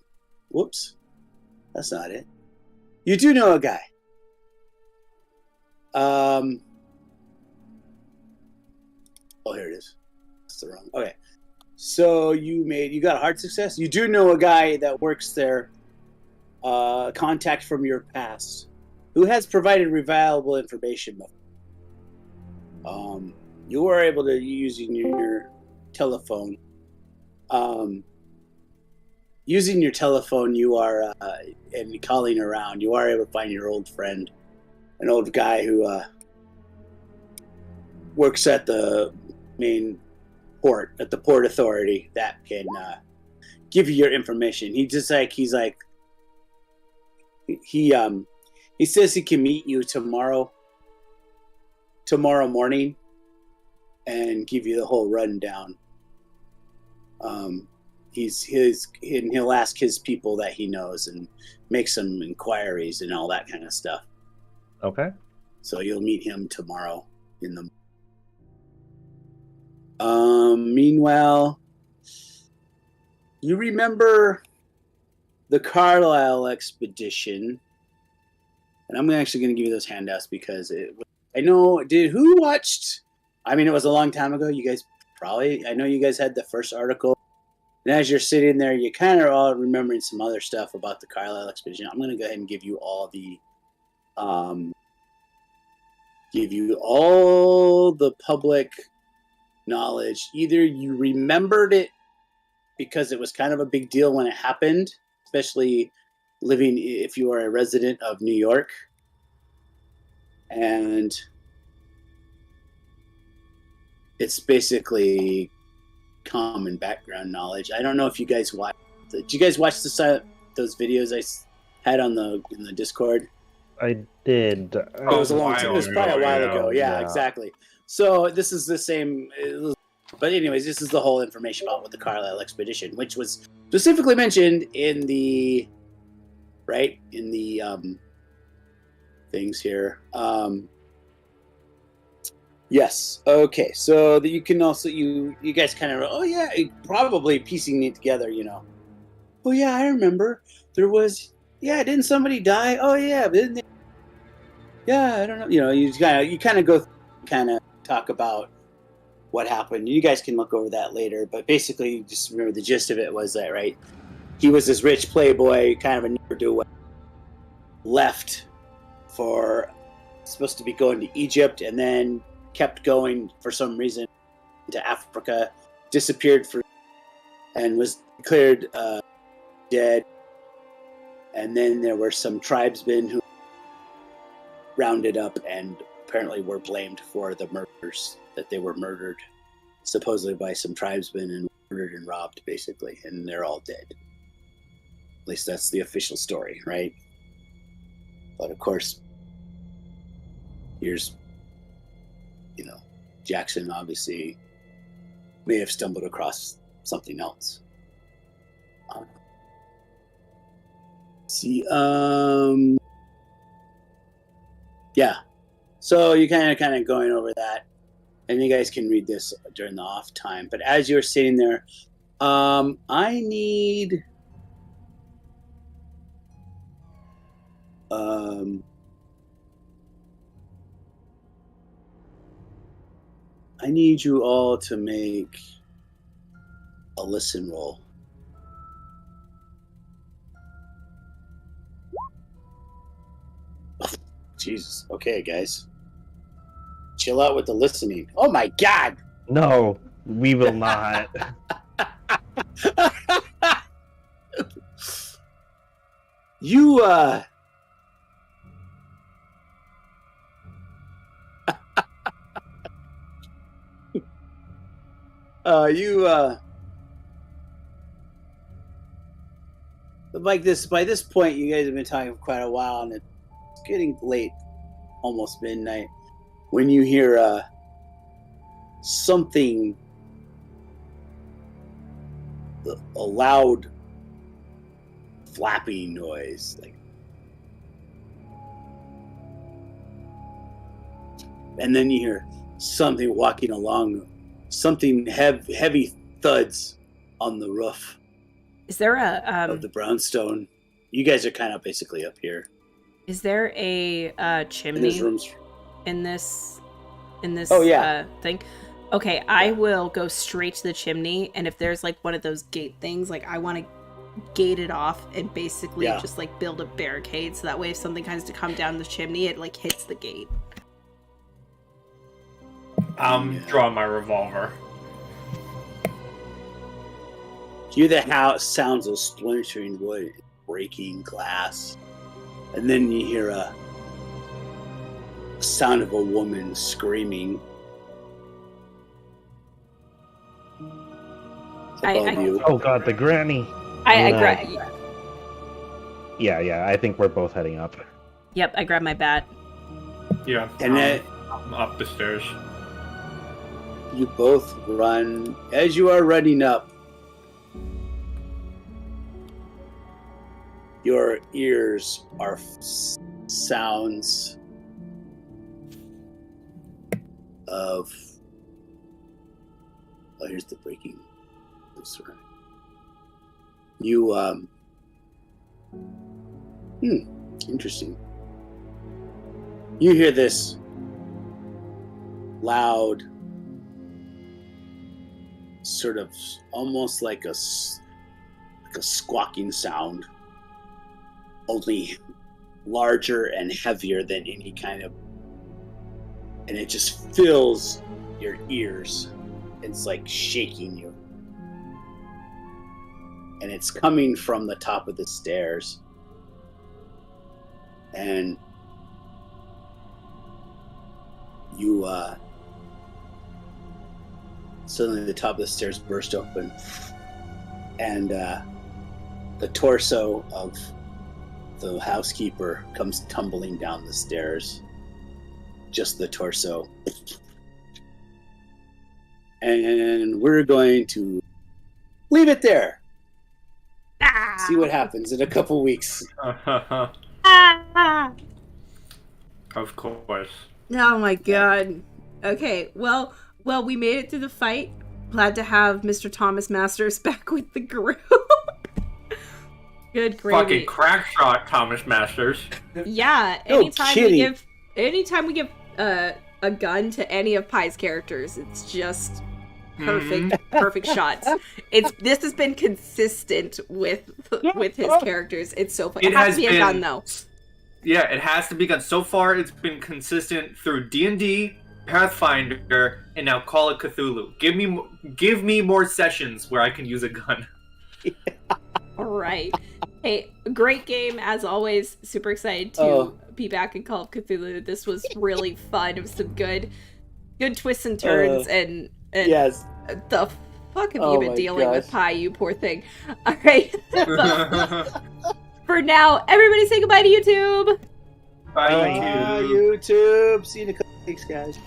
whoops. That's not it. You do know a guy. Oh, here it is. That's the wrong. Okay. So you got a hard success. You do know a guy that works there. Contact from your past, who has provided reliable information. You were able to using your telephone. Using your telephone, you are and calling around. You are able to find your old friend, an old guy who works at the main port, at the port authority, that can give you your information. He says he can meet you tomorrow morning and give you the whole rundown. He'll ask his people that he knows and make some inquiries and all that kind of stuff. Okay. So you'll meet him tomorrow in the. Meanwhile, you remember the Carlisle expedition, and I'm actually going to give you those handouts because I know. Who watched? I mean, it was a long time ago. You guys I know you guys had the first article. And as you're sitting there, you kind of all remembering some other stuff about the Carlisle expedition. I'm going to go ahead and give you all the public knowledge. Either you remembered it because it was kind of a big deal when it happened, especially living if you are a resident of New York, and it's basically common background knowledge. I don't know if you guys watched. Did you guys watch those videos I had in the Discord? I did. It was a long time. It was probably a while ago. Yeah, exactly. So this is the same. But anyways, this is the whole information about what the Carlisle expedition, which was specifically mentioned in the things here. Yes. Okay. So that you can also you guys kind of probably piecing it together. Oh yeah, I remember there was didn't somebody die? Oh yeah, didn't they? Yeah, I don't know. You kind of talk about what happened. You guys can look over that later, but basically, just remember the gist of it was that right. He was this rich playboy, kind of a ne'er-do-well, left for supposed to be going to Egypt, and then kept going for some reason to Africa, disappeared and was declared dead. And then there were some tribesmen who rounded up and apparently were blamed for the murders, that they were murdered supposedly by some tribesmen and murdered and robbed basically, and they're all dead. At least that's the official story, right? But of course, here's Jackson obviously may have stumbled across something else. Yeah. So you kind of going over that, and you guys can read this during the off time. But as you're sitting there, I need I need you all to make a listen roll. Jesus. Okay, guys. Chill out with the listening. Oh my god! No, we will not. You, like this, by this point, you guys have been talking for quite a while, and it's getting late, almost midnight, when you hear, something, a loud flapping noise, like, and then you hear something walking along, something heavy thuds on the roof. Is there a of the brownstone? You guys are kind of basically up here. Is there a chimney in this oh, yeah. Thing? Okay, I will go straight to the chimney, and if there's like one of those gate things, like I want to gate it off and basically just like build a barricade, so that way if something comes to come down the chimney, it like hits the gate. I'm drawing my revolver. You hear the sounds of splintering wood, breaking glass, and then you hear a sound of a woman screaming above you. Oh god, the granny! Yeah, I think we're both heading up. Yep, I grab my bat. Yeah, and then I'm up the stairs. You both run. As you are running up, your ears are sounds of... Oh, here's the breaking. You, interesting. You hear this loud, sort of almost like a squawking sound, only larger and heavier than any kind of, and it just fills your ears. It's like shaking you, and it's coming from the top of the stairs, and you suddenly the top of the stairs burst open, and the torso of the housekeeper comes tumbling down the stairs. Just the torso. And we're going to leave it there. See what happens in a couple weeks. Of course. Oh my god. Okay, well, we made it through the fight. Glad to have Mr. Thomas Masters back with the group. Good gravy. Fucking crack shot, Thomas Masters. Yeah, anytime we give a gun to any of Pie's characters, it's just perfect shots. This has been consistent with his characters. It's so fun. It has to be a gun though. Yeah, it has to be a gun. So far, it's been consistent through D&D, Pathfinder, and now Call of Cthulhu. Give me more sessions where I can use a gun. All right. Hey, great game as always. Super excited to be back in Call of Cthulhu. This was really fun. It was some good twists and turns, and yes. The fuck have you been dealing with, Pie, you poor thing? All right. For now, everybody say goodbye to YouTube. Bye, YouTube. See you in a couple weeks, guys.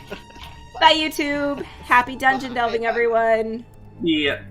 Bye, YouTube. Happy dungeon delving, everyone. Yeah.